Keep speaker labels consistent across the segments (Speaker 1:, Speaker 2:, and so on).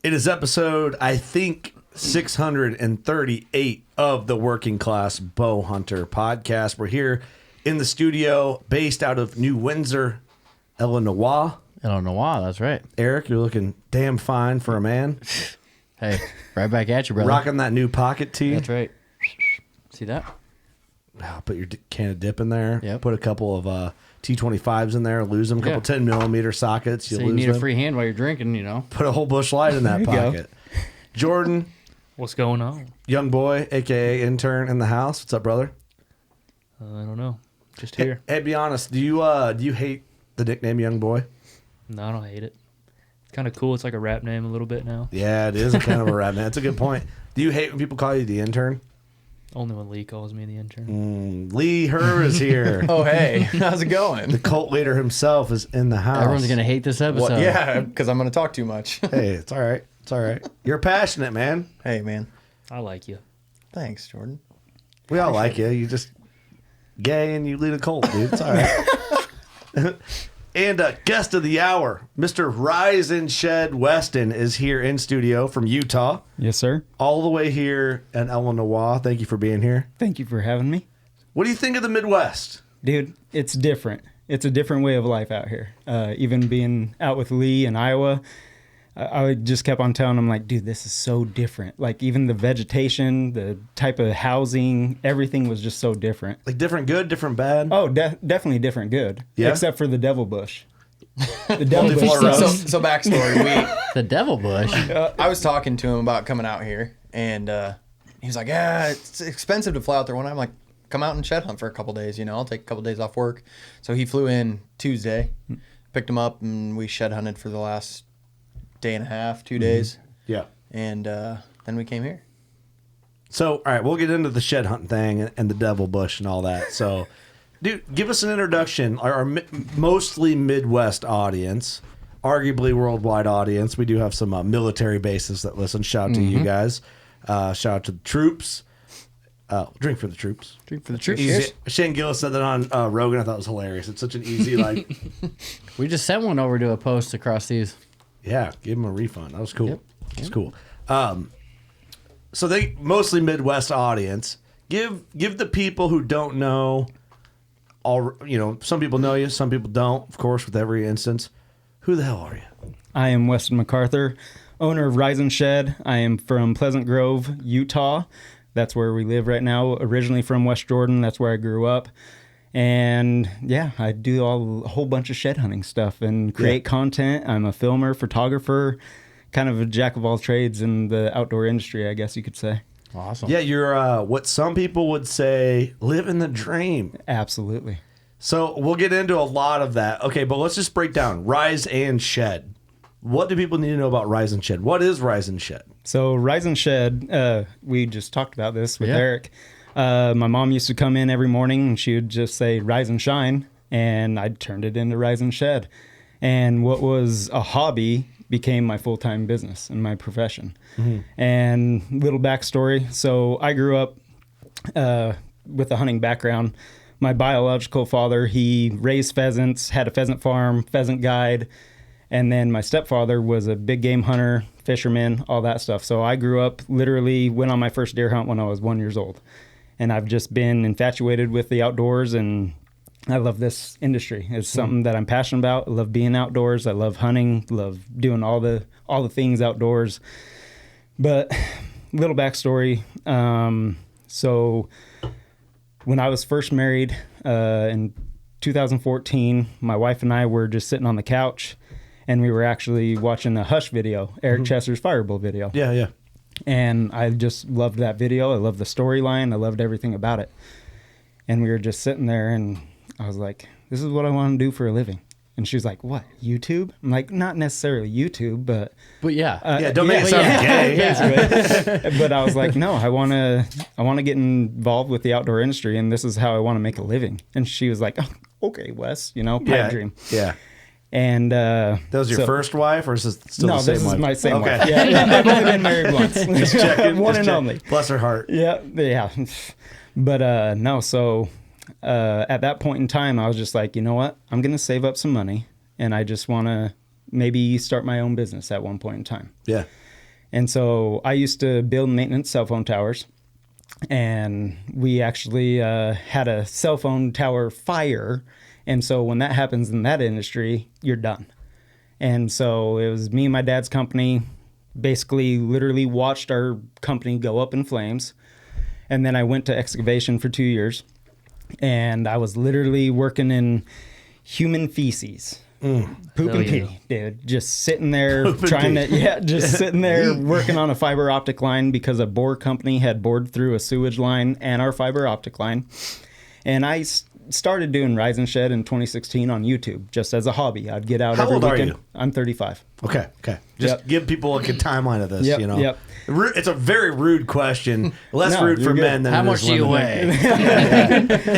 Speaker 1: It is episode, I think, 638 of the Working Class Bow Hunter podcast. We're here in the studio based out of New Windsor, Illinois.
Speaker 2: Illinois, that's right.
Speaker 1: Eric, you're looking damn fine for a man.
Speaker 2: Hey, right back at you, brother.
Speaker 1: Rocking that new pocket tee.
Speaker 2: That's right. See that?
Speaker 1: Put your can of dip in there.
Speaker 2: Yep.
Speaker 1: Put a couple of T25s in there. Lose them. A couple 10mm sockets.
Speaker 2: So you need a free hand while you're drinking, you know.
Speaker 1: Put a whole bush light in that pocket. Jordan.
Speaker 3: What's going on?
Speaker 1: Young boy, a.k.a. intern in the house. What's up, brother?
Speaker 3: I don't know. Just here.
Speaker 1: Hey, be honest. Do you hate the nickname Young Boy?
Speaker 3: No, I don't hate it. It's kind of cool. It's like a rap name a little bit now.
Speaker 1: Yeah, it is a kind of a rap name. That's a good point. Do you hate when people call you the intern?
Speaker 3: Only when Lee calls me the intern.
Speaker 1: Lee Herr is here.
Speaker 4: Oh, hey. How's it going?
Speaker 1: The cult leader himself is in the house.
Speaker 2: Everyone's going to hate this episode.
Speaker 4: Well, yeah, because I'm going to talk too much.
Speaker 1: Hey, it's all right. It's all right. You're passionate, man.
Speaker 4: Hey, man.
Speaker 3: I like you.
Speaker 4: Thanks, Jordan.
Speaker 1: We all like you. You just gay and you lead a cult, dude. It's all right. And guest of the hour, Mr. Rise and Shed Weston is here in studio from Utah.
Speaker 5: Yes, sir.
Speaker 1: All the way here in Illinois. Thank you for being here.
Speaker 5: Thank you for having me.
Speaker 1: What do you think of the Midwest?
Speaker 5: Dude, it's different. It's a different way of life out here. Even being out with Lee in Iowa, I just kept on telling him, like, dude, this is so different. Like, even the vegetation, the type of housing, everything was just so different.
Speaker 1: Like, different good, different bad?
Speaker 5: Oh, definitely different good.
Speaker 1: Yeah?
Speaker 5: Except for the devil bush. The devil bush.
Speaker 4: So backstory.
Speaker 2: The devil bush.
Speaker 4: I was talking to him about coming out here, and he was like, yeah, it's expensive to fly out there one night. I'm like, come out and shed hunt for a couple days, you know, I'll take a couple days off work. So he flew in Tuesday, picked him up, and we shed hunted for the last day and a half, 2 days.
Speaker 1: Yeah.
Speaker 4: And then we came here.
Speaker 1: So, all right, we'll get into the shed hunting thing and the devil bush and all that. So, dude, give us an introduction. Our mostly Midwest audience, arguably worldwide audience. We do have some military bases that listen. Shout out to you guys. Shout out to the troops. Drink for the troops.
Speaker 2: Drink for the troops.
Speaker 1: Easy. Shane Gillis said that on Rogan. I thought it was hilarious. It's such an easy, like...
Speaker 2: We just sent one over to a post across these.
Speaker 1: Yeah, give him a refund. That was cool.
Speaker 2: Yep.
Speaker 1: That's cool. So they mostly Midwest audience. Give the people who don't know, some people know you, some people don't. Of course, with every instance, who the hell are you?
Speaker 5: I am Weston McArthur, owner of Rise and Shed. I am from Pleasant Grove, Utah. That's where we live right now. Originally from West Jordan. That's where I grew up. And yeah, I do a whole bunch of shed hunting stuff and create content. I'm a filmer, photographer, kind of a jack of all trades in the outdoor industry, I guess you could say.
Speaker 2: Awesome.
Speaker 1: Yeah, you're what some people would say, living the dream.
Speaker 5: Absolutely.
Speaker 1: So we'll get into a lot of that. Okay, but let's just break down Rise and Shed. What do people need to know about Rise and Shed? What is Rise and Shed?
Speaker 5: So Rise and Shed, we just talked about this with Eric. My mom used to come in every morning and she would just say, rise and shine. And I turned it into Rise and Shed. And what was a hobby became my full-time business and my profession. And little backstory. So I grew up with a hunting background. My biological father, he raised pheasants, had a pheasant farm, pheasant guide. And then my stepfather was a big game hunter, fisherman, all that stuff. So I grew up, literally went on my first deer hunt when I was 1 year old. And I've just been infatuated with the outdoors, and I love this industry. It's something that I'm passionate about. I love being outdoors. I love hunting. Love doing all the things outdoors. But little backstory. So when I was first married in 2014, my wife and I were just sitting on the couch, and we were actually watching a Hush video, Eric Chesser's Fireball video.
Speaker 1: Yeah.
Speaker 5: And I just loved that video. I loved the storyline. I loved everything about it. And we were just sitting there, and I was like, this is what I want to do for a living. And she was like, what, YouTube? I'm like, not necessarily YouTube, but...
Speaker 2: But yeah.
Speaker 1: Don't make it sound gay.
Speaker 5: But I was like, no, I want to get involved with the outdoor industry, and this is how I want to make a living. And she was like, oh, okay, Wes, pipe dream.
Speaker 1: Yeah.
Speaker 5: And
Speaker 1: that was your first wife, or is it still the same wife?
Speaker 5: No, this is my same wife.
Speaker 1: Okay.
Speaker 5: Yeah, I've only been married once.
Speaker 1: Just checking.
Speaker 5: One and only.
Speaker 1: Bless her heart.
Speaker 5: Yeah. But no, so at that point in time, I was just like, you know what? I'm going to save up some money, and I just want to maybe start my own business at one point in time.
Speaker 1: Yeah.
Speaker 5: And so I used to build and maintenance cell phone towers. And we actually had a cell phone tower fire. And so when that happens in that industry, you're done. And so it was me and my dad's company, basically literally watched our company go up in flames. And then I went to excavation for 2 years. And I was literally working in human feces. Poop and pee, dude. Just sitting there sitting there working on a fiber optic line because a bore company had bored through a sewage line and our fiber optic line. And I started doing Rise and Shed in 2016 on YouTube just as a hobby. I'd get out every weekend. How old are you? I'm 35.
Speaker 1: Okay. Just give people a good timeline of this, you know.
Speaker 5: Yep.
Speaker 1: It's a very rude question. Less rude for men than
Speaker 2: how much do you weigh?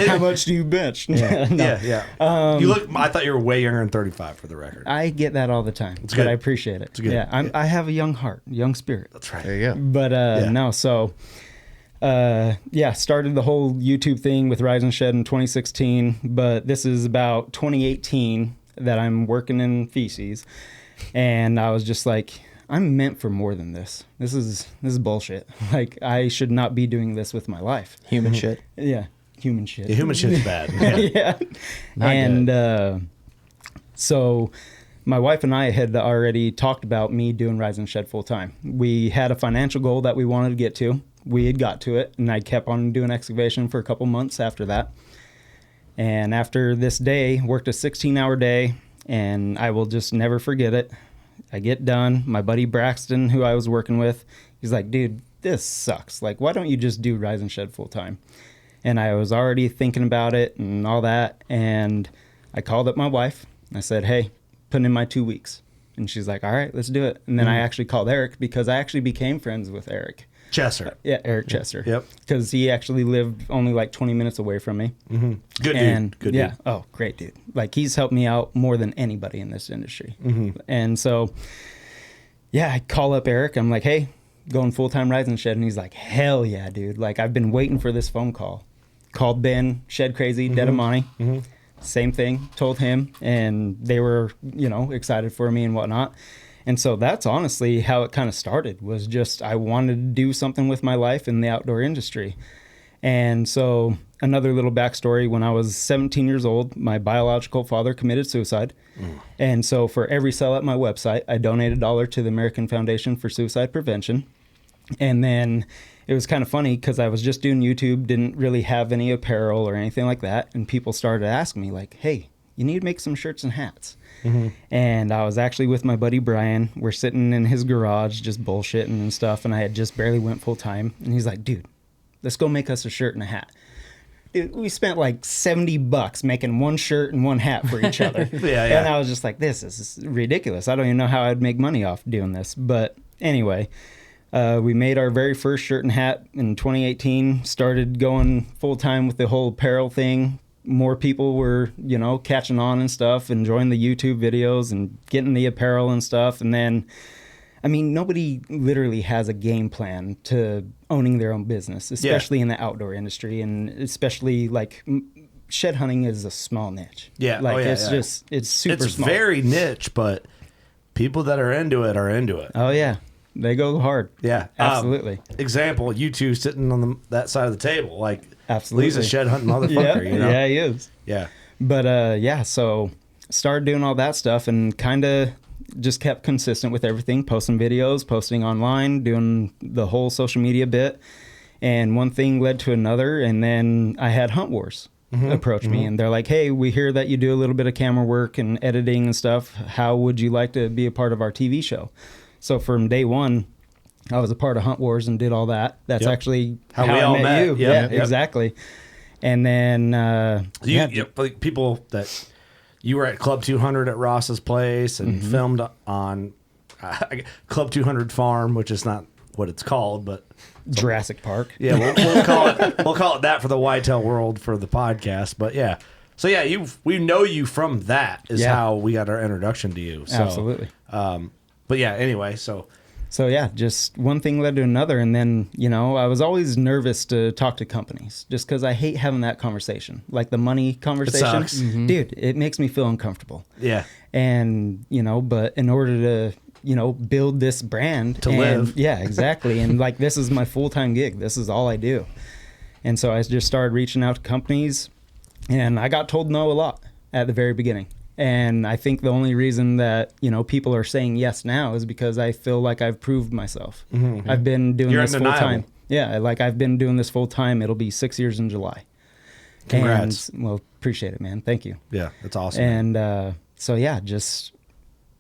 Speaker 5: How much do you bench?
Speaker 1: Yeah. You look. I thought you were way younger than 35 for the record.
Speaker 5: I get that all the time, but I appreciate it.
Speaker 1: It's good.
Speaker 5: Yeah, I have a young heart, young spirit.
Speaker 1: That's right.
Speaker 2: There you go.
Speaker 5: But no, so started the whole YouTube thing with Rise and Shed in 2016, but this is about 2018 that I'm working in feces, and I was just like, I'm meant for more than this. This is bullshit. Like, I should not be doing this with my life.
Speaker 4: Human shit.
Speaker 5: Yeah, human shit.
Speaker 1: Yeah, human shit's bad.
Speaker 5: Yeah. And so my wife and I had already talked about me doing Rise and Shed full time. We had a financial goal that we wanted to get to. We had got to it, and I kept on doing excavation for a couple months after that. And after this day, worked a 16-hour day, and I will just never forget it. I get done. My buddy Braxton, who I was working with, he's like, dude, this sucks. Like, why don't you just do Rise and Shed full time? And I was already thinking about it and all that. And I called up my wife. I said, hey, put in my 2 weeks. And she's like, all right, let's do it. And then I actually called Eric because I actually became friends with Eric.
Speaker 1: Chesser.
Speaker 5: Yeah, Eric Chesser.
Speaker 1: Yep.
Speaker 5: Because he actually lived only like 20 minutes away from me.
Speaker 1: Mm-hmm. Good
Speaker 5: dude.
Speaker 1: Good
Speaker 5: yeah.
Speaker 1: dude.
Speaker 5: Oh, great dude. Like, he's helped me out more than anybody in this industry. Mm-hmm. And so, yeah, I call up Eric. I'm like, hey, going full-time Rise and Shed. And he's like, hell yeah, dude. Like, I've been waiting for this phone call. Called Ben, Shed Crazy, Dead Amani. Mm-hmm. Same thing. Told him. And they were, excited for me and whatnot. And so that's honestly how it kind of started, was just I wanted to do something with my life in the outdoor industry. And so another little backstory, when I was 17 years old, my biological father committed suicide. And so for every sale at my website, I donated $1 to the American Foundation for Suicide Prevention. And then it was kind of funny because I was just doing YouTube, didn't really have any apparel or anything like that. And people started asking me like, hey, you need to make some shirts and hats. Mm-hmm. And I was actually with my buddy Brian. We're sitting in his garage just bullshitting and stuff, and I had just barely went full time. And he's like, dude, let's go make us a shirt and a hat. Dude, we spent like $70 making one shirt and one hat for each other.
Speaker 1: Yeah.
Speaker 5: And I was just like, this is ridiculous. I don't even know how I'd make money off doing this. But anyway, we made our very first shirt and hat in 2018, started going full time with the whole apparel thing. More people were, catching on and stuff, enjoying the YouTube videos and getting the apparel and stuff. And then, nobody literally has a game plan to owning their own business, especially in the outdoor industry. And especially like shed hunting is a small niche.
Speaker 1: Yeah.
Speaker 5: It's super small.
Speaker 1: It's very niche, but people that are into it are into it.
Speaker 5: Oh, yeah. They go hard.
Speaker 1: Yeah.
Speaker 5: Absolutely.
Speaker 1: Example, you two sitting on that side of the table. Like,
Speaker 5: absolutely.
Speaker 1: He's a shed hunting motherfucker,
Speaker 5: Yeah, he is.
Speaker 1: Yeah.
Speaker 5: But, so started doing all that stuff and kind of just kept consistent with everything, posting videos, posting online, doing the whole social media bit. And one thing led to another. And then I had Hunt Wars approach me. And they're like, hey, we hear that you do a little bit of camera work and editing and stuff. How would you like to be a part of our TV show? So from day one, I was a part of Hunt Wars and did all that. That's actually how
Speaker 1: we all
Speaker 5: I met you.
Speaker 1: Yep.
Speaker 5: Yeah, exactly. And then
Speaker 1: like people that you were at Club 200 at Ross's place and filmed on Club 200 Farm, which is not what it's called, but
Speaker 5: Jurassic Park.
Speaker 1: Yeah, we'll call it that for the whitetail world for the podcast. But yeah, so yeah, we know you from that is how we got our introduction to you. So,
Speaker 5: absolutely.
Speaker 1: But yeah, anyway, so
Speaker 5: yeah, just one thing led to another. And then, I was always nervous to talk to companies just because I hate having that conversation. Like the money conversation.
Speaker 1: It sucks.
Speaker 5: Dude, it makes me feel uncomfortable.
Speaker 1: Yeah.
Speaker 5: And, but in order to build this brand
Speaker 1: To live.
Speaker 5: Yeah, exactly. And like, this is my full-time gig. This is all I do. And so I just started reaching out to companies, and I got told no a lot at the very beginning. And I think the only reason that, people are saying yes now is because I feel like I've proved myself. Mm-hmm. I've been doing this full time. Yeah, like I've been doing this full time. It'll be 6 years in July.
Speaker 1: Congrats.
Speaker 5: And, well, appreciate it, man. Thank you.
Speaker 1: Yeah, that's awesome.
Speaker 5: And so, yeah,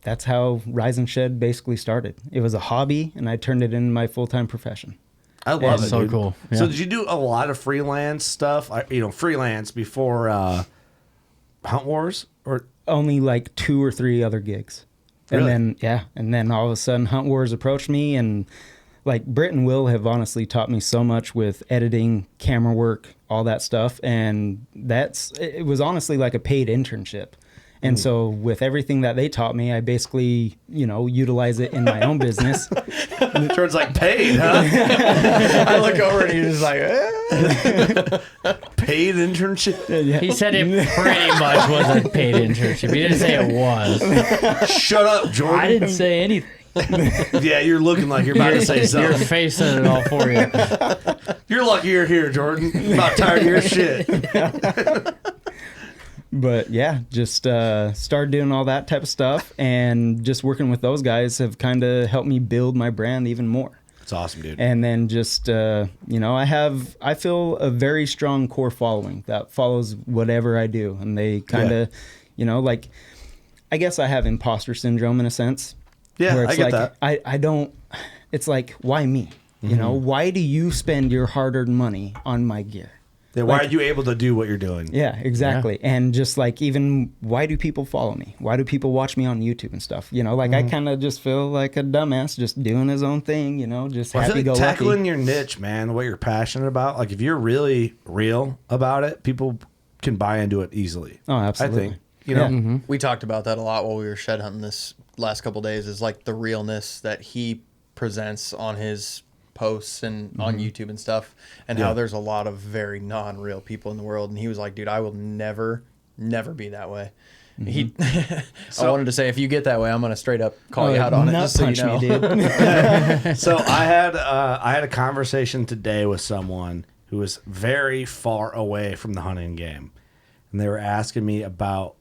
Speaker 5: that's how Rise and Shed basically started. It was a hobby, and I turned it into my full-time profession.
Speaker 1: I love it,
Speaker 2: so
Speaker 1: dude.
Speaker 2: cool. Yeah.
Speaker 1: So did you do a lot of freelance stuff? Freelance before Hunt Wars, or
Speaker 5: only like 2 or 3 other gigs.
Speaker 1: Really?
Speaker 5: And then all of a sudden Hunt Wars approached me, and like Britt and Will have honestly taught me so much with editing, camera work, all that stuff. And it was honestly like a paid internship. And so with everything that they taught me, I basically, utilize it in my own business.
Speaker 1: and it turns like paid, huh?
Speaker 4: I look over and he's just like,
Speaker 1: Paid internship.
Speaker 5: Yeah.
Speaker 2: He said it pretty much was a paid internship. He didn't say it was.
Speaker 1: Shut up, Jordan.
Speaker 3: I didn't say anything.
Speaker 1: Yeah, you're looking like you're about to say
Speaker 2: Your
Speaker 1: something.
Speaker 2: face said it all for you.
Speaker 1: You're lucky you're here, Jordan. I'm about tired of your shit.
Speaker 5: But yeah, just started doing all that type of stuff, and just working with those guys have kind of helped me build my brand even more.
Speaker 1: That's awesome, dude.
Speaker 5: And then just, I feel a very strong core following that follows whatever I do. And they kind of, I guess I have imposter syndrome in a sense.
Speaker 1: Yeah,
Speaker 5: where it's
Speaker 1: I get
Speaker 5: like,
Speaker 1: that.
Speaker 5: I don't, it's like, why me? Why do you spend your hard-earned money on my gear?
Speaker 1: Yeah, why are you able to do what you're doing?
Speaker 5: Yeah, exactly. Yeah. And just like, even why do people follow me? Why do people watch me on YouTube and stuff? I kind of just feel like a dumbass just doing his own thing, just
Speaker 1: I feel like
Speaker 5: happy-go-lucky.
Speaker 1: tackling your niche, man, what you're passionate about. Like if you're really real about it, people can buy into it easily.
Speaker 5: Oh, absolutely.
Speaker 1: I think. You know?
Speaker 4: we talked about that a lot while we were shed hunting this last couple of days, is like the realness that he presents on his posts and on YouTube and stuff, and how there's a lot of very non-real people in the world. And he was like, dude, I will never be that way. I wanted to say, if you get that way, I'm gonna straight up call you out on it, just so you know.
Speaker 5: Me, dude.
Speaker 1: So I had a conversation today with someone who was very far away from the hunting game, and they were asking me about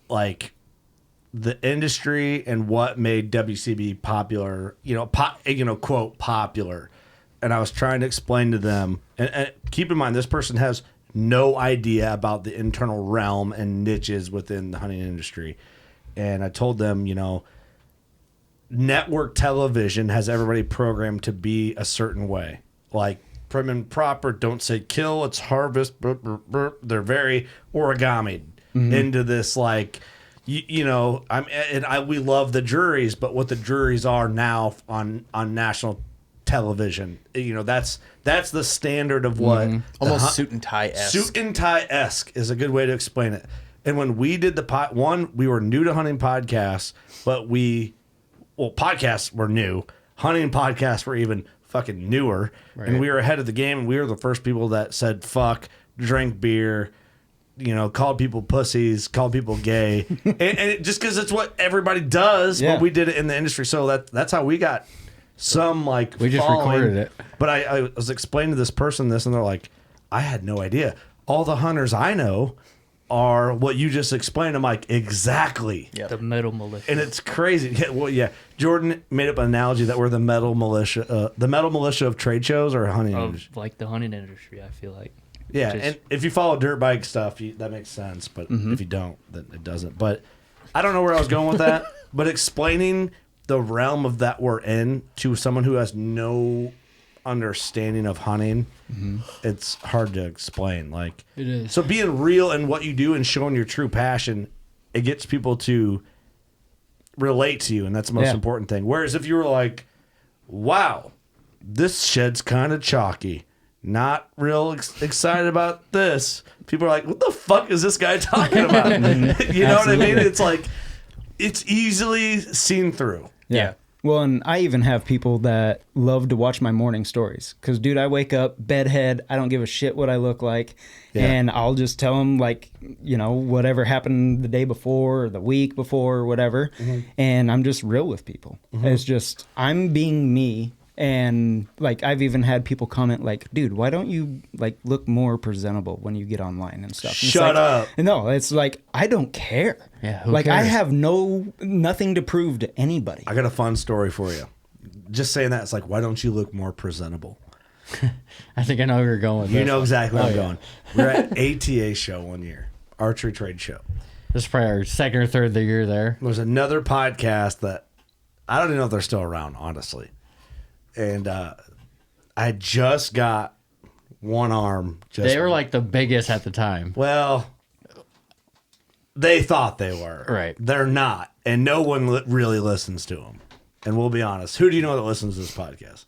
Speaker 1: like the industry and what made WCB popular, quote popular. And I was trying to explain to them, and keep in mind, this person has no idea about the internal realm and niches within the hunting industry. And I told them, network television has everybody programmed to be a certain way, like prim and proper, don't say kill, it's harvest. Burp, burp, burp. They're very origami into this, like, we love the juries, but what the juries are now on national television, that's the standard of what
Speaker 4: almost suit and tie-esque.
Speaker 1: Suit and tie-esque is a good way to explain it. And when we did we were new to hunting podcasts, but podcasts were new. Hunting podcasts were even fucking newer, and we were ahead of the game. And we were the first people that said fuck, drink beer, called people pussies, called people gay, and it, just because it's what everybody does, but we did it in the industry, so that's how we got some like.
Speaker 2: We just
Speaker 1: following.
Speaker 2: recorded it.
Speaker 1: But I was explaining to this person this, and they're like, I had no idea. All the hunters I know are what you just explained. I'm like, exactly.
Speaker 4: Yep.
Speaker 3: The metal militia.
Speaker 1: And it's crazy. Yeah, Jordan made up an analogy that we're the metal militia of trade shows or hunting industry.
Speaker 3: Of like the hunting industry, I feel like.
Speaker 1: Yeah,
Speaker 3: Just-
Speaker 1: and if you follow dirt bike stuff, that makes sense. But if you don't, then it doesn't. But I don't know where I was going with that. But explaining the realm of that we're in to someone who has no understanding of hunting, it's hard to explain. Like,
Speaker 2: It is.
Speaker 1: So being real in what you do and showing your true passion, it gets people to relate to you, and that's the most important thing. Whereas if you were like, wow, this shed's kind of chalky, not real excited about this, people are like, what the fuck is this guy talking about? You know what I mean? It's like, it's easily seen through.
Speaker 5: Yeah. Well, and I even have people that love to watch my morning stories. Because, dude, I wake up, bedhead, I don't give a shit what I look like.
Speaker 1: Yeah.
Speaker 5: And I'll just tell them, like, you know, whatever happened the day before or the week before or whatever. And I'm just real with people. It's just, I'm being me. And, like, I've even had people comment, like, dude, why don't you, like, look more presentable when you get online and stuff? And it's
Speaker 1: Shut
Speaker 5: like,
Speaker 1: up.
Speaker 5: No, it's like, I don't care.
Speaker 2: Yeah, who
Speaker 5: like, I
Speaker 2: cares?
Speaker 5: have nothing to prove to anybody.
Speaker 1: I got a fun story for you. Just saying that, it's like, why don't you look more presentable?
Speaker 2: I think I know where you're going with
Speaker 1: You
Speaker 2: this
Speaker 1: know
Speaker 2: one.
Speaker 1: exactly where
Speaker 2: Oh,
Speaker 1: I'm
Speaker 2: yeah.
Speaker 1: going. We're at ATA show one year, archery trade show.
Speaker 2: This is probably our second or third of the year there.
Speaker 1: There's another podcast that I don't even know if they're still around, honestly. And I just got one arm.
Speaker 2: They were like the biggest at the time.
Speaker 1: Well, they thought they were.
Speaker 2: Right.
Speaker 1: They're not. And no one really listens to them. And we'll be honest. Who do you know that listens to this podcast?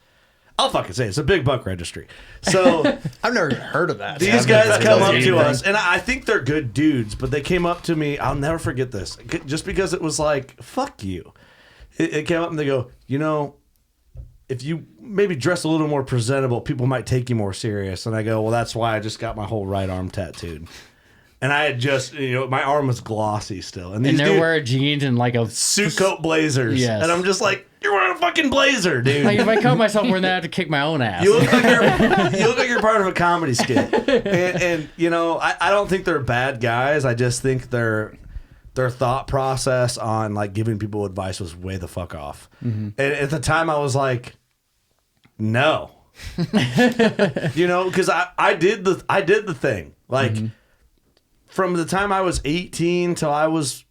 Speaker 1: I'll fucking say it. It's a big buck registry. So
Speaker 4: I've never heard of that.
Speaker 1: these
Speaker 4: So
Speaker 1: guys
Speaker 4: I've
Speaker 1: come
Speaker 4: never
Speaker 1: up
Speaker 4: done
Speaker 1: to
Speaker 4: anything.
Speaker 1: us, and I think they're good dudes, but they came up to me. I'll never forget this. Just because it was like, fuck you. It came up and they go, you know, if you maybe dress a little more presentable, people might take you more serious. And I go, well, that's why I just got my whole right arm tattooed. And I had just, you know, my arm was glossy still. And these
Speaker 2: And they're
Speaker 1: dudes,
Speaker 2: wearing jeans and like a
Speaker 1: suit coat blazers.
Speaker 2: Yes.
Speaker 1: And I'm just like, you're wearing a fucking blazer, dude.
Speaker 2: Like if I cut myself wearing that, I have to kick my own ass.
Speaker 1: You look like you're part of a comedy skit. And you know, I don't think they're bad guys. I just think their thought process on like giving people advice was way the fuck off. And at the time I was like, no. You know, because I did the thing. Like from the time I was 18 till I was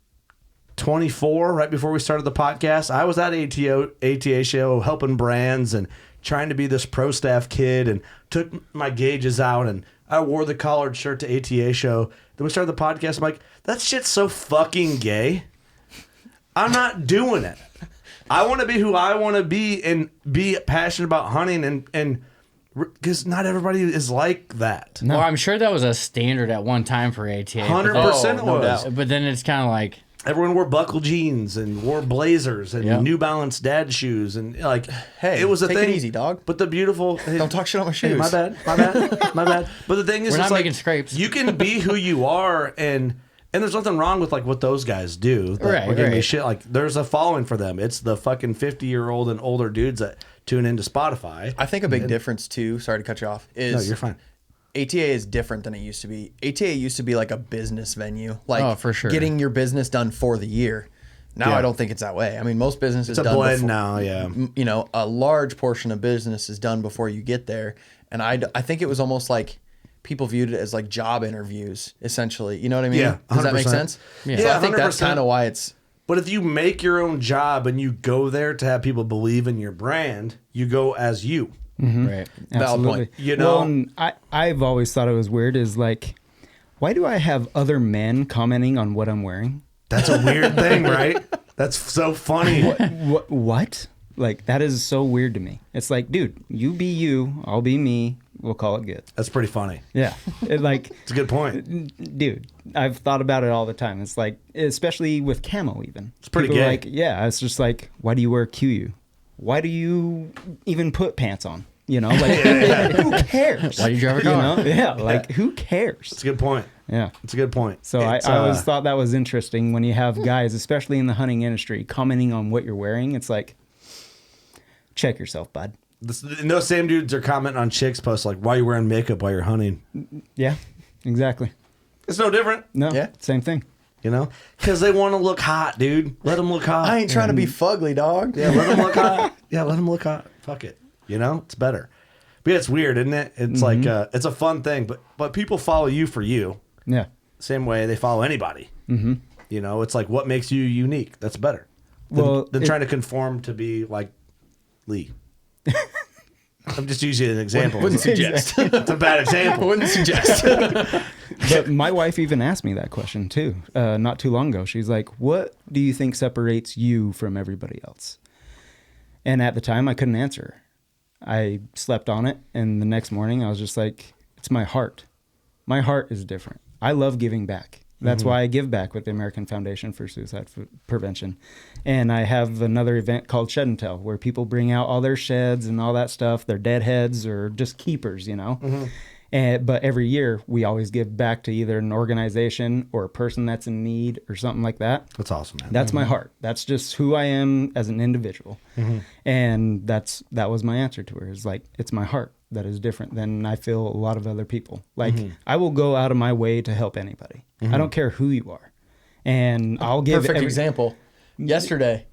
Speaker 1: 24, right before we started the podcast, I was at ATA show helping brands and trying to be this pro staff kid, and took my gauges out, and I wore the collared shirt to ATA show. Then we started the podcast. I'm like, that shit's so fucking gay. I'm not doing it. I want to be who I want to be and be passionate about hunting, and because not everybody is like that.
Speaker 2: Well, I'm sure that was a standard at one time for ATA.
Speaker 1: 100% it
Speaker 4: no
Speaker 1: was.
Speaker 4: doubt.
Speaker 2: But then it's kind of like,
Speaker 1: Everyone wore buckle jeans and wore blazers and
Speaker 2: Yep.
Speaker 1: New Balance dad shoes, and like,
Speaker 4: Hey,
Speaker 1: it was a
Speaker 4: take
Speaker 1: thing.
Speaker 4: it easy, dog.
Speaker 1: But the beautiful,
Speaker 4: Don't talk shit on my
Speaker 1: Hey,
Speaker 4: shoes.
Speaker 1: my bad, my bad. But the thing is,
Speaker 2: We're
Speaker 1: it's
Speaker 2: not
Speaker 1: like,
Speaker 2: making scrapes.
Speaker 1: You can be who you are, and there's nothing wrong with like what those guys do. That
Speaker 2: Right,
Speaker 1: we're giving me
Speaker 2: right.
Speaker 1: shit. Like, there's a following for them. It's the fucking 50-year-old and older dudes that tune into Spotify.
Speaker 4: I think a big difference too, sorry to cut you off, is
Speaker 1: No, you're fine.
Speaker 4: ATA is different than it used to be. ATA used to be like a business venue, like
Speaker 2: Oh, for sure.
Speaker 4: getting your business done for the year. Now
Speaker 1: Yeah.
Speaker 4: I don't think it's that way. I mean, most business is
Speaker 1: It's a
Speaker 4: done
Speaker 1: blend
Speaker 4: before,
Speaker 1: now, yeah.
Speaker 4: You know, a large portion of business is done before you get there, and I think it was almost like people viewed it as like job interviews, essentially. You know what I mean?
Speaker 1: Yeah,
Speaker 4: Does that make
Speaker 1: 100%.
Speaker 4: sense?
Speaker 2: Yeah.
Speaker 4: So I think that's
Speaker 1: 100%.
Speaker 4: kind of why it's.
Speaker 1: But if you make your own job and you go there to have people believe in your brand, you go as you.
Speaker 2: right.
Speaker 4: Valid point.
Speaker 1: You know?
Speaker 5: Well, and I've always thought it was weird is like, why do I have other men commenting on what I'm wearing?
Speaker 1: That's a weird thing, right? That's so funny.
Speaker 5: What? Like, that is so weird to me. It's like, dude, you be you, I'll be me. We'll call it good.
Speaker 1: That's pretty funny.
Speaker 5: Yeah. Like,
Speaker 1: It's a good point.
Speaker 5: dude, I've thought about it all the time. It's like, especially with camo even. It's
Speaker 1: pretty
Speaker 5: People are
Speaker 1: gay.
Speaker 5: Like, yeah, it's just like, why do you wear QU? Why do you even put pants on? You know, like, who cares?
Speaker 2: Why do you drive a
Speaker 5: You
Speaker 2: car?
Speaker 5: know? Yeah, like, who cares?
Speaker 1: It's a good point.
Speaker 5: Yeah.
Speaker 1: It's a good point.
Speaker 5: So I always thought that was interesting when you have guys, especially in the hunting industry, commenting on what you're wearing. It's like, check yourself, bud.
Speaker 1: And those same dudes are commenting on chicks' posts like, why are you wearing makeup while you're hunting?
Speaker 5: Yeah, exactly.
Speaker 1: It's no different,
Speaker 5: No,
Speaker 4: Yeah.
Speaker 5: same thing.
Speaker 1: you know? Because they want to look hot, dude. Let them look hot.
Speaker 4: I ain't trying to be fugly, dog.
Speaker 1: Yeah, let them look hot. Yeah, let them look hot. Fuck it. You know? It's better. But yeah, it's weird, isn't it? It's like, it's a fun thing, but people follow you for you.
Speaker 5: Yeah.
Speaker 1: Same way they follow anybody. Mm-hmm. You know, it's like, what makes you unique? That's better than trying to conform to be like Lee. I'm just using an example.
Speaker 4: Wouldn't suggest.
Speaker 1: It's a bad example.
Speaker 4: Wouldn't suggest.
Speaker 5: But my wife even asked me that question too, not too long ago. She's like, what do you think separates you from everybody else? And at the time, I couldn't answer her. I slept on it. And the next morning, I was just like, it's my heart. My heart is different. I love giving back. That's why I give back with the American Foundation for Suicide Prevention. And I have another event called Shed and Tell, where people bring out all their sheds and all that stuff, their dead heads or just keepers, you know. But every year we always give back to either an organization or a person that's in need or something like that.
Speaker 1: That's awesome, man.
Speaker 5: That's my heart. That's just who I am as an individual. And that was my answer to her. Is like, it's my heart that is different than I feel a lot of other people. Like, I will go out of my way to help anybody. I don't care who you are. And I'll give
Speaker 4: Perfect example. Yesterday,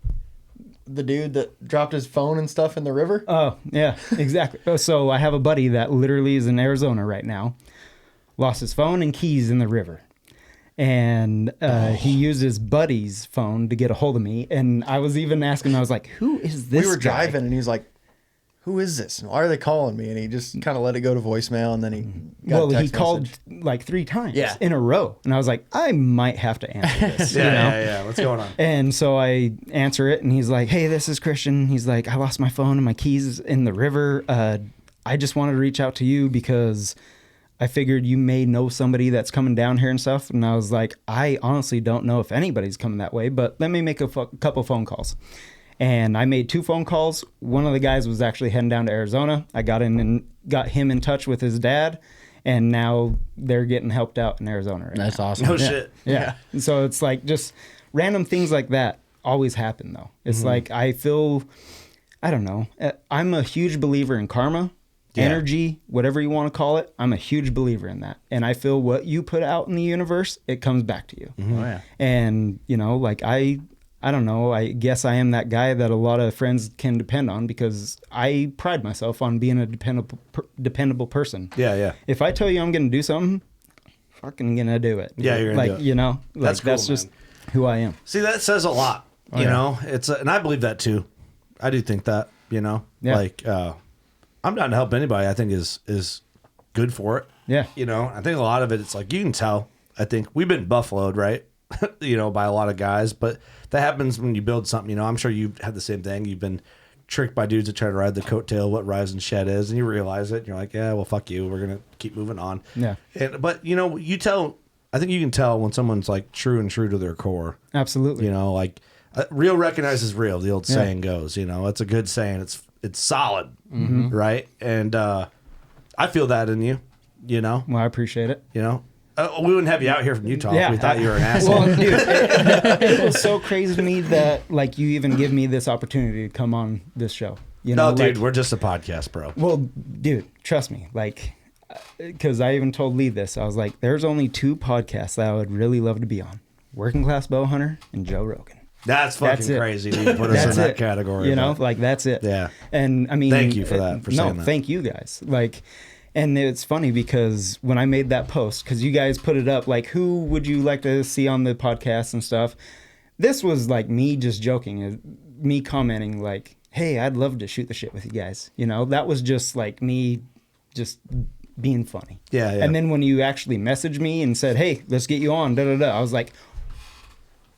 Speaker 4: the dude that dropped his phone and stuff in the river.
Speaker 5: Oh, yeah, exactly. So I have a buddy that literally is in Arizona right now. Lost his phone and keys in the river. And he used his buddy's phone to get a hold of me. And I was even asking, I was like, who is this
Speaker 4: We were
Speaker 5: guy?
Speaker 4: driving, and he was like, who is this? And why are they calling me? And he just kind of let it go to voicemail, and then he got a
Speaker 5: Well, he
Speaker 4: text
Speaker 5: called
Speaker 4: message.
Speaker 5: like 3 times
Speaker 4: Yeah.
Speaker 5: in a row. And I was like, I might have to answer this. you know?
Speaker 1: Yeah. What's going on?
Speaker 5: And so I answer it, and he's like, hey, this is Christian. He's like, I lost my phone and my keys in the river. I just wanted to reach out to you because I figured you may know somebody that's coming down here and stuff. And I was like, I honestly don't know if anybody's coming that way, but let me make a couple phone calls. And I made 2 phone calls. One of the guys was actually heading down to Arizona. I got him in touch with his dad, and now they're getting helped out in Arizona right
Speaker 2: That's
Speaker 5: now.
Speaker 2: awesome.
Speaker 1: No shit.
Speaker 5: Yeah. And so it's like just random things like that always happen, though. It's like I feel, I don't know. I'm a huge believer in karma, energy, whatever you want to call it. I'm a huge believer in that. And I feel what you put out in the universe, it comes back to you.
Speaker 2: Oh, yeah.
Speaker 5: And, you know, like I don't know. I guess I am that guy that a lot of friends can depend on because I pride myself on being a dependable person.
Speaker 1: Yeah.
Speaker 5: If I tell you I'm going to do something, fucking going to do it.
Speaker 1: Yeah, you're gonna
Speaker 5: like,
Speaker 1: do it.
Speaker 5: you know, like
Speaker 1: That's cool,
Speaker 5: that's just
Speaker 1: man.
Speaker 5: who I am.
Speaker 1: See, that says a lot. You know, it's and I believe that too. I do think that. You know,
Speaker 5: Yeah.
Speaker 1: like I'm down to help anybody. I think is good for it.
Speaker 5: Yeah.
Speaker 1: You know, I think a lot of it. It's like you can tell. I think we've been buffaloed, right? You know, by a lot of guys, but that happens when you build something. You know, I'm sure you've had the same thing. You've been tricked by dudes that try to ride the coattail of what Rise and Shed is, and you realize it. And you're like, yeah, well, fuck you. We're gonna keep moving on.
Speaker 5: Yeah.
Speaker 1: But you know, you tell. I think you can tell when someone's like true to their core.
Speaker 5: Absolutely.
Speaker 1: You know, like real recognizes real. The old saying goes. You know, it's a good saying. It's solid, right? And I feel that in you. You know.
Speaker 5: Well, I appreciate it.
Speaker 1: You know. We wouldn't have you out here from Utah
Speaker 5: Yeah.
Speaker 1: if we thought you were an asshole.
Speaker 5: Well, dude, it was so crazy to me that like you even give me this opportunity to come on this show. You know,
Speaker 1: No, dude,
Speaker 5: like,
Speaker 1: we're just a podcast, bro.
Speaker 5: well, dude, trust me, like, because I even told Lee this. I was like, there's only 2 podcasts that I would really love to be on: Working Class Bow Hunter and Joe Rogan.
Speaker 1: That's fucking
Speaker 5: That's it.
Speaker 1: crazy. You put us in
Speaker 5: That's
Speaker 1: that
Speaker 5: it.
Speaker 1: category.
Speaker 5: You know,
Speaker 1: but-
Speaker 5: like that's it.
Speaker 1: Yeah.
Speaker 5: And I mean,
Speaker 1: Thank you for that, for saying that.
Speaker 5: thank you guys. Like, and it's funny because when I made that post, because you guys put it up, like, who would you like to see on the podcast and stuff? This was like me just joking, me commenting like, hey, I'd love to shoot the shit with you guys. You know, that was just like me just being funny.
Speaker 1: Yeah.
Speaker 5: And then when you actually messaged me and said, hey, let's get you on, I was like,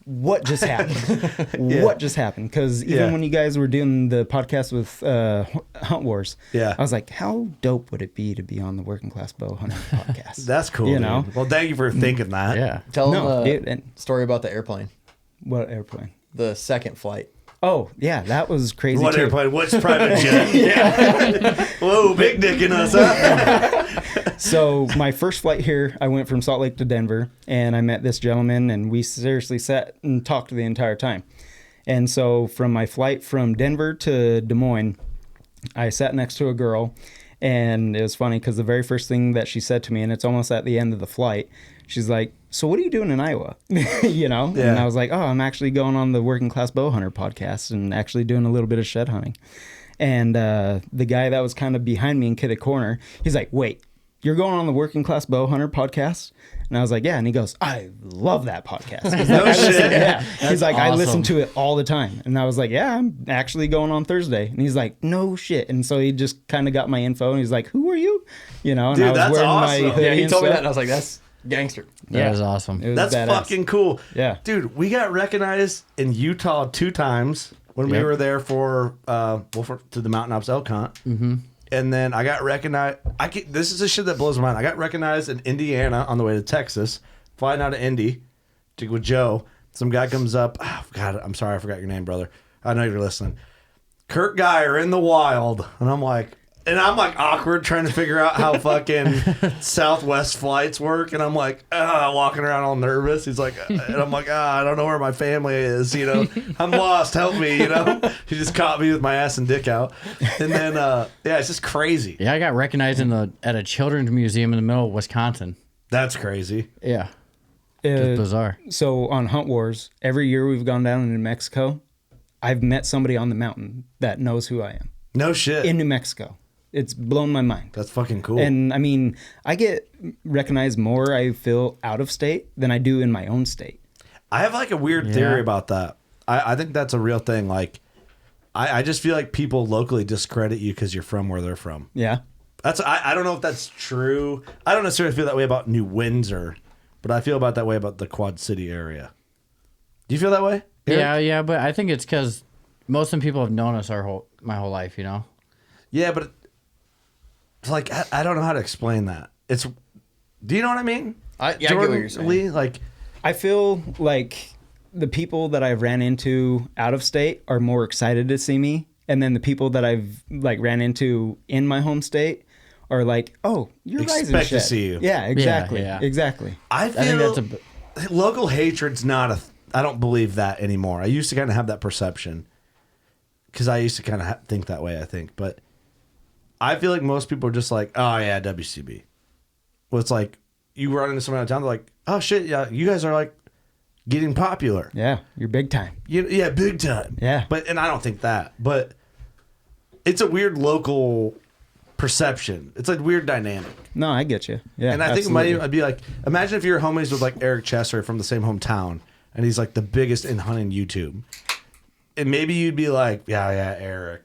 Speaker 5: what just happened?
Speaker 1: Yeah.
Speaker 5: What just happened? Because even
Speaker 1: Yeah.
Speaker 5: when you guys were doing the podcast with Hunt Wars,
Speaker 1: Yeah.
Speaker 5: I was like, how dope would it be to be on the Working Class Bow Hunter podcast?
Speaker 1: That's cool.
Speaker 5: You
Speaker 1: dude.
Speaker 5: know?
Speaker 1: Well, thank you for thinking that.
Speaker 2: Yeah.
Speaker 4: Tell
Speaker 5: No,
Speaker 4: him
Speaker 5: dude,
Speaker 4: a
Speaker 5: and-
Speaker 4: story about the airplane,
Speaker 5: What airplane?
Speaker 4: the second flight.
Speaker 5: Oh, yeah, that was crazy
Speaker 1: What
Speaker 5: too.
Speaker 1: airplane? What's private jet? Whoa, big dick in us, huh?
Speaker 5: So my first flight here, I went from Salt Lake to Denver, and I met this gentleman, and we seriously sat and talked the entire time. And so from my flight from Denver to Des Moines, I sat next to a girl, and it was funny because the very first thing that she said to me, and it's almost at the end of the flight, she's like, so what are you doing in Iowa? You know?
Speaker 1: Yeah.
Speaker 5: And I was like, oh, I'm actually going on the Working Class Bow Hunter podcast and actually doing a little bit of shed hunting. And the guy that was kind of behind me in Kitty Corner, he's like, wait, you're going on the Working Class Bow Hunter podcast? And I was like, yeah. And he goes, I love that podcast. He's like,
Speaker 1: No shit.
Speaker 5: Yeah. He's like, I listen
Speaker 2: awesome.
Speaker 5: to it all the time. And I was like, yeah, I'm actually going on Thursday. And he's like, no shit. And so he just kind of got my info, and he's like, who are you? You know, and
Speaker 1: Dude,
Speaker 5: I was
Speaker 1: that's
Speaker 5: wearing
Speaker 1: awesome.
Speaker 5: my hoodie
Speaker 4: Yeah, he
Speaker 5: and
Speaker 4: told me that,
Speaker 5: stuff.
Speaker 4: and I was like, that's gangster.
Speaker 2: That was awesome.
Speaker 5: It was
Speaker 1: That's
Speaker 5: badass.
Speaker 1: fucking cool.
Speaker 5: Yeah.
Speaker 1: Dude, we got recognized in Utah 2 times when we
Speaker 2: Yep.
Speaker 1: were there for to the Mountain Ops elk hunt. Mm-hmm. And then I got recognized. This is the shit that blows my mind. I got recognized in Indiana on the way to Texas flying out of Indy with Joe. Some guy comes up. Oh, God, I'm sorry, I forgot your name, brother. I know you're listening. Kurt Geyer in the wild, and I'm like awkward trying to figure out how fucking Southwest flights work, and I'm like walking around all nervous. He's like, and I'm like, I don't know where my family is, you know. I'm lost. Help me, you know. He just caught me with my ass and dick out, and then it's just crazy.
Speaker 2: Yeah, I got recognized at a children's museum in the middle of Wisconsin.
Speaker 1: That's crazy.
Speaker 2: Yeah, just bizarre.
Speaker 5: So on Hunt Wars, every year we've gone down into Mexico, I've met somebody on the mountain that knows who I am.
Speaker 1: No shit.
Speaker 5: In New Mexico. It's blown my mind.
Speaker 1: That's fucking cool.
Speaker 5: And I mean, I get recognized more, I feel, out of state than I do in my own state.
Speaker 1: I have like a weird theory about that. I think that's a real thing. Like, I just feel like people locally discredit you because you're from where they're from.
Speaker 5: Yeah.
Speaker 1: I don't know if that's true. I don't necessarily feel that way about New Windsor, but I feel about that way about the Quad City area. Do you feel that way, Eric?
Speaker 2: Yeah, but I think it's because most of the people have known us my whole life, you know?
Speaker 1: Yeah, but it's like, I don't know how to explain that. Do you know what I mean?
Speaker 4: I get what you're saying.
Speaker 1: Lee, like,
Speaker 5: I feel like the people that I've ran into out of state are more excited to see me. And then the people that I've like ran into in my home state are like, oh, you're rising
Speaker 1: expect to
Speaker 5: shit.
Speaker 1: see you.
Speaker 5: Yeah, exactly.
Speaker 2: Yeah.
Speaker 5: Exactly.
Speaker 1: I feel local hatred's not I don't believe that anymore. I used to kind of have that perception because I used to kind of think that way, I think. But I feel like most people are just like, oh, yeah, WCB. Well, it's like you run into someone out of town, they're like, oh, shit, yeah, you guys are like getting popular.
Speaker 5: Yeah, you're big time.
Speaker 1: Yeah, big time.
Speaker 5: Yeah.
Speaker 1: And I don't think that. But it's a weird local perception. It's a weird dynamic.
Speaker 5: No, I get you. Yeah,
Speaker 1: And I think
Speaker 5: absolutely.
Speaker 1: I'd be like, imagine if you're homies with like Eric Chesser from the same hometown, and he's like the biggest in hunting YouTube. And maybe you'd be like, yeah, Eric.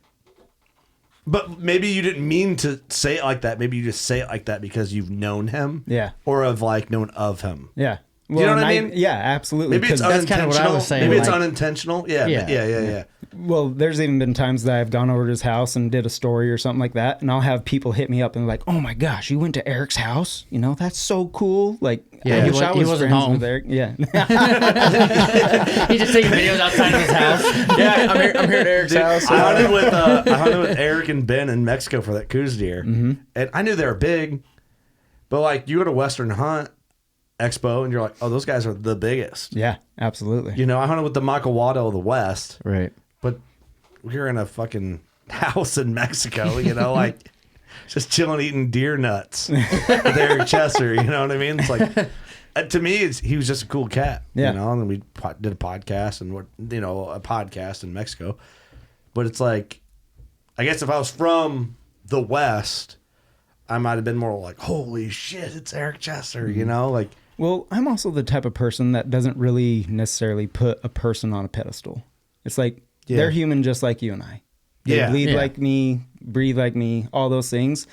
Speaker 1: But maybe you didn't mean to say it like that. Maybe you just say it like that because you've known him.
Speaker 5: Yeah.
Speaker 1: Or have like known of him.
Speaker 5: Yeah.
Speaker 1: You know what I mean?
Speaker 5: Yeah, absolutely.
Speaker 1: Maybe it's
Speaker 5: 'Cause
Speaker 2: that's kind of what I was saying,
Speaker 1: Maybe it's
Speaker 2: like-
Speaker 1: unintentional. Yeah.
Speaker 5: well, there's even been times that I've gone over to his house and did a story or something like that, and I'll have people hit me up and like, "Oh my gosh, you went to Eric's house? You know, that's so cool!" Like,
Speaker 2: Yeah,
Speaker 5: I
Speaker 2: he
Speaker 5: wish I
Speaker 2: wa- he
Speaker 5: was
Speaker 2: wasn't
Speaker 5: friends
Speaker 2: home.
Speaker 5: with Eric. Yeah,
Speaker 2: He's just taking videos outside of his house.
Speaker 4: Yeah, I'm here at Eric's house.
Speaker 1: I hunted with Eric and Ben in Mexico for that Coos deer, and I knew they were big, but like you go to Western Hunt Expo and you're like, oh, those guys are the biggest.
Speaker 5: yeah, absolutely.
Speaker 1: You know, I hunted with the Michael Waddell of the West,
Speaker 2: Right.
Speaker 1: but we're in a fucking house in Mexico. You know, like just chilling eating deer nuts with Eric Chesser. You know what I mean? It's like. To me, he was just a cool cat,
Speaker 5: Yeah.
Speaker 1: you know. And we did a podcast a podcast in Mexico. But it's like, I guess if I was from the West, I might have been more like, holy shit, it's Eric Chesser, you know, like.
Speaker 5: Well, I'm also the type of person that doesn't really necessarily put a person on a pedestal. It's like they're human just like you and I. They bleed like me, breathe like me, all those things.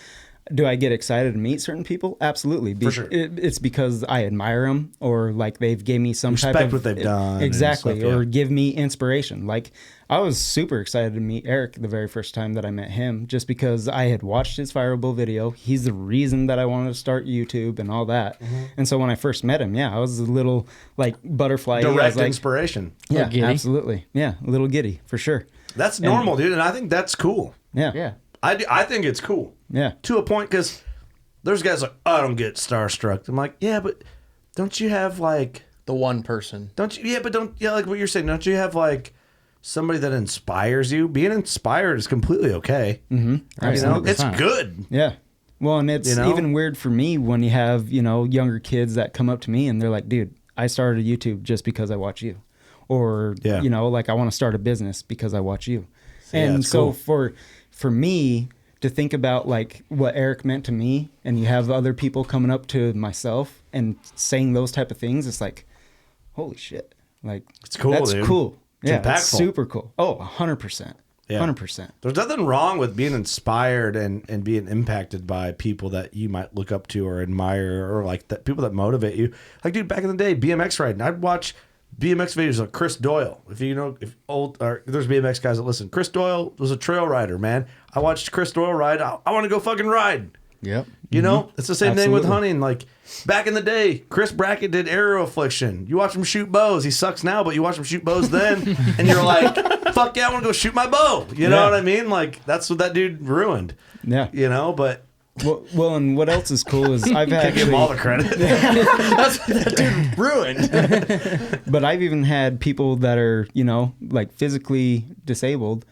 Speaker 5: Do I get excited to meet certain people? Absolutely.
Speaker 1: For sure.
Speaker 5: It's because I admire them or like they've gave me some
Speaker 1: Respect
Speaker 5: type of...
Speaker 1: what they've done.
Speaker 5: Exactly.
Speaker 1: And stuff,
Speaker 5: Or give me inspiration. Like I was super excited to meet Eric the very first time that I met him just because I had watched his Fireable video. He's the reason that I wanted to start YouTube and all that.
Speaker 1: Mm-hmm.
Speaker 5: And so when I first met him, I was a little like butterfly. I was
Speaker 1: Direct
Speaker 5: like,
Speaker 1: inspiration.
Speaker 5: yeah,
Speaker 2: giddy.
Speaker 5: absolutely. Yeah, a little giddy for sure.
Speaker 1: That's normal, dude. And I think that's cool.
Speaker 5: Yeah.
Speaker 2: Yeah.
Speaker 1: I think it's cool.
Speaker 5: Yeah.
Speaker 1: To a point, because there's guys like, I don't get starstruck. I'm like, yeah, but don't you have like...
Speaker 4: The one person.
Speaker 1: Don't you? Yeah, but like what you're saying. Don't you have like somebody that inspires you? Being inspired is completely okay. Mm-hmm. You know, it's good.
Speaker 5: Yeah. Well, and it's
Speaker 1: You know?
Speaker 5: even weird for me when you have, younger kids that come up to me and they're like, dude, I started YouTube just because I watch you. Or,
Speaker 1: Yeah.
Speaker 5: like I want to start a business because I watch you.
Speaker 1: Yeah,
Speaker 5: and
Speaker 1: it's
Speaker 5: so
Speaker 1: cool.
Speaker 5: for me to think about like what Eric meant to me and you have other people coming up to myself and saying those type of things, it's like, holy shit. Like,
Speaker 1: It's cool,
Speaker 5: That's
Speaker 1: dude.
Speaker 5: cool.
Speaker 1: It's
Speaker 5: Yeah, it's
Speaker 1: impactful.
Speaker 5: super cool. Oh, 100%.
Speaker 1: Yeah.
Speaker 5: 100%.
Speaker 1: There's nothing wrong with being inspired and being impacted by people that you might look up to or admire or like that people that motivate you. Like, dude, back in the day, BMX riding, I'd watch BMX videos of Chris Doyle. There's BMX guys that listen. Chris Doyle was a trail rider, man. I watched Chris Doyle ride. I want to go fucking ride.
Speaker 2: Yep.
Speaker 1: You know, it's the same thing with
Speaker 5: Absolutely.
Speaker 1: hunting. Like back in the day, Chris Brackett did arrow affliction. You watch him shoot bows. He sucks now, but you watch him shoot bows then, and you're like, "Fuck yeah, I want to go shoot my bow." You know
Speaker 5: Yeah.
Speaker 1: what I mean? Like that's what that dude ruined.
Speaker 5: Yeah.
Speaker 1: You know, but
Speaker 5: Well, and what else is cool is I've
Speaker 1: I give him all
Speaker 5: actually,
Speaker 1: the credit.
Speaker 4: That dude ruined.
Speaker 5: but I've even had people that are, like physically disabled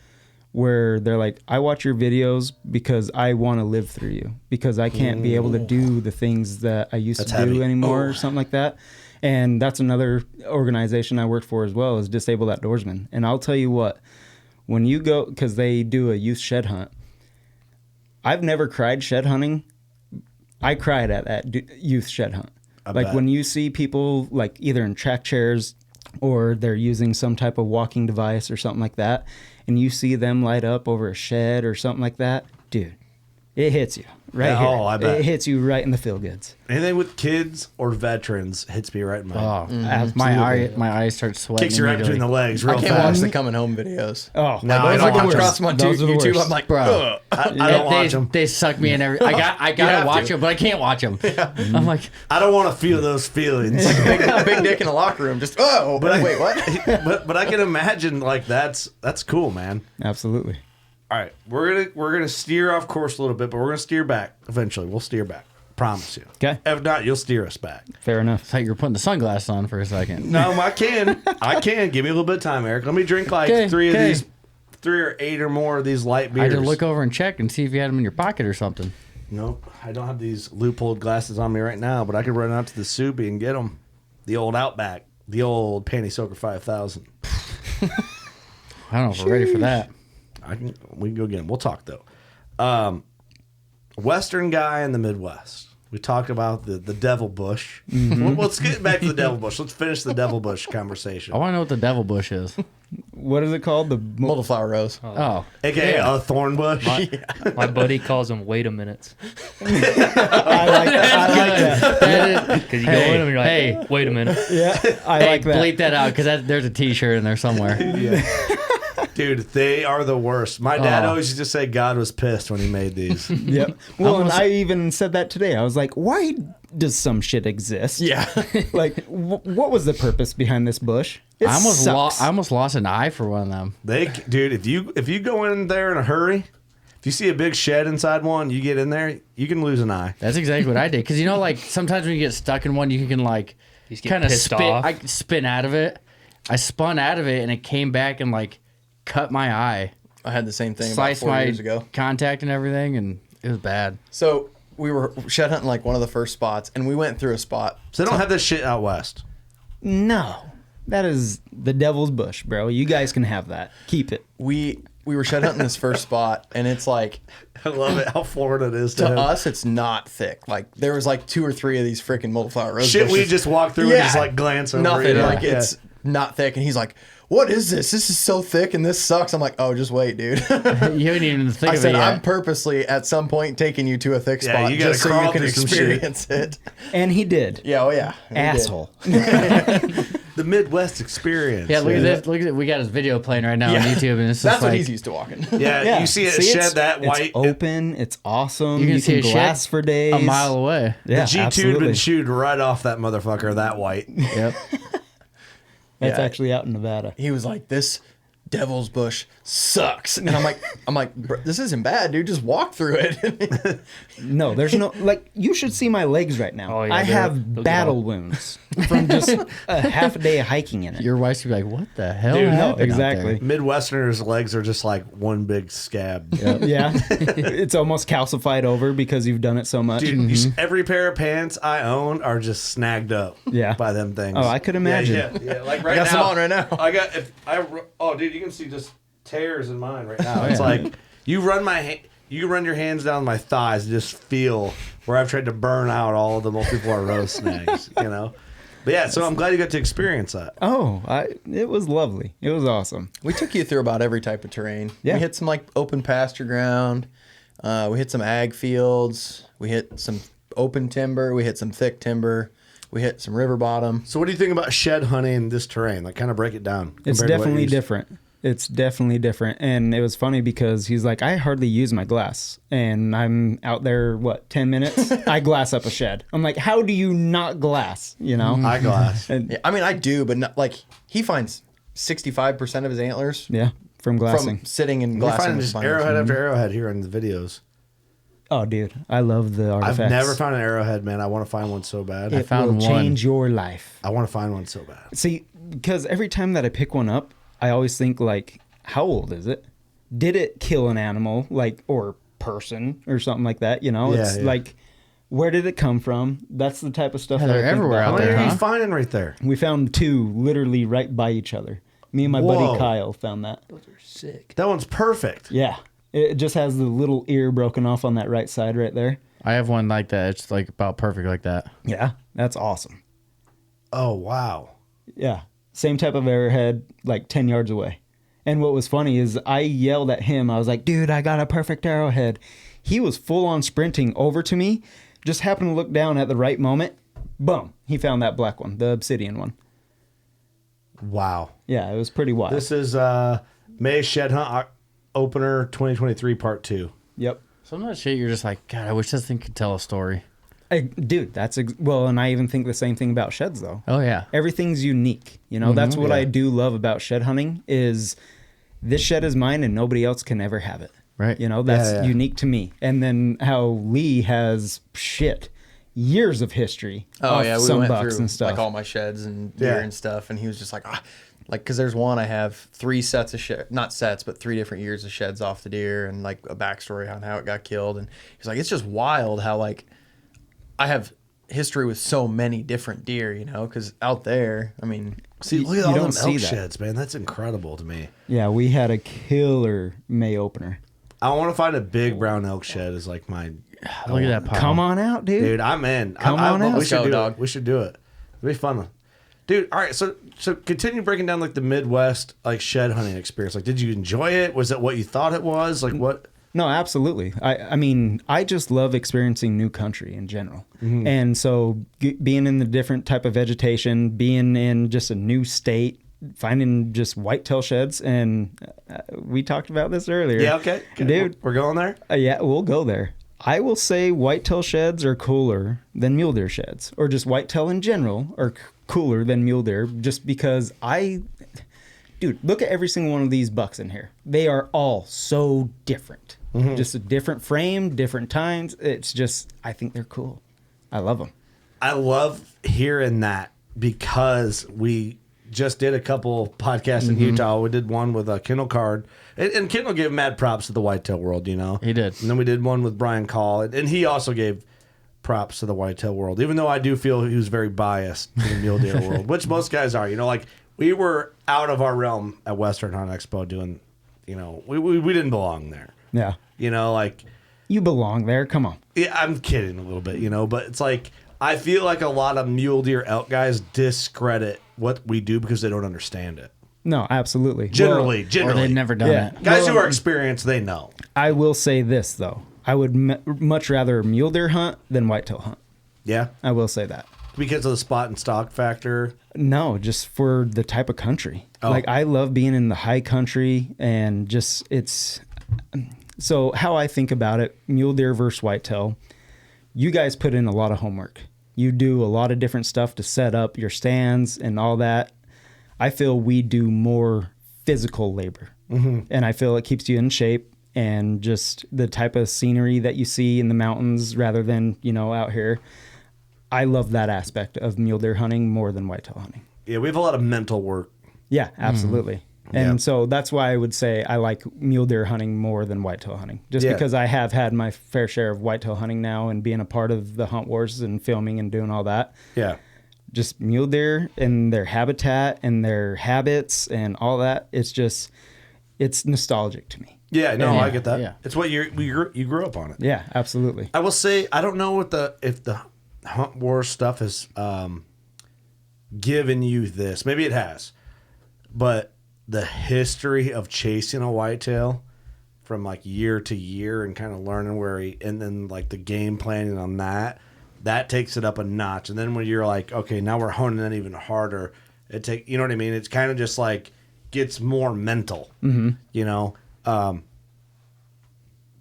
Speaker 5: where they're like, I watch your videos because I want to live through you because I can't be able to do the things that I used
Speaker 1: That's
Speaker 5: to do
Speaker 1: heavy.
Speaker 5: anymore
Speaker 1: Oh.
Speaker 5: or something like that. And that's another organization I worked for as well, is Disabled Outdoorsmen. And I'll tell you what, when you go, because they do a youth shed hunt, I've never cried shed hunting. I cried at that youth shed hunt. Like
Speaker 1: bet.
Speaker 5: when you see people like either in track chairs or they're using some type of walking device or something like that, and you see them light up over a shed or something like that, dude, it hits you right
Speaker 1: Yeah,
Speaker 5: here.
Speaker 1: oh, I bet.
Speaker 5: It hits you right in the feel goods.
Speaker 1: Anything with kids or veterans hits me right in my
Speaker 2: Oh,
Speaker 5: Absolutely.
Speaker 2: my eyes start sweating.
Speaker 1: kicks you right between the legs real
Speaker 4: I can't
Speaker 1: fast.
Speaker 4: watch the coming home videos.
Speaker 5: Oh,
Speaker 1: No,
Speaker 4: Like,
Speaker 1: I
Speaker 4: those
Speaker 1: don't
Speaker 4: I come
Speaker 1: watch
Speaker 4: across
Speaker 1: them.
Speaker 4: them on
Speaker 5: Those are the
Speaker 4: YouTube.
Speaker 5: worst.
Speaker 4: I'm like,
Speaker 2: Bro.
Speaker 4: ugh.
Speaker 1: I don't watch them.
Speaker 2: They suck me in every. I gotta
Speaker 4: have
Speaker 2: watch
Speaker 4: to.
Speaker 2: them, but I can't watch them. I'm like,
Speaker 1: I don't want to feel those feelings.
Speaker 4: Big dick in the locker room. Just, wait, what?
Speaker 1: but I can imagine like that's cool, man.
Speaker 5: absolutely.
Speaker 1: All right, we're gonna steer off course a little bit, but we're gonna steer back eventually. We'll steer back, promise you.
Speaker 5: Okay.
Speaker 1: If not, you'll steer us back.
Speaker 5: Fair enough.
Speaker 2: it's like you're putting the sunglasses on for a second.
Speaker 1: No, I can. Give me a little bit of time, Eric. Let me drink like
Speaker 2: Okay,
Speaker 1: three
Speaker 2: okay.
Speaker 1: of these, 3 or 8 or more of these light
Speaker 2: I
Speaker 1: beers.
Speaker 2: had to look over and check and see if you had them in your pocket or something.
Speaker 1: Nope, I don't have these loopholed glasses on me right now, but I could run out to the Subi and get them. The old Outback, the old Panty Soaker 5000.
Speaker 2: I don't know if we're ready for that.
Speaker 1: We can go get them. We'll talk though. Western guy in the Midwest. We talked about the devil bush. Well, let's get back to the devil bush. Let's finish the devil bush conversation.
Speaker 2: I want to know what the devil bush is.
Speaker 5: What is it called? The
Speaker 4: Multiflower rose.
Speaker 2: Oh,
Speaker 1: AKA a thorn bush.
Speaker 3: My buddy calls them wait a minute.
Speaker 5: I like that.
Speaker 3: Because you go in and you're like,
Speaker 2: hey.
Speaker 3: wait a minute.
Speaker 5: Yeah, I
Speaker 2: hey,
Speaker 5: like that.
Speaker 2: bleep that out because there's a T-shirt in there somewhere.
Speaker 1: Dude, they are the worst. My dad
Speaker 2: Oh.
Speaker 1: always used to say God was pissed when he made these.
Speaker 5: Yep. Well, and I even said that today. I was like, why does some shit exist?
Speaker 4: Yeah.
Speaker 5: Like, what was the purpose behind this bush? It
Speaker 2: I
Speaker 5: sucks.
Speaker 2: almost lost an eye for one of them.
Speaker 1: Dude, if you go in there in a hurry, if you see a big shed inside one, you get in there, you can lose an eye.
Speaker 2: That's exactly what I did. Because like sometimes when you get stuck in one, you can like
Speaker 3: You just get
Speaker 2: kind of
Speaker 3: pissed off.
Speaker 2: I spin out of it. I spun out of it and it came back and like cut my eye,
Speaker 4: I had the same thing about
Speaker 2: sliced
Speaker 4: 4
Speaker 2: my
Speaker 4: years ago.
Speaker 2: contact and everything, and it was bad.
Speaker 4: So we were shed hunting like one of the first spots, and we went through a spot.
Speaker 1: So they don't have this shit out west.
Speaker 5: No, that is the devil's bush, bro. You guys can have that. Keep it.
Speaker 4: We were shed hunting this first spot, and it's like,
Speaker 1: I love it how Florida it is to
Speaker 4: to
Speaker 1: him.
Speaker 4: us, it's not thick. Like there was like 2 or 3 of these freaking multiflower rose
Speaker 1: Shit, we
Speaker 4: bushes.
Speaker 1: just walk through and just like glance over.
Speaker 4: Nothing.
Speaker 1: it.
Speaker 4: Like
Speaker 1: Yeah.
Speaker 4: it's not thick, and he's like, "What is this? This is so thick, and this sucks." I'm like, "Oh, just wait, dude."
Speaker 2: You haven't even think
Speaker 4: I
Speaker 2: of
Speaker 4: said,
Speaker 2: it yet.
Speaker 4: "I'm purpurposely at some point taking you to a thick
Speaker 1: Yeah,
Speaker 4: spot
Speaker 1: you gotta
Speaker 4: just so you
Speaker 1: crawl
Speaker 4: can
Speaker 1: through some shit.
Speaker 4: experience it."
Speaker 5: And he did.
Speaker 4: Yeah, oh yeah, we did.
Speaker 5: Asshole.
Speaker 1: The Midwest experience.
Speaker 2: Yeah, look at this. Look at it. We got his video playing right now
Speaker 4: Yeah.
Speaker 2: on YouTube, and it's just
Speaker 4: That's what
Speaker 2: like
Speaker 4: he's used to walking.
Speaker 1: Yeah, you see it shed
Speaker 5: it's-
Speaker 1: that white.
Speaker 5: It's open. It's awesome.
Speaker 2: you can see a
Speaker 5: glass
Speaker 2: shed
Speaker 5: for days.
Speaker 2: a mile away.
Speaker 5: Yeah,
Speaker 1: the G2 had
Speaker 5: absolutely.
Speaker 1: been chewed right off that motherfucker, that white.
Speaker 2: Yep.
Speaker 5: That's
Speaker 4: Yeah.
Speaker 5: actually out in Nevada.
Speaker 4: He was like, "This devil's bush sucks," and I'm like, "Bro, this isn't bad, dude. Just walk through it."
Speaker 5: No, there's no like. You should see my legs right now.
Speaker 3: Oh, yeah,
Speaker 5: I
Speaker 3: they'll
Speaker 5: have
Speaker 3: get
Speaker 5: battle
Speaker 3: all-
Speaker 5: wounds from just a half a day of hiking in it.
Speaker 2: Your wife's gonna be like, "What the hell?"
Speaker 1: Dude, no,
Speaker 2: happened out
Speaker 5: exactly.
Speaker 1: Midwesterners' legs are just like one big scab.
Speaker 5: Yeah, it's almost calcified over because you've done it so much.
Speaker 1: Dude, every pair of pants I own are just snagged up.
Speaker 5: Yeah.
Speaker 1: By them things.
Speaker 5: Oh, I could imagine.
Speaker 1: Yeah. Like right
Speaker 4: got
Speaker 1: now.
Speaker 4: some on right now.
Speaker 1: I got. Dude, you can see just tears in mine right now. It's like you run your hands down my thighs and just feel where I've tried to burn out all of the multiple rose snags. You know. But yeah, so I'm glad you got to experience that.
Speaker 5: Oh, it was lovely. It was awesome.
Speaker 4: We took you through about every type of terrain.
Speaker 5: Yeah.
Speaker 4: We hit some like open pasture ground. We hit some ag fields. We hit some open timber. We hit some thick timber. We hit some river bottom.
Speaker 1: So what do you think about shed hunting in this terrain? Like, kind of break it down.
Speaker 5: It's
Speaker 1: compared to what
Speaker 5: definitely
Speaker 1: you-
Speaker 5: different. It's definitely different. And it was funny because he's like, I hardly use my glass. And I'm out there, 10 minutes? I glass up a shed. I'm like, how do you not glass? You know?
Speaker 1: I glass.
Speaker 5: And,
Speaker 4: Yeah, I mean, I do, but not, like he finds 65% of his antlers
Speaker 5: yeah, from glassing.
Speaker 4: from sitting and
Speaker 1: We're
Speaker 4: glassing.
Speaker 1: finding
Speaker 4: with
Speaker 1: just
Speaker 4: spines.
Speaker 1: arrowhead after arrowhead here in the videos.
Speaker 5: Oh, dude, I love the artifacts.
Speaker 1: I've never found an arrowhead, man. I want to find one so bad.
Speaker 5: It
Speaker 2: found
Speaker 5: will
Speaker 2: one.
Speaker 5: change your life.
Speaker 1: I want to find one so bad.
Speaker 5: See, because every time that I pick one up, I always think like, how old is it? Did it kill an animal, like, or person or something like that? You know,
Speaker 1: Yeah,
Speaker 5: it's
Speaker 1: yeah.
Speaker 5: like, where did it come from? That's the type of stuff
Speaker 2: Yeah,
Speaker 5: that I
Speaker 2: they're
Speaker 5: think
Speaker 2: everywhere
Speaker 5: about.
Speaker 1: How
Speaker 2: out
Speaker 1: many
Speaker 2: there,
Speaker 1: are you
Speaker 2: huh?
Speaker 1: finding right there?
Speaker 5: We found 2 literally right by each other. Me and my
Speaker 1: Whoa.
Speaker 5: buddy Kyle found that.
Speaker 3: Those are sick.
Speaker 1: That one's perfect.
Speaker 5: Yeah. It just has the little ear broken off on that right side right there.
Speaker 2: I have one like that. It's like about perfect like that.
Speaker 5: Yeah. That's awesome.
Speaker 1: Oh, wow.
Speaker 5: Yeah. Same type of arrowhead, like 10 yards away. And what was funny is I yelled at him. I was like, dude, I got a perfect arrowhead. He was full on sprinting over to me. Just happened to look down at the right moment. Boom. He found that black one, the obsidian one.
Speaker 1: Wow.
Speaker 5: Yeah, it was pretty wild.
Speaker 1: This is May Shed Hunt Opener 2023 Part 2.
Speaker 5: Yep.
Speaker 2: Some of that shit, you're just like, God, I wish this thing could tell a story.
Speaker 5: Dude, well, and I even think the same thing about sheds, though.
Speaker 2: Oh, yeah.
Speaker 5: Everything's unique. You know, that's what
Speaker 1: yeah.
Speaker 5: I do love about shed hunting is this shed is mine and nobody else can ever have it.
Speaker 2: Right.
Speaker 5: You know, that's
Speaker 1: Yeah.
Speaker 5: unique to me. And then how Lee has years of history.
Speaker 4: Oh
Speaker 5: off
Speaker 4: yeah, we
Speaker 5: some
Speaker 4: went
Speaker 5: bucks
Speaker 4: through
Speaker 5: and stuff.
Speaker 4: like all my sheds and deer
Speaker 1: Yeah.
Speaker 4: and stuff, and he was just like, like because there's one I have 3 sets of not sets, but 3 different years of sheds off the deer and like a backstory on how it got killed, and he's like, it's just wild how like I have history with so many different deer, you know, because out there, I mean,
Speaker 1: See, look at
Speaker 5: you
Speaker 1: all
Speaker 5: don't
Speaker 1: them
Speaker 5: see
Speaker 1: elk
Speaker 5: that.
Speaker 1: sheds, man. That's incredible to me.
Speaker 5: Yeah, we had a killer May opener.
Speaker 1: I want to find a big brown elk shed is like my...
Speaker 2: Look at that pile.
Speaker 5: Come on out, dude.
Speaker 1: Dude, I'm in.
Speaker 5: Come on out.
Speaker 1: We
Speaker 4: Let's
Speaker 1: should
Speaker 4: go,
Speaker 1: do
Speaker 4: dog.
Speaker 1: it. We should do it. It'll be fun. Dude, all right, so continue breaking down like the Midwest like shed hunting experience. Like, did you enjoy it? Was it what you thought it was? Like, what?
Speaker 5: No, absolutely. I mean, I just love experiencing new country in general.
Speaker 1: Mm-hmm.
Speaker 5: And so being in the different type of vegetation, being in just a new state, finding just whitetail sheds. And we talked about this earlier.
Speaker 1: Yeah, okay.
Speaker 5: Dude.
Speaker 1: We're going there?
Speaker 5: Yeah, we'll go there. I will say whitetail sheds are cooler than mule deer sheds, or just whitetail in general are cooler than mule deer, just because dude, look at every single one of these bucks in here. They are all so different. Just a different frame, different tines. It's just, I think they're cool. I love them.
Speaker 1: I love hearing that because we just did a couple podcasts in Utah. We did one with Kendall Card. And Kendall gave mad props to the whitetail world, you know?
Speaker 2: He did.
Speaker 1: And then we did one with Brian Call. And he also gave props to the whitetail world, even though I do feel he was very biased to the mule deer world, which most guys are. You know, like we were out of our realm at Western Hunt Expo doing, you know, we didn't belong there.
Speaker 5: Yeah.
Speaker 1: You know, like...
Speaker 5: You belong there. Come on.
Speaker 1: Yeah, I'm kidding a little bit, you know, but it's like I feel like a lot of mule deer elk guys discredit what we do because they don't understand it.
Speaker 5: No, absolutely.
Speaker 1: Generally,
Speaker 2: Or
Speaker 1: generally,
Speaker 2: they've never done
Speaker 5: yeah.
Speaker 2: it.
Speaker 1: guys who are experienced, they know.
Speaker 5: I will say this, though. I would much rather mule deer hunt than whitetail hunt.
Speaker 1: Yeah,
Speaker 5: I will say that.
Speaker 1: because of the spot and stock factor.
Speaker 5: No, just for the type of country.
Speaker 1: Oh.
Speaker 5: Like, I love being in the high country and just, it's... So how I think about it, mule deer versus whitetail, you guys put in a lot of homework. You do a lot of different stuff to set up your stands and all that. I feel we do more physical labor. And I feel it keeps you in shape and just the type of scenery that you see in the mountains rather than, you know, out here. I love that aspect of mule deer hunting more than whitetail hunting.
Speaker 1: Yeah, we have a lot of mental work.
Speaker 5: Yeah, absolutely. And
Speaker 1: Yeah.
Speaker 5: so that's why I would say I like mule deer hunting more than whitetail hunting. Just
Speaker 1: Yeah.
Speaker 5: because I have had my fair share of whitetail hunting now and being a part of the hunt wars and filming and doing all that.
Speaker 1: Yeah.
Speaker 5: Just mule deer and their habitat and their habits and all that. It's just, it's nostalgic to me.
Speaker 1: Yeah, no,
Speaker 2: Yeah.
Speaker 1: I get that.
Speaker 2: Yeah.
Speaker 1: It's what you grew up on it.
Speaker 5: Yeah, absolutely.
Speaker 1: I will say I don't know what if the hunt war stuff has given you this. Maybe it has, but the history of chasing a whitetail from like year to year and kind of learning and then like the game planning on that takes it up a notch. And then when you're like, okay, now we're honing in even harder, you know what I mean? It's kind of just like gets more mental. You know,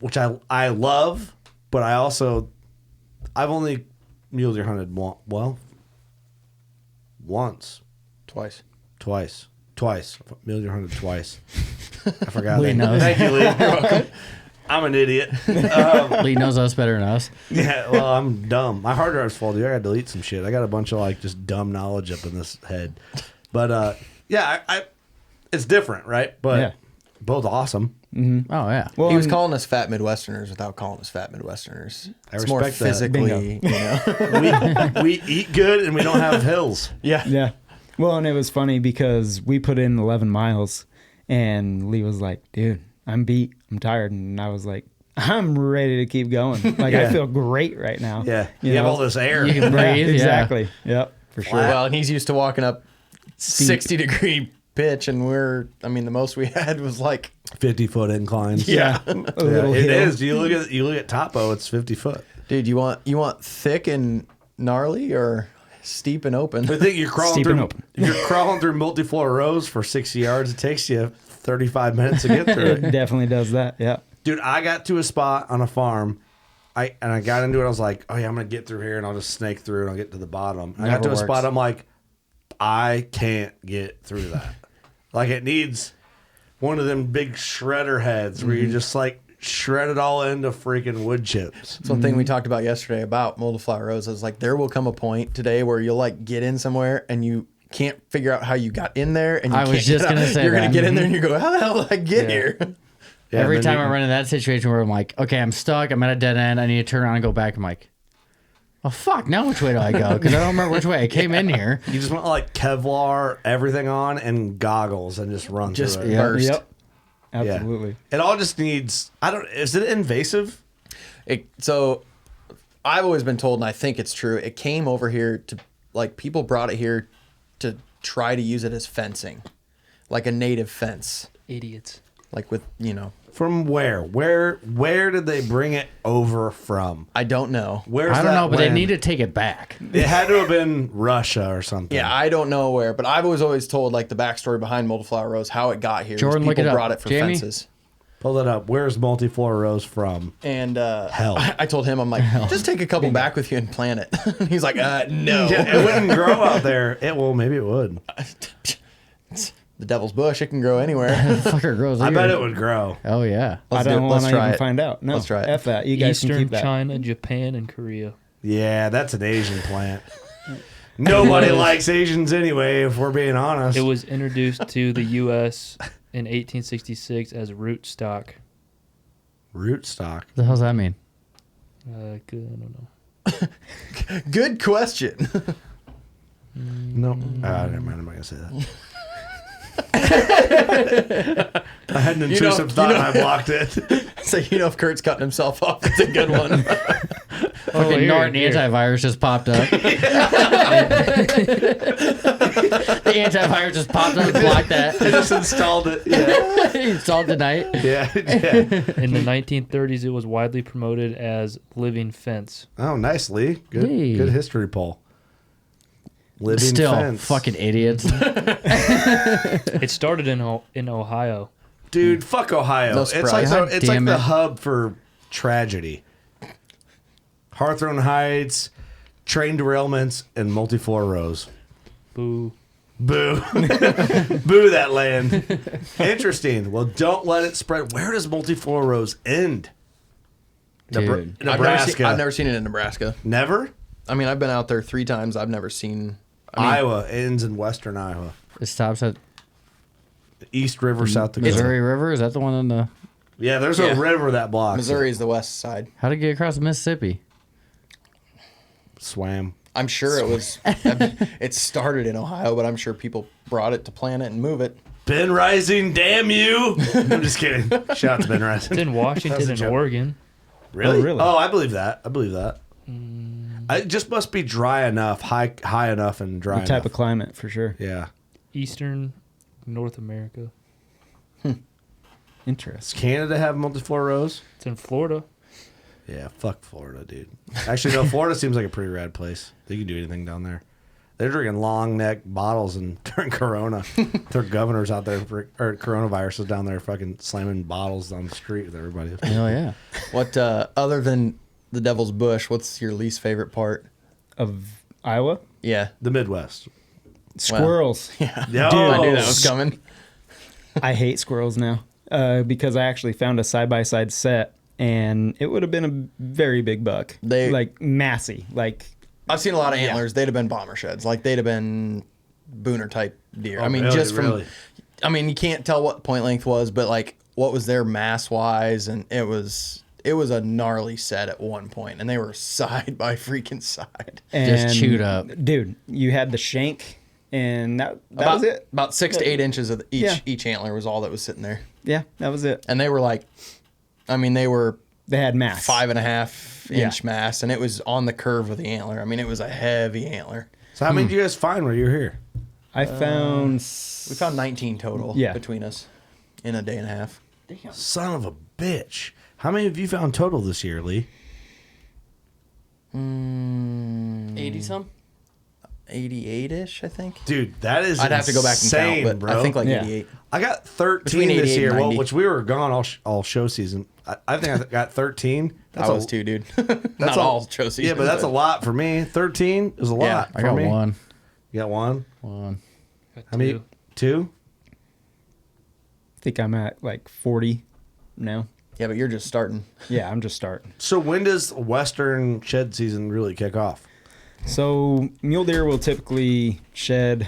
Speaker 1: which I love, but I've only mule deer hunted once,
Speaker 4: Twice.
Speaker 1: twice. Mule deer hunted twice. I forgot.
Speaker 2: Lee
Speaker 1: that.
Speaker 2: knows.
Speaker 1: Thank you, Lee. You're welcome. I'm an idiot.
Speaker 2: Lee knows us better than us.
Speaker 1: Yeah, well, I'm dumb. My hard drive's full, dude. I gotta delete some shit. I got a bunch of like just dumb knowledge up in this head. But yeah, I it's different, right? But
Speaker 5: Yeah.
Speaker 1: both awesome.
Speaker 2: Oh yeah.
Speaker 5: Well,
Speaker 4: He was
Speaker 5: and-
Speaker 4: calling us fat Midwesterners without calling us fat Midwesterners.
Speaker 1: I
Speaker 4: It's more
Speaker 1: respect that.
Speaker 4: physically, you know.
Speaker 1: we eat good and we don't have hills.
Speaker 4: Yeah.
Speaker 5: Yeah. Well, and it was funny because we put in 11 miles, and Lee was like, "Dude, I'm beat. I'm tired." And I was like, "I'm ready to keep going. Like
Speaker 1: Yeah.
Speaker 5: I feel great right now."
Speaker 1: Yeah,
Speaker 5: You
Speaker 1: you have
Speaker 5: know?
Speaker 1: all this air.
Speaker 2: You can breathe.
Speaker 5: Exactly. Yep. For sure.
Speaker 4: Well, and he's used to walking up 60-degree pitch, and the most we had was like
Speaker 1: 50-foot inclines.
Speaker 4: Yeah.
Speaker 5: A
Speaker 1: Yeah,
Speaker 5: little
Speaker 1: it
Speaker 5: hill.
Speaker 1: is. You look at Topo, it's 50 foot.
Speaker 4: Dude, you want thick and gnarly or steep and open?
Speaker 1: I think you're crawling
Speaker 5: Steep and
Speaker 1: through.
Speaker 5: open.
Speaker 1: You're crawling through multi-floor rows for 60 yards. It takes you 35 minutes to get through
Speaker 5: It
Speaker 1: it.
Speaker 5: definitely does that. Yeah.
Speaker 1: Dude, I got to a spot on a farm. I got into it. I was like, oh yeah, I'm gonna get through here and I'll just snake through and I'll get to the bottom. I got
Speaker 2: Never
Speaker 1: to a
Speaker 2: works.
Speaker 1: spot. I'm like, I can't get through that. Like it needs one of them big shredder heads where you just like shred it all into freaking wood chips.
Speaker 4: That's one thing we talked about yesterday about Multiflower Rose. Is like there will come a point today where you'll like get in somewhere and you can't figure out how you got in there. And you
Speaker 2: I was
Speaker 4: can't
Speaker 2: just
Speaker 4: get out.
Speaker 2: gonna say
Speaker 4: you're gonna
Speaker 2: that.
Speaker 4: get in there and you go, how the hell did I get here?
Speaker 1: Yeah,
Speaker 2: Every
Speaker 1: and then
Speaker 2: time
Speaker 1: you
Speaker 2: I run into that situation where I'm like, okay, I'm stuck. I'm at a dead end. I need to turn around and go back. I'm like, oh fuck, now which way do I go? Because I don't remember which way I came in here.
Speaker 1: You just want like Kevlar everything on and goggles and just run
Speaker 4: Just
Speaker 1: through it.
Speaker 2: Yeah.
Speaker 4: burst.
Speaker 5: Yep. Absolutely.
Speaker 1: It all just needs. Is it invasive?
Speaker 4: So I've always been told, and I think it's true, it came over here to, like, people brought it here to try to use it as fencing, like a native fence,
Speaker 3: Idiots.
Speaker 4: like with,
Speaker 1: From where? Where did they bring it over from?
Speaker 4: I don't know.
Speaker 1: Where's
Speaker 2: I don't
Speaker 1: that
Speaker 2: know, but they
Speaker 1: land?
Speaker 2: need to take it back.
Speaker 1: It had to have been Russia or something.
Speaker 4: Yeah, I don't know where, but I was always told, like, the backstory behind Multiflower Rose, how it got here.
Speaker 2: Jordan,
Speaker 4: was
Speaker 2: look it
Speaker 4: people
Speaker 2: up.
Speaker 4: brought it for
Speaker 2: Jamie?
Speaker 4: fences.
Speaker 1: Pull it up. Where's multi-floor rose from?
Speaker 4: And
Speaker 1: Hell.
Speaker 4: I told him, I'm like, just take a couple back with you and plant it. He's like, no.
Speaker 1: It wouldn't grow out there. Maybe it would.
Speaker 4: The devil's bush, it can grow anywhere.
Speaker 2: Fucker grows
Speaker 1: I
Speaker 2: here.
Speaker 1: bet it would grow.
Speaker 2: Oh yeah.
Speaker 5: I
Speaker 4: Let's do
Speaker 5: don't
Speaker 4: it.
Speaker 5: want
Speaker 4: Let's
Speaker 5: to
Speaker 4: try
Speaker 5: even
Speaker 4: it.
Speaker 5: find out. No.
Speaker 4: Let's try it.
Speaker 5: F that. You guys can
Speaker 3: Eastern
Speaker 5: keep that.
Speaker 3: China, Japan, and Korea.
Speaker 1: Yeah, that's an Asian plant. Nobody likes Asians anyway, if we're being honest.
Speaker 3: It was introduced to the U.S. in 1866 as rootstock.
Speaker 1: rootstock.
Speaker 2: What the hell's that mean?
Speaker 3: Good, I don't know.
Speaker 4: Good question.
Speaker 1: No. Never mind. I'm not going to say that. I had an intrusive thought and I blocked it.
Speaker 4: So, if Kurt's cutting himself off, it's a good one.
Speaker 2: Fucking
Speaker 3: here,
Speaker 2: Norton
Speaker 3: here.
Speaker 2: antivirus just popped up. The antivirus just popped up and blocked that.
Speaker 1: I just installed it. Yeah.
Speaker 2: Installed tonight.
Speaker 1: Yeah.
Speaker 3: In the 1930s, it was widely promoted as living fence.
Speaker 1: Oh, nice, Lee. Good,
Speaker 2: Hey.
Speaker 1: good history poll. Living
Speaker 2: Still,
Speaker 1: fence.
Speaker 2: fucking idiots.
Speaker 3: It started in Ohio.
Speaker 1: Dude, fuck Ohio.
Speaker 4: No
Speaker 1: it's
Speaker 4: surprise.
Speaker 1: like
Speaker 2: God
Speaker 1: it's like
Speaker 2: damn
Speaker 1: the
Speaker 2: it.
Speaker 1: hub for tragedy. Hawthorne Heights, train derailments, and multi-floor rows.
Speaker 3: Boo.
Speaker 1: Boo. Boo that land. Interesting. Well, don't let it spread. Where does multi-floor rows end?
Speaker 2: Dude.
Speaker 1: Nebraska.
Speaker 4: I've never seen it in Nebraska.
Speaker 1: Never?
Speaker 4: I mean, I've been out there 3 times. I've never seen.
Speaker 1: Iowa ends in western Iowa.
Speaker 2: It stops at
Speaker 1: East River, South Dakota.
Speaker 2: Missouri River. Is that the one in the?
Speaker 1: Yeah, there's
Speaker 4: Yeah.
Speaker 1: a river that blocks
Speaker 4: Missouri is the west side.
Speaker 2: How to get across the Mississippi?
Speaker 1: it. Swam.
Speaker 4: I'm sure it was. It started in Ohio, but I'm sure people brought it to plant it and move it.
Speaker 1: Ben Rising, damn you. I'm just kidding. Shout out to Ben
Speaker 3: It's
Speaker 1: Rising.
Speaker 3: in
Speaker 1: That's
Speaker 3: Washington
Speaker 1: a
Speaker 3: and
Speaker 1: joke.
Speaker 3: Oregon.
Speaker 1: Really?
Speaker 5: Oh, really?
Speaker 1: Oh, I believe that. I believe that. It just must be dry enough, high enough and dry
Speaker 5: The type
Speaker 1: enough.
Speaker 5: of climate for sure.
Speaker 1: Yeah.
Speaker 3: Eastern North America.
Speaker 5: Interesting.
Speaker 1: Does Canada have multi-floor rows?
Speaker 3: It's in Florida.
Speaker 1: Yeah, fuck Florida, dude. Actually, no, Florida seems like a pretty rad place. They can do anything down there. They're drinking long neck bottles and during Corona, their governors out there or coronavirus is down there fucking slamming bottles on the street with everybody.
Speaker 2: Hell yeah.
Speaker 4: What other than the Devil's Bush, what's your least favorite part?
Speaker 5: Of Iowa,
Speaker 4: Yeah.
Speaker 1: The Midwest.
Speaker 5: squirrels.
Speaker 4: Yeah.
Speaker 1: Yo,
Speaker 4: I knew that was coming.
Speaker 5: I hate squirrels now because I actually found a side-by-side set, and it would have been a very big buck.
Speaker 4: They-
Speaker 5: like massy, like
Speaker 4: I've seen a lot of antlers. They'd have been bomber sheds. Like they'd have been booner type deer.
Speaker 1: Oh,
Speaker 4: I mean,
Speaker 1: really?
Speaker 4: just from,
Speaker 1: Really?
Speaker 4: I mean, you can't tell what point length was, but like what was their mass wise, and it was a gnarly set at one point, and they were side by freaking side.
Speaker 5: and,
Speaker 2: chewed up.
Speaker 5: dude. You had the shank, and that
Speaker 4: About,
Speaker 5: was it.
Speaker 4: About 6 to 8 inches of
Speaker 5: Yeah.
Speaker 4: each antler was all that was sitting there,
Speaker 5: Yeah, that was it.
Speaker 4: and they were like, I mean, they were
Speaker 5: They had mass.
Speaker 4: 5.5
Speaker 5: Yeah.
Speaker 4: inch mass, and it was on the curve of the antler. I mean, it was a heavy antler.
Speaker 1: So how many did you guys find when you were here?
Speaker 5: I found.
Speaker 4: We found 19 total
Speaker 5: Yeah.
Speaker 4: between us in a day and a half.
Speaker 1: Son of a bitch. How many have you found total this year, Lee?
Speaker 2: 80 some?
Speaker 4: 88-ish, I think.
Speaker 1: Dude, that is
Speaker 4: I'd have to go back and
Speaker 1: insane,
Speaker 4: count, but
Speaker 1: bro.
Speaker 4: I think like
Speaker 5: Yeah.
Speaker 4: 88.
Speaker 1: I got 13
Speaker 4: Between 88
Speaker 1: this year,
Speaker 4: and
Speaker 1: well,
Speaker 4: 90.
Speaker 1: which we were gone all show season. I think I got 13.
Speaker 4: I was too, dude.
Speaker 1: That's
Speaker 4: Not
Speaker 1: a-
Speaker 4: all show season.
Speaker 1: Yeah, but that's a lot for me. 13 is a lot.
Speaker 4: Yeah,
Speaker 2: I
Speaker 1: for
Speaker 2: got
Speaker 1: me.
Speaker 2: one.
Speaker 1: You got one?
Speaker 2: One.
Speaker 1: How many? Two?
Speaker 5: I think I'm at like 40 now.
Speaker 4: Yeah, but you're just starting.
Speaker 5: Yeah, I'm just starting.
Speaker 1: So when does Western shed season really kick off?
Speaker 5: So mule deer will typically shed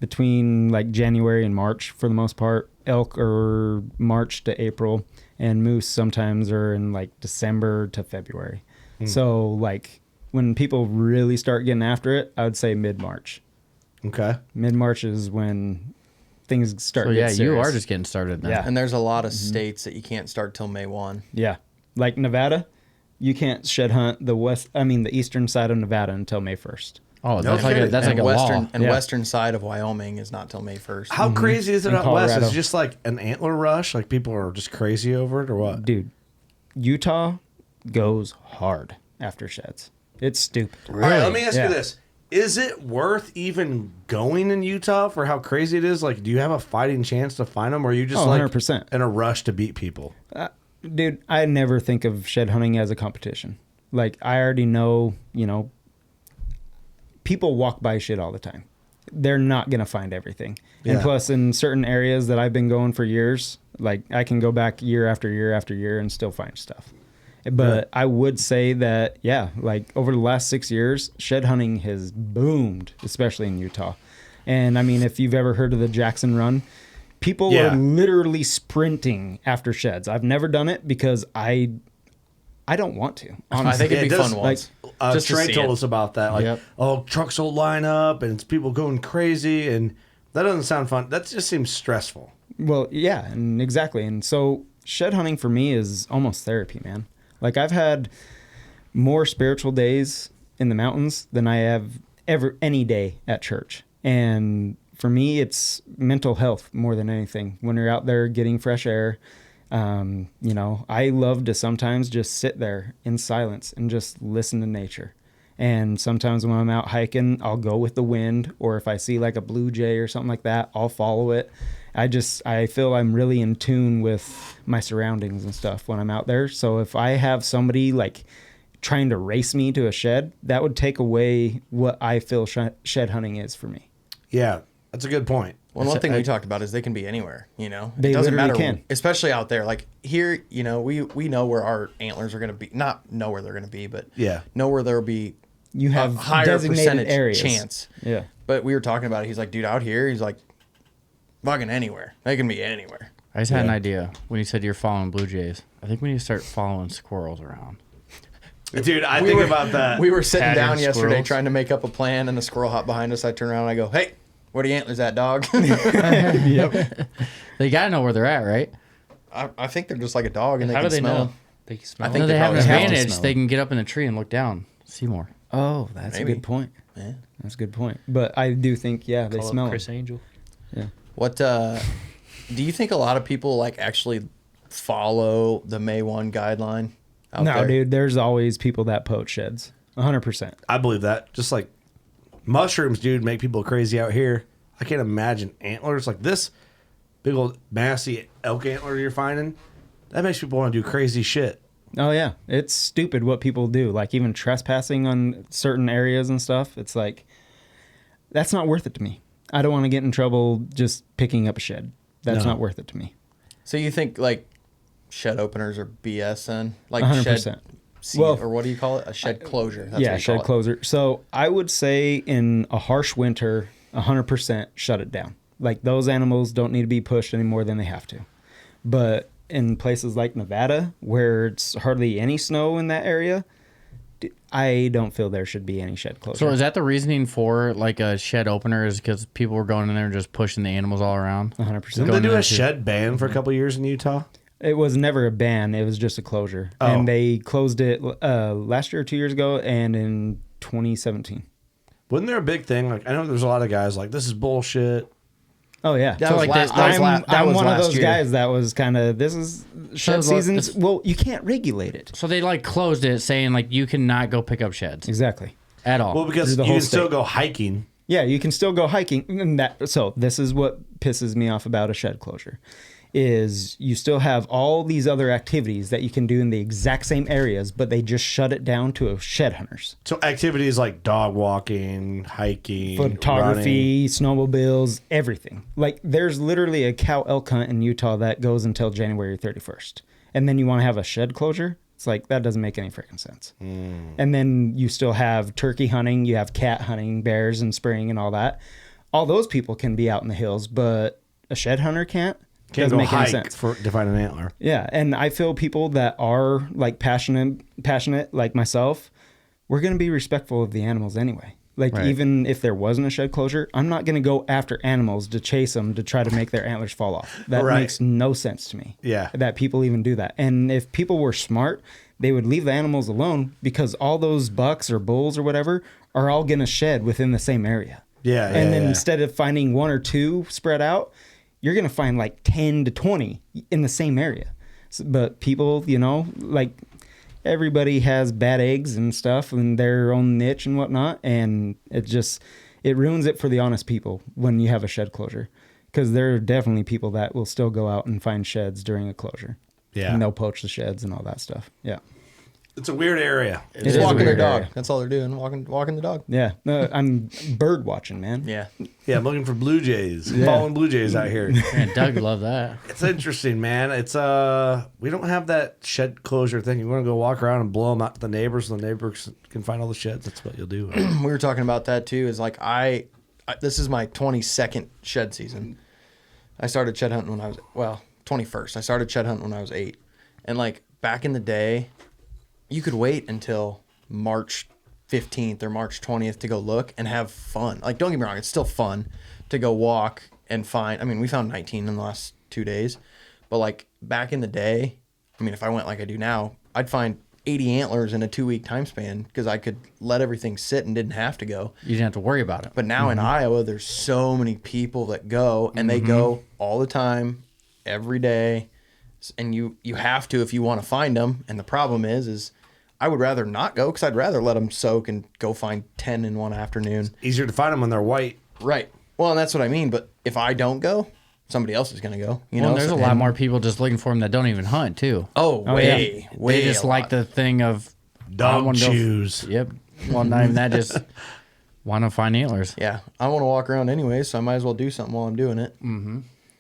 Speaker 5: between like January and March for the most part. Elk are March to April, and moose sometimes are in like December to February. So like when people really start getting after it, I would say mid-March.
Speaker 1: Okay.
Speaker 5: Mid-March is when things start.
Speaker 2: So
Speaker 5: to
Speaker 2: yeah,
Speaker 5: get
Speaker 2: you
Speaker 5: serious.
Speaker 2: are just getting started now.
Speaker 5: Yeah.
Speaker 4: And there's a lot of states that you can't start till May 1.
Speaker 5: Yeah, like Nevada, you can't shed hunt the eastern side of Nevada until May 1st.
Speaker 2: Oh, that's
Speaker 1: Okay.
Speaker 2: like
Speaker 4: and
Speaker 2: a
Speaker 4: western
Speaker 2: law.
Speaker 4: and
Speaker 5: Yeah.
Speaker 4: western side of Wyoming is not till May 1st.
Speaker 1: How crazy is it
Speaker 5: In
Speaker 1: out west? Is
Speaker 5: Colorado.
Speaker 1: it just like an antler rush? Like people are just crazy over it or what?
Speaker 5: Dude, Utah goes hard after sheds. It's stupid.
Speaker 1: All right, let me ask
Speaker 5: Yeah.
Speaker 1: you this. Is it worth even going in Utah for how crazy it is? Like, do you have a fighting chance to find them, or are you just
Speaker 5: Oh,
Speaker 1: like
Speaker 5: 100%.
Speaker 1: in a rush to beat people?
Speaker 5: Dude, I never think of shed hunting as a competition. Like, I already know, people walk by shit all the time. They're not going to find everything.
Speaker 1: Yeah.
Speaker 5: And plus, in certain areas that I've been going for years, like, I can go back year after year after year and still find stuff. But I would say that, yeah, like over the last 6 years, shed hunting has boomed, especially in Utah. And I mean, if you've ever heard of the Jackson Run, people
Speaker 1: Yeah.
Speaker 5: are literally sprinting after sheds. I've never done it because I don't want to.
Speaker 4: I
Speaker 5: Honestly.
Speaker 4: think it'd be
Speaker 1: it does,
Speaker 4: fun once. Just to
Speaker 1: Trey
Speaker 4: see
Speaker 1: told
Speaker 4: it.
Speaker 1: us about that. Like,
Speaker 2: Yep.
Speaker 1: oh, trucks will line up and it's people going crazy, and that doesn't sound fun. That just seems stressful.
Speaker 5: Well, yeah, and exactly. And so shed hunting for me is almost therapy, man. Like I've had more spiritual days in the mountains than I have ever any day at church. And for me, it's mental health more than anything. When you're out there getting fresh air, I love to sometimes just sit there in silence and just listen to nature. And sometimes when I'm out hiking, I'll go with the wind, or if I see like a blue jay or something like that, I'll follow it. I feel I'm really in tune with my surroundings and stuff when I'm out there. So if I have somebody like trying to race me to a shed, that would take away what I feel shed hunting is for me.
Speaker 1: Yeah, that's a good point.
Speaker 4: Well, one thing we talked about is they can be anywhere,
Speaker 5: They
Speaker 4: it doesn't
Speaker 5: literally
Speaker 4: matter,
Speaker 5: can.
Speaker 4: especially out there. Like here, we know where our antlers are going to be, not know where they're going to be, but
Speaker 1: Yeah.
Speaker 4: know where there'll be
Speaker 5: You have
Speaker 4: a higher
Speaker 5: designated
Speaker 4: percentage
Speaker 5: areas.
Speaker 4: chance.
Speaker 5: Yeah.
Speaker 4: But we were talking about it. He's like, dude, out here, he's like, fucking anywhere. They can be anywhere.
Speaker 2: I just had an idea when you said you're following blue jays. I think we need to start following squirrels around.
Speaker 1: Dude, I think about that.
Speaker 4: We were sitting
Speaker 2: Pattern
Speaker 4: down yesterday
Speaker 2: squirrels.
Speaker 4: trying to make up a plan, and the squirrel hopped behind us. I turn around and I go, hey, where are the antlers at, dog?
Speaker 2: They gotta know where they're at, right?
Speaker 4: I think they're just like a dog, and they
Speaker 3: How
Speaker 4: can
Speaker 3: do they
Speaker 4: smell.
Speaker 3: know? They can smell.
Speaker 4: I think
Speaker 2: No, they
Speaker 4: they
Speaker 2: have an
Speaker 4: probably have to
Speaker 2: advantage.
Speaker 5: smell
Speaker 2: They
Speaker 5: them.
Speaker 2: can get up in the tree and look down, see more.
Speaker 5: Oh, that's
Speaker 4: Maybe.
Speaker 5: a good point.
Speaker 4: Yeah.
Speaker 5: That's a good point. But I do think, yeah, they
Speaker 3: Call up
Speaker 5: smell 'em.
Speaker 3: Chris Angel.
Speaker 4: What do you think a lot of people like actually follow the May 1 guideline out
Speaker 5: No,
Speaker 4: there?
Speaker 5: dude, there's always people that poach sheds. 100%.
Speaker 1: I believe that. Just like Mushrooms, dude, make people crazy out here. I can't imagine antlers like this big old massy elk antler you're finding. That makes people want to do crazy shit.
Speaker 5: Oh yeah, it's stupid what people do. Like even trespassing on certain areas and stuff. It's like that's not worth it to me. I don't want to get in trouble just picking up a shed. That's not worth it to me.
Speaker 4: So you think like shed openers are BS then? Like
Speaker 5: 100%.
Speaker 4: shed seal, or what do you call it? A shed closure. That's what
Speaker 5: Yeah,
Speaker 4: you
Speaker 5: shed
Speaker 4: call it.
Speaker 5: closure. So I would say in a harsh winter, 100% shut it down. Like those animals don't need to be pushed any more than they have to. But in places like Nevada, where it's hardly any snow in that area, I don't feel there should be any shed closure.
Speaker 2: So is that the reasoning for like a shed opener? Is because people were going in there and just pushing the animals all around?
Speaker 5: 100%.
Speaker 1: Didn't they do a shed ban for a couple years in Utah?
Speaker 5: It was never a ban. It was just a closure.
Speaker 1: Oh.
Speaker 5: And they closed it last year or 2 years ago and in 2017.
Speaker 1: Wasn't there a big thing? Like I know there's a lot of guys like this is bullshit.
Speaker 5: Oh, yeah.
Speaker 4: That was
Speaker 2: like
Speaker 4: last,
Speaker 2: that-
Speaker 4: that was
Speaker 5: I'm,
Speaker 4: la- that
Speaker 5: I'm
Speaker 4: was
Speaker 5: one of
Speaker 4: last
Speaker 5: those
Speaker 4: year.
Speaker 5: guys that was kind of, this is shed
Speaker 2: it's like-
Speaker 5: seasons.
Speaker 2: it's-
Speaker 5: Well, you can't regulate it.
Speaker 2: So they like closed it, saying like you cannot go pick up sheds
Speaker 5: Exactly.
Speaker 2: at all.
Speaker 1: Well, because
Speaker 5: Through
Speaker 1: you
Speaker 5: the
Speaker 1: can
Speaker 5: whole
Speaker 1: still
Speaker 5: state.
Speaker 1: go hiking.
Speaker 5: Yeah, you can still go hiking. And so this is what pisses me off about a shed closure is you still have all these other activities that you can do in the exact same areas, but they just shut it down to a shed hunters.
Speaker 1: So activities like dog walking, hiking,
Speaker 5: Photography, snowmobiles, everything. Like there's literally a cow elk hunt in Utah that goes until January 31st. And then you want to have a shed closure? It's like that doesn't make any freaking sense. And then you still have turkey hunting, you have cat hunting, bears and spring and all that. All those people can be out in the hills, but a shed hunter can't.
Speaker 1: Can't
Speaker 5: Doesn't
Speaker 1: go
Speaker 5: make any
Speaker 1: hike
Speaker 5: sense.
Speaker 1: to find an antler.
Speaker 5: Yeah, and I feel people that are like passionate like myself, we're going to be respectful of the animals anyway. Like
Speaker 2: Right.
Speaker 5: even if there wasn't a shed closure, I'm not going to go after animals to chase them to try to make their antlers fall off. That
Speaker 1: Right.
Speaker 5: makes no sense to me.
Speaker 1: Yeah.
Speaker 5: That people even do that. And if people were smart, they would leave the animals alone because all those bucks or bulls or whatever are all going to shed within the same area.
Speaker 1: Yeah,
Speaker 5: And then
Speaker 1: yeah.
Speaker 5: instead of finding one or two spread out, you're going to find like 10 to 20 in the same area. But people, like everybody has bad eggs and stuff and their own niche and whatnot. And it ruins it for the honest people when you have a shed closure. Because there are definitely people that will still go out and find sheds during a closure.
Speaker 1: Yeah.
Speaker 5: And they'll poach the sheds and all that stuff. Yeah.
Speaker 1: It's a weird area.
Speaker 5: It
Speaker 4: Just
Speaker 5: is a
Speaker 4: walking their
Speaker 5: weird
Speaker 4: dog.
Speaker 5: area.
Speaker 4: That's all they're doing. Walking the dog.
Speaker 5: Yeah. No, I'm bird watching, man.
Speaker 4: Yeah.
Speaker 1: Yeah, I'm looking for blue jays. Fallen blue jays out here.
Speaker 2: Man, Doug would love that.
Speaker 1: It's interesting, man. It's we don't have that shed closure thing. You want to go walk around and blow them out to the neighbors, so the neighbors can find all the sheds. That's what you'll do.
Speaker 4: We were talking about that too. Is like this is my 22nd shed season. I started shed hunting when I was 21st. I started shed hunting when I was 8, and like back in the day, you could wait until March 15th or March 20th to go look and have fun. Like, don't get me wrong, it's still fun to go walk and find. I mean, we found 19 in the last 2 days, but like back in the day, I mean, if I went like I do now, I'd find 80 antlers in a 2-week time span because I could let everything sit and didn't have to go.
Speaker 2: You didn't have to worry about it.
Speaker 4: But now in Iowa, there's so many people that go, and they go all the time, every day, and you have to if you want to find them. And the problem is I would rather not go because I'd rather let them soak and go find 10 in one afternoon.
Speaker 1: Easier to find them when they're white.
Speaker 4: Right. Well, and that's what I mean. But if I don't go, somebody else is going to go. You
Speaker 2: Well,
Speaker 4: know,
Speaker 2: there's a lot more people just looking for them that don't even hunt too.
Speaker 4: Oh, way, way.
Speaker 2: They just
Speaker 4: a
Speaker 2: like
Speaker 4: lot.
Speaker 2: the thing of I
Speaker 1: Dog
Speaker 2: wanna go-
Speaker 1: chews.
Speaker 2: Yep. Well, not even that. Just want to find antlers.
Speaker 4: Yeah, I want to walk around anyway, so I might as well do something while I'm doing it.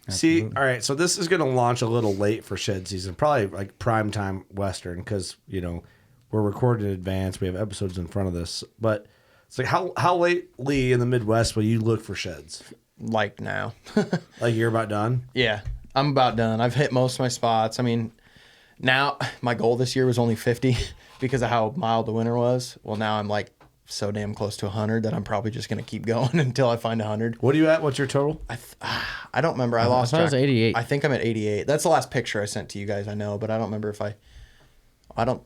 Speaker 1: See, all right, so this is going to launch a little late for shed season, probably like prime time Western, because we're recording in advance. We have episodes in front of this, but it's like how lately in the Midwest will you look for sheds?
Speaker 4: Like now.
Speaker 1: Like you're about done?
Speaker 4: Yeah, I'm about done. I've hit most of my spots. I mean, now my goal this year was only 50 because of how mild the winter was. Well, now I'm like so damn close to 100 that I'm probably just going to keep going until I find 100.
Speaker 1: What are you at? What's your total?
Speaker 4: I don't remember. I lost
Speaker 2: thought it was
Speaker 4: track.
Speaker 2: 88.
Speaker 4: I think I'm at 88. That's the last picture I sent to you guys, I know, but I don't remember if I don't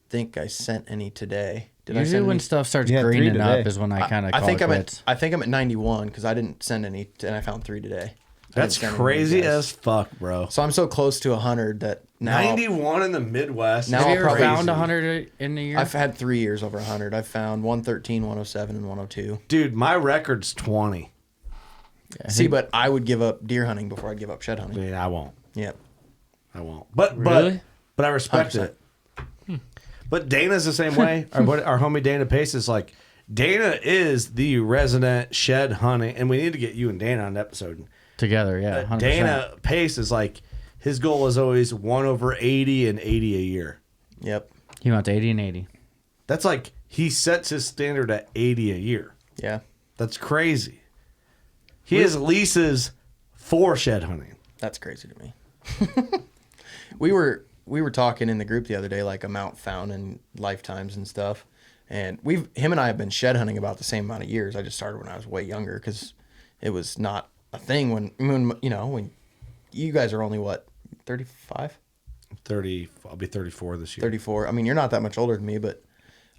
Speaker 4: think I sent any today. Did I
Speaker 2: Usually
Speaker 4: send
Speaker 2: when
Speaker 4: any?
Speaker 2: stuff starts
Speaker 5: Yeah, 3
Speaker 2: greening up
Speaker 5: today.
Speaker 2: is when I kind of
Speaker 4: I think I'm
Speaker 2: quits.
Speaker 4: at 91 because I didn't send any and I found 3 today.
Speaker 1: That's
Speaker 4: didn't send
Speaker 1: crazy
Speaker 4: anybody
Speaker 1: as fuck, bro.
Speaker 4: So I'm so close to 100 that now
Speaker 1: 91 in the Midwest.
Speaker 4: Now
Speaker 2: Have
Speaker 4: I'll
Speaker 2: you ever
Speaker 4: probably-
Speaker 2: found 100 in a year?
Speaker 4: I've had 3 years over 100. I've found 113, 107, and 102.
Speaker 1: Dude, my record's 20.
Speaker 4: See, but I would give up deer hunting before I'd give up shed
Speaker 1: I
Speaker 4: hunting.
Speaker 1: mean, I won't.
Speaker 4: Yep.
Speaker 1: I won't. But
Speaker 3: Really?
Speaker 1: but I respect
Speaker 4: 100%.
Speaker 1: it. But Dana's the same way. Our homie Dana Pace is like, Dana is the resident shed hunting, and we need to get you and Dana on an episode.
Speaker 2: Together, yeah. 100%.
Speaker 1: Dana Pace is like, his goal is always 1 over 80 and 80 a year.
Speaker 4: Yep.
Speaker 2: He wants 80 and 80.
Speaker 1: That's like, he sets his standard at 80 a year.
Speaker 4: Yeah.
Speaker 1: That's crazy. He has leases for shed hunting.
Speaker 4: That's crazy to me. we were talking in the group the other day, like amount found in lifetimes and stuff. And him and I have been shed hunting about the same amount of years. I just started when I was way younger because it was not a thing when you guys are only what, 35?
Speaker 1: 30. I'll be 34 this year.
Speaker 4: 34. I mean, you're not that much older than me, but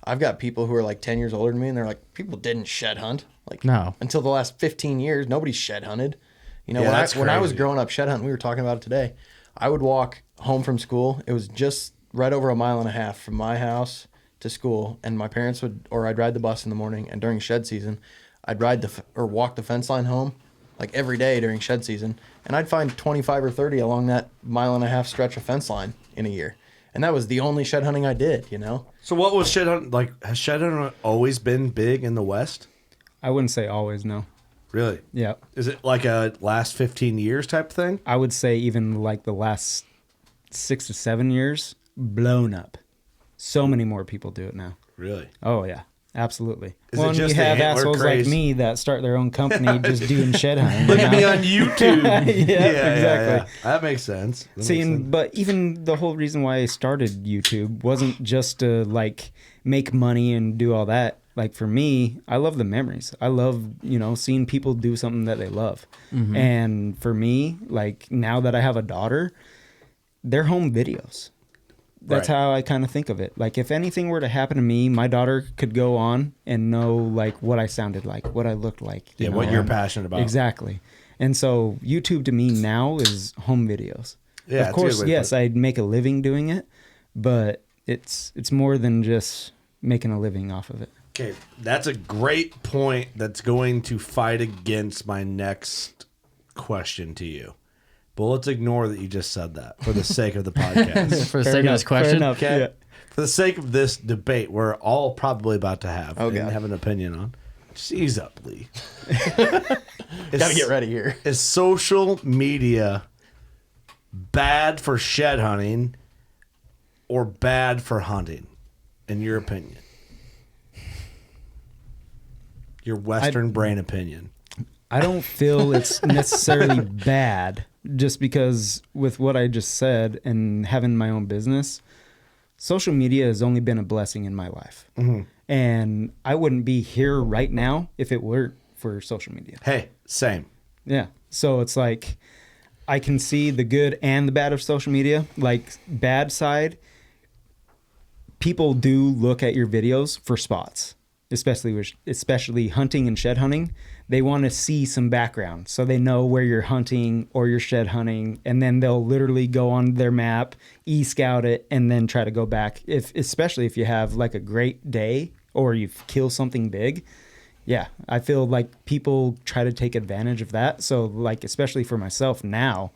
Speaker 4: I've got people who are like 10 years older than me, and they're like, people didn't shed hunt. Like,
Speaker 2: No.
Speaker 4: until the last 15 years, nobody shed hunted. You know,
Speaker 1: Yeah, that's
Speaker 4: when I was
Speaker 1: crazy.
Speaker 4: growing up shed hunting, we were talking about it today. I would walk home from school. It was just right over 1.5 miles from my house to school, and my parents I'd ride the bus in the morning, and during shed season, I'd walk the fence line home, like every day during shed season, and I'd find 25 or 30 along that 1.5 mile stretch of fence line in a year. And that was the only shed hunting I did, you know?
Speaker 1: So what was shed hunting like? Has shed hunting always been big in the West?
Speaker 5: I wouldn't say always, no.
Speaker 1: Really?
Speaker 5: Yeah.
Speaker 1: Is it like a last 15 years type thing?
Speaker 5: I would say even like the last 6 to 7 years, blown up. So many more people do it now.
Speaker 1: Really?
Speaker 5: Oh, yeah. Absolutely.
Speaker 1: Is it
Speaker 5: Well, and
Speaker 1: just
Speaker 5: you
Speaker 1: the
Speaker 5: have
Speaker 1: antler
Speaker 5: assholes
Speaker 1: craze?
Speaker 5: like me that start their own company just doing shed hunting.
Speaker 1: Look
Speaker 5: you
Speaker 1: at
Speaker 5: know?
Speaker 1: me on YouTube.
Speaker 5: Yeah, exactly.
Speaker 1: That makes sense. That
Speaker 5: See,
Speaker 1: makes sense.
Speaker 5: but even the whole reason why I started YouTube wasn't just to like make money and do all that. Like for me, I love the memories. I love, seeing people do something that they love.
Speaker 1: Mm-hmm.
Speaker 5: And for me, like now that I have a daughter, they're home videos. That's
Speaker 1: Right.
Speaker 5: how I kind of think of it. Like if anything were to happen to me, my daughter could go on and know like what I sounded like, what I looked like.
Speaker 1: Yeah,
Speaker 5: know,
Speaker 1: what you're
Speaker 5: and-
Speaker 1: passionate about.
Speaker 5: Exactly. And so YouTube to me now is home videos.
Speaker 1: Yeah, it's a
Speaker 5: of
Speaker 1: good
Speaker 5: course,
Speaker 1: way to
Speaker 5: yes,
Speaker 1: put it.
Speaker 5: I'd make a living doing it, but it's more than just making a living off of it.
Speaker 1: Okay, that's a great point that's going to fight against my next question to you. But let's ignore that you just said that for the sake of the podcast.
Speaker 2: For the
Speaker 5: Fair
Speaker 2: sake of
Speaker 5: enough,
Speaker 2: this
Speaker 5: fair
Speaker 2: question,
Speaker 5: enough,
Speaker 1: Okay?
Speaker 5: yeah.
Speaker 1: For the sake of this debate we're all probably about to have
Speaker 4: Oh,
Speaker 1: and
Speaker 4: God.
Speaker 1: have an opinion on. Just ease up, Lee.
Speaker 4: Gotta get ready here.
Speaker 1: Is social media bad for shed hunting or bad for hunting, in your opinion? Your Western brain opinion.
Speaker 5: I don't feel it's necessarily bad just because with what I just said and having my own business, social media has only been a blessing in my life.
Speaker 1: Mm-hmm.
Speaker 5: And I wouldn't be here right now if it weren't for social media.
Speaker 1: Hey, same.
Speaker 5: Yeah. So it's like I can see the good and the bad of social media. Like bad side, people do look at your videos for spots, especially hunting and shed hunting. They want to see some background so they know where you're hunting or you're shed hunting, and then they'll literally go on their map, e-scout it, and then try to go back. Especially if you have like a great day or you kill something big. Yeah, I feel like people try to take advantage of that. So like, especially for myself now,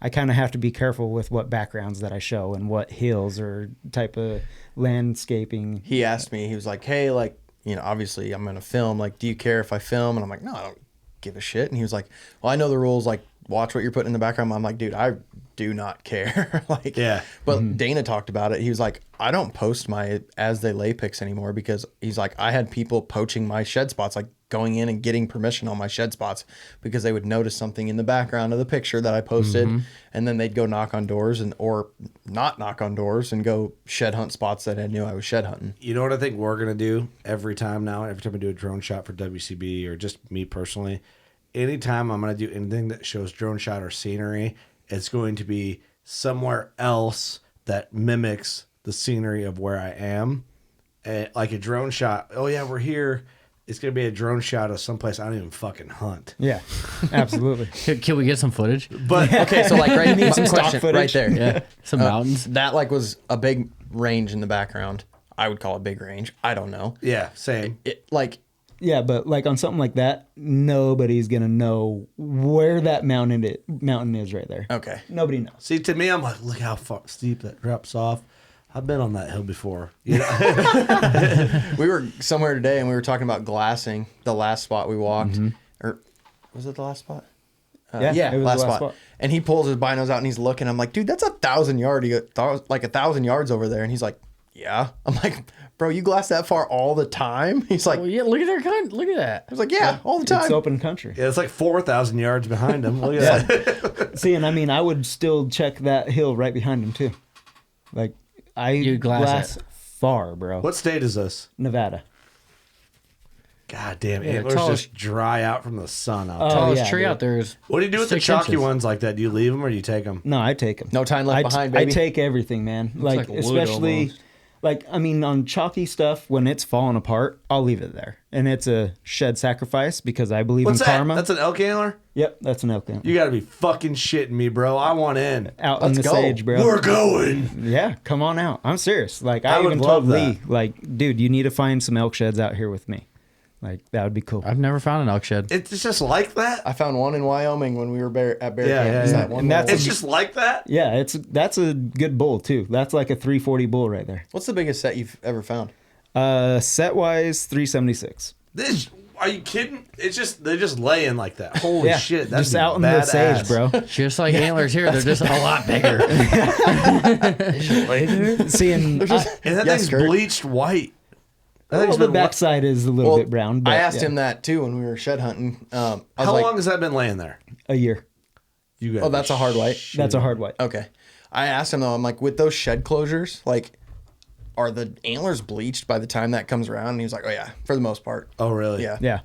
Speaker 5: I kind of have to be careful with what backgrounds that I show and what hills or type of landscaping.
Speaker 4: He asked me, he was like, hey, like, obviously I'm going to film. Like, do you care if I film? And I'm like, no, I don't give a shit. And he was like, well, I know the rules. Like, watch what you're putting in the background. I'm like, dude, I do not care. Like,
Speaker 1: Yeah.
Speaker 4: But Dana talked about it. He was like, I don't post my as they lay pics anymore because he's like, I had people poaching my shed spots, like going in and getting permission on my shed spots because they would notice something in the background of the picture that I posted, and then they'd go knock on doors or not knock on doors and go shed hunt spots that I knew I was shed hunting.
Speaker 1: You know what I think we're going to do every time I do a drone shot for WCB or just me personally? Anytime I'm going to do anything that shows drone shot or scenery, it's going to be somewhere else that mimics the scenery of where I am. Like a drone shot, oh yeah, we're here. it's gonna be a drone shot of someplace I don't even fucking hunt.
Speaker 5: Yeah, absolutely.
Speaker 2: Can we get some footage?
Speaker 1: But
Speaker 4: Okay, so like right,
Speaker 5: need some stock
Speaker 4: question,
Speaker 5: footage.
Speaker 4: right there.
Speaker 2: Yeah, some mountains.
Speaker 4: That like was a big range in the background. I would call it big range. I don't know.
Speaker 1: yeah, same.
Speaker 4: It like
Speaker 5: Yeah, but like on something like that, nobody's gonna know where that mountain is right there.
Speaker 4: okay.
Speaker 5: Nobody knows.
Speaker 1: See, to me, I'm like, look how far steep that drops off. I've been on that hill before. You know?
Speaker 4: We were somewhere today and we were talking about glassing the last spot we walked, or was it the last spot?
Speaker 5: Yeah, it was
Speaker 4: last
Speaker 5: the last
Speaker 4: spot.
Speaker 5: spot.
Speaker 4: And he pulls his binos out and he's looking. I'm like, dude, that's 1,000 yards. Like 1,000 yards over there. And he's like, yeah. I'm like, bro, you glass that far all the time? He's like,
Speaker 2: Oh yeah, look at their kind. Look at that.
Speaker 4: I was like, yeah, all the time.
Speaker 5: It's open country.
Speaker 1: Yeah, it's like 4,000 yards behind him. Look at that.
Speaker 5: See, and I mean, I would still check that hill right behind him too. Like
Speaker 2: You glass it.
Speaker 5: far, bro.
Speaker 1: What state is this?
Speaker 5: Nevada?
Speaker 1: God damn,
Speaker 2: Yeah,
Speaker 1: antlers
Speaker 2: tallest-
Speaker 1: just dry out from the sun out
Speaker 5: Oh,
Speaker 1: there.
Speaker 2: Tallest
Speaker 5: yeah,
Speaker 2: tree
Speaker 5: dude.
Speaker 2: out there is.
Speaker 1: What do you do with the
Speaker 2: 6
Speaker 1: chalky
Speaker 2: inches.
Speaker 1: ones like that? Do you leave them or do you take them?
Speaker 5: No, I take them.
Speaker 4: No time left behind, baby.
Speaker 5: I take everything, man.
Speaker 3: like wood
Speaker 5: Especially,
Speaker 3: almost.
Speaker 5: like I mean, on chalky stuff when it's falling apart, I'll leave it there, and it's a shed sacrifice because I believe
Speaker 1: What's
Speaker 5: in
Speaker 1: that?
Speaker 5: karma.
Speaker 1: That's an elk antler?
Speaker 5: Yep, that's an elk antler.
Speaker 1: You got to be fucking shitting me, bro. I want in.
Speaker 5: Out in
Speaker 4: Let's
Speaker 5: the
Speaker 4: go.
Speaker 5: sage, bro.
Speaker 1: We're going.
Speaker 5: Yeah, come on out. I'm serious. Like
Speaker 1: I
Speaker 5: I,
Speaker 1: would
Speaker 5: even
Speaker 1: love
Speaker 5: told Lee,
Speaker 1: that.
Speaker 5: like, dude, you need to find some elk sheds out here with me. Like that would be cool.
Speaker 2: I've never found an elk shed.
Speaker 1: It's just like that?
Speaker 4: I found one in Wyoming when we were at bear
Speaker 1: Yeah,
Speaker 4: camp.
Speaker 1: yeah,
Speaker 4: It's
Speaker 1: yeah.
Speaker 4: that one
Speaker 5: And that's
Speaker 4: little-
Speaker 1: It's just like that?
Speaker 5: Yeah, that's a good bull too. That's like a 340 bull right there.
Speaker 4: What's the biggest set you've ever found?
Speaker 5: Set wise 376.
Speaker 1: This, are you kidding? It's just, they're just laying like that. Holy
Speaker 5: Yeah,
Speaker 1: shit. That's
Speaker 5: just out in the sage,
Speaker 1: badass.
Speaker 5: bro.
Speaker 2: Just like antlers here, they're just a lot bigger.
Speaker 5: Seeing
Speaker 1: And that
Speaker 4: Yeah,
Speaker 1: thing's
Speaker 4: skirt.
Speaker 1: bleached white. That
Speaker 5: well,
Speaker 1: thing's
Speaker 5: the
Speaker 1: been
Speaker 5: backside is a little
Speaker 4: Well,
Speaker 5: bit brown. But
Speaker 4: I asked
Speaker 5: yeah,
Speaker 4: him that too when we were shed hunting. I was
Speaker 1: How
Speaker 4: like,
Speaker 1: long has that been laying there?
Speaker 5: a year.
Speaker 1: You guys.
Speaker 4: Oh, that's a hard white.
Speaker 5: That's a hard white.
Speaker 4: Okay. I asked him though, I'm like, with those shed closures, like, are the antlers bleached by the time that comes around? And he was like, oh yeah, for the most part.
Speaker 1: Oh, really?
Speaker 4: Yeah.
Speaker 5: Yeah,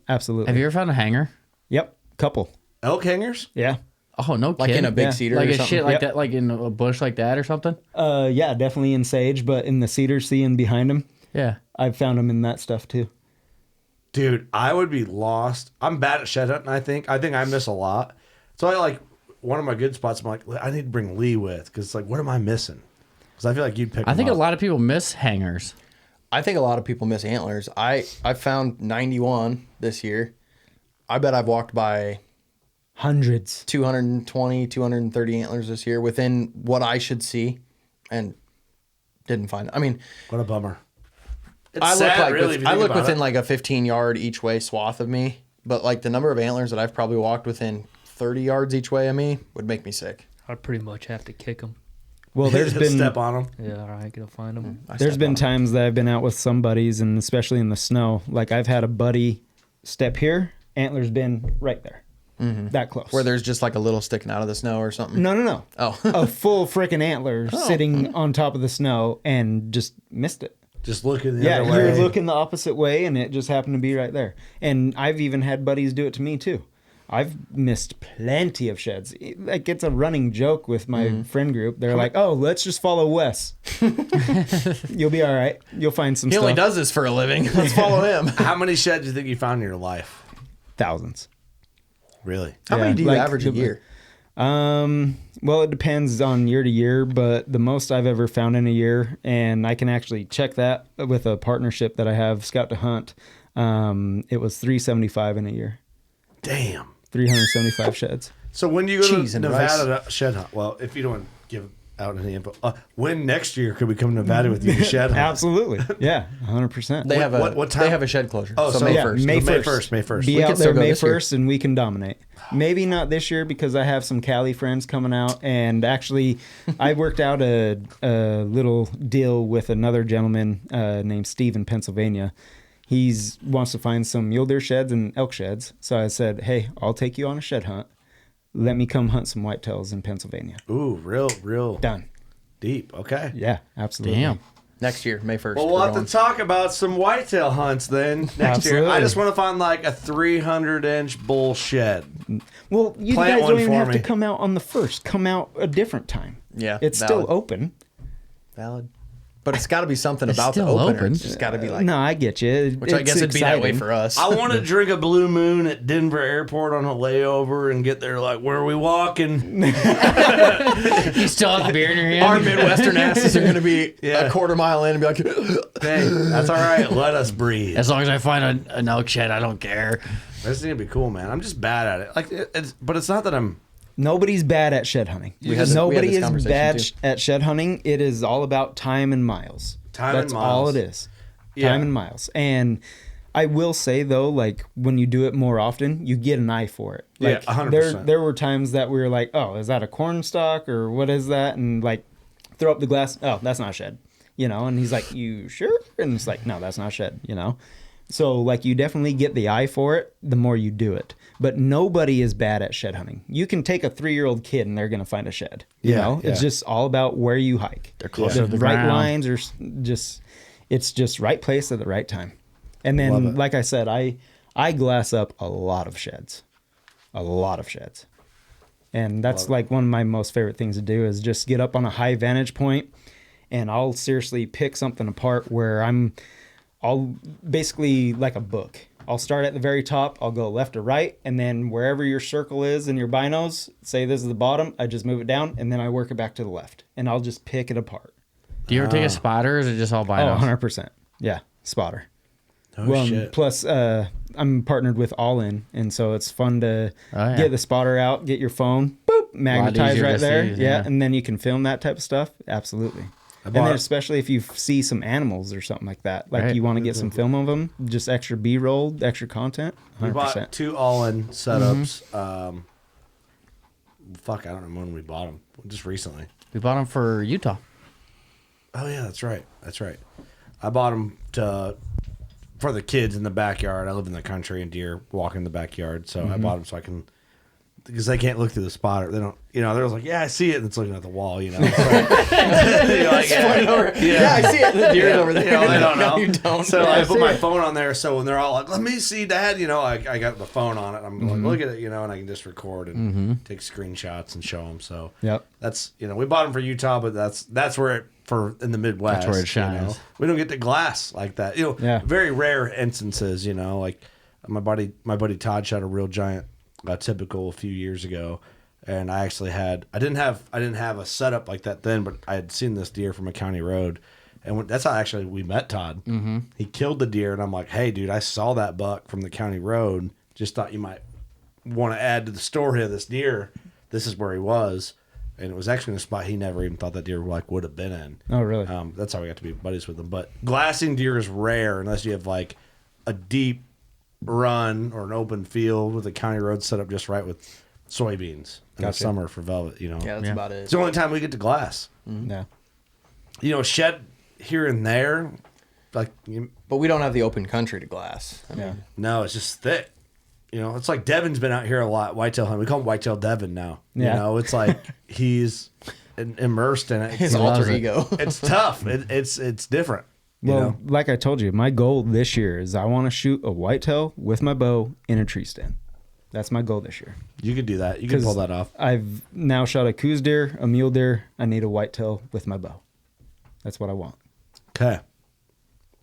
Speaker 5: absolutely.
Speaker 2: Have you ever found a hanger?
Speaker 5: Yep, couple.
Speaker 1: Elk hangers?
Speaker 5: Yeah.
Speaker 2: Oh no,
Speaker 4: Like
Speaker 2: kid.
Speaker 4: in a big
Speaker 5: Yeah.
Speaker 4: cedar
Speaker 2: like
Speaker 4: or
Speaker 2: a
Speaker 4: something.
Speaker 2: shit like
Speaker 5: Yep.
Speaker 2: that, like in a bush like that or something.
Speaker 5: Yeah, definitely in sage, but in the cedar seeing behind him,
Speaker 2: Yeah.
Speaker 5: I've found them in that stuff too.
Speaker 1: Dude, I would be lost. I'm bad at shed hunting, I think. I think I miss a lot. So I like, one of my good spots, I'm like, I need to bring Lee with. Because it's like, what am I missing? Because I feel like you'd pick
Speaker 2: I
Speaker 1: him
Speaker 2: think a
Speaker 1: up.
Speaker 2: lot of people miss hangers.
Speaker 4: I think a lot of people miss antlers. I found 91 this year. I bet I've walked by
Speaker 5: Hundreds.
Speaker 4: 220, 230 antlers this year within what I should see, and didn't find it. I mean,
Speaker 1: What a bummer. It's
Speaker 4: I look
Speaker 1: sad,
Speaker 4: like
Speaker 1: really, if you
Speaker 4: I
Speaker 1: think
Speaker 4: look
Speaker 1: about
Speaker 4: within
Speaker 1: it.
Speaker 4: like a 15-yard each way swath of me, but like the number of antlers that I've probably walked within 30 yards each way of me would make me sick.
Speaker 3: I pretty much have to kick them.
Speaker 5: Well, there's been
Speaker 1: Step on him.
Speaker 3: Yeah, I ain't gonna find them.
Speaker 5: There's been times that I've been out with some buddies, and especially in the snow. Like I've had a buddy step here, antler's been right there, that close.
Speaker 4: Where there's just like a little sticking out of the snow or something.
Speaker 5: no,
Speaker 4: Oh.
Speaker 5: a full freaking antler sitting on top of the snow and just missed it.
Speaker 1: Just looking the
Speaker 5: Yeah,
Speaker 1: other
Speaker 5: you're
Speaker 1: way.
Speaker 5: looking the opposite way, and it just happened to be right there. And I've even had buddies do it to me too. I've missed plenty of sheds. Like it's a running joke with my friend group. They're like, "Oh, let's just follow Wes. You'll be all right. You'll find some
Speaker 4: He
Speaker 5: stuff."
Speaker 4: only does this for a living. Let's follow him.
Speaker 1: How many sheds do you think you found in your life?
Speaker 5: Thousands.
Speaker 1: Really?
Speaker 4: How many do you
Speaker 5: like
Speaker 4: average a
Speaker 5: the-
Speaker 4: year?
Speaker 5: Well, it depends on year to year, but the most I've ever found in a year, and I can actually check that with a partnership that I have, Scout to Hunt. It was 375 in a year,
Speaker 1: Damn.
Speaker 5: 375 sheds.
Speaker 1: So when you go
Speaker 4: Cheese
Speaker 1: to
Speaker 4: and
Speaker 1: Nevada to shed hunt, well, if you don't want to give out any info, when next year could we come to Nevada with you to shed hunt?
Speaker 5: Absolutely, yeah, 100%.
Speaker 4: They have a
Speaker 1: what time-
Speaker 4: They have a shed closure.
Speaker 1: Oh,
Speaker 4: so
Speaker 1: so
Speaker 4: May
Speaker 1: yeah,
Speaker 4: 1st.
Speaker 5: May
Speaker 1: May
Speaker 5: 1st.
Speaker 1: 1st, May 1st.
Speaker 5: Be
Speaker 4: We
Speaker 5: out
Speaker 4: could
Speaker 5: there
Speaker 4: still go
Speaker 5: May
Speaker 4: this year.
Speaker 5: 1st, and we can dominate. Maybe not this year because I have some Cali friends coming out, and actually, I worked out a little deal with another gentleman named Steve in Pennsylvania. He's wants to find some mule deer sheds and elk sheds. So I said, "Hey, I'll take you on a shed hunt. Let me come hunt some whitetails in Pennsylvania."
Speaker 1: Ooh, real
Speaker 5: Done.
Speaker 1: deep. Okay.
Speaker 5: Yeah, absolutely.
Speaker 2: Damn.
Speaker 4: Next year, May 1st.
Speaker 1: Well, we'll
Speaker 4: we're
Speaker 1: have
Speaker 4: going.
Speaker 1: to talk about some whitetail hunts then next year.
Speaker 5: Absolutely.
Speaker 1: I just want to find like a 300-inch bull shed.
Speaker 5: Well, you
Speaker 1: Plant
Speaker 5: guys
Speaker 1: one
Speaker 5: don't even
Speaker 1: for
Speaker 5: have to
Speaker 1: me.
Speaker 5: come out on the 1st. Come out a different time.
Speaker 4: Yeah,
Speaker 5: It's
Speaker 4: valid.
Speaker 5: still open.
Speaker 4: Valid. But it's got to be something
Speaker 2: It's
Speaker 4: about the
Speaker 2: still
Speaker 4: opener.
Speaker 2: open.
Speaker 4: It's just got to be like,
Speaker 5: No, I get you.
Speaker 4: which I guess it'd be that way for us.
Speaker 1: I want to drink a Blue Moon at Denver Airport on a layover and get there like, where are we walking?
Speaker 2: You still have the beer in your hand?
Speaker 4: Our Midwestern asses are going to be
Speaker 1: Yeah.
Speaker 4: a quarter mile in and be like,
Speaker 1: Hey, that's all right. Let us breathe.
Speaker 2: As long as I find an elk shed, I don't care.
Speaker 1: This is gonna be cool, man. I'm just bad at it. Like, but it's not that I'm.
Speaker 5: Nobody's bad at shed hunting.
Speaker 4: We had
Speaker 5: Nobody
Speaker 4: this
Speaker 5: is
Speaker 4: conversation
Speaker 5: bad
Speaker 4: too.
Speaker 5: at shed hunting. It is all about time and miles. That's all it is.
Speaker 1: Yeah.
Speaker 5: Time and miles. And I will say though, like when you do it more often, you get an eye for it.
Speaker 1: Yeah,
Speaker 5: Like
Speaker 1: 100%.
Speaker 5: there were times that we were like, oh, is that a corn stalk or what is that? And like throw up the glass. Oh, that's not a shed. You know, and he's like, you sure? And it's like, no, that's not a shed, you know? So like you definitely get the eye for it the more you do it. But nobody is bad at shed hunting. You can take a 3-year-old kid and they're going to find a shed. You
Speaker 1: Yeah,
Speaker 5: know, it's
Speaker 1: yeah.
Speaker 5: just all about where you hike.
Speaker 2: They're closer to the
Speaker 5: right
Speaker 2: ground.
Speaker 5: lines are just, it's just right place at the right time. And
Speaker 1: Love
Speaker 5: then,
Speaker 1: it.
Speaker 5: like I said, I glass up a lot of sheds. And that's like one of my most favorite things to do is just get up on a high vantage point and I'll seriously pick something apart where I'll basically like a book. I'll start at the very top, I'll go left or right, and then wherever your circle is in your binos, say this is the bottom, I just move it down, and then I work it back to the left, and I'll just pick it apart.
Speaker 2: Do you ever take a spotter or is it just all
Speaker 5: Oh,
Speaker 2: binos?
Speaker 5: 100%. Yeah, spotter.
Speaker 1: Oh shit.
Speaker 5: Plus, I'm partnered with All In, and so it's fun to
Speaker 2: Oh, yeah.
Speaker 5: get the spotter out, get your phone, boop, magnetize
Speaker 2: easier
Speaker 5: right
Speaker 2: to
Speaker 5: there.
Speaker 2: see,
Speaker 5: yeah,
Speaker 2: yeah.
Speaker 5: and then you can film that type of stuff. Absolutely. And
Speaker 1: bought-
Speaker 5: then especially if you see some animals or something like that, like
Speaker 2: Right.
Speaker 5: you want to get some film of them, just extra B-roll, extra content.
Speaker 1: We
Speaker 5: 100%.
Speaker 1: bought 2 all-in setups. Fuck, I don't remember when we bought them. Just recently.
Speaker 2: We bought them for Utah.
Speaker 1: Oh yeah, that's right. That's right. I bought them for the kids in the backyard. I live in the country and deer walk in the backyard, so I bought them so I can, because they can't look through the spotter. They don't, you know. They're like, yeah, I see it, and it's looking at the wall, you know. So, you're like,
Speaker 4: yeah, I see it. The deer's over there.
Speaker 1: You know, they don't
Speaker 4: No,
Speaker 1: know.
Speaker 4: you don't.
Speaker 1: So I put my phone on there, so when they're all like, "Let me see, Dad," you know, I got the phone on it. I'm like, "Look at it," you know, and I can just record and take screenshots and show them. So
Speaker 5: Yep.
Speaker 1: that's, you know, we bought them for Utah, but that's where it for in the Midwest.
Speaker 2: That's where it
Speaker 1: you know.
Speaker 2: shines.
Speaker 1: We don't get the glass like that. You know,
Speaker 5: Yeah.
Speaker 1: very rare instances. You know, like my buddy Todd shot a real giant typical a few years ago. And I actually I didn't have a setup like that then, but I had seen this deer from a county road, and that's how actually we met Todd. Mm-hmm. He killed the deer, and I'm like, "Hey, dude, I saw that buck from the county road. Just thought you might want to add to the story of this deer. This is where he was, and it was actually in a spot he never even thought that deer like would have been in.
Speaker 5: Oh, really?
Speaker 1: That's how we got to be buddies with him. But glassing deer is rare unless you have like a deep run or an open field with a county road set up just right with soybeans in the
Speaker 5: Gotcha.
Speaker 1: summer for velvet, you know.
Speaker 4: Yeah, that's
Speaker 2: Yeah.
Speaker 4: about it.
Speaker 1: It's the only time we get to glass.
Speaker 5: Yeah.
Speaker 1: You know, shed here and there, like
Speaker 4: But we don't have the open country to glass. I
Speaker 5: Yeah.
Speaker 4: mean,
Speaker 1: no, it's just thick. You know, it's like Devin's been out here a lot, whitetail hunting. We call him Whitetail Devin now.
Speaker 5: Yeah.
Speaker 1: You know, it's like he's immersed in it.
Speaker 4: his
Speaker 1: It's,
Speaker 4: alter
Speaker 2: loves it.
Speaker 4: ego.
Speaker 1: it's tough. It's different. You
Speaker 5: Well,
Speaker 1: know?
Speaker 5: like I told you, my goal this year is I want to shoot a whitetail with my bow in a tree stand. That's my goal this year.
Speaker 1: You could do that. You can pull that off.
Speaker 5: I've now shot a coos deer, a mule deer. I need a whitetail with my bow. That's what I want.
Speaker 1: Okay.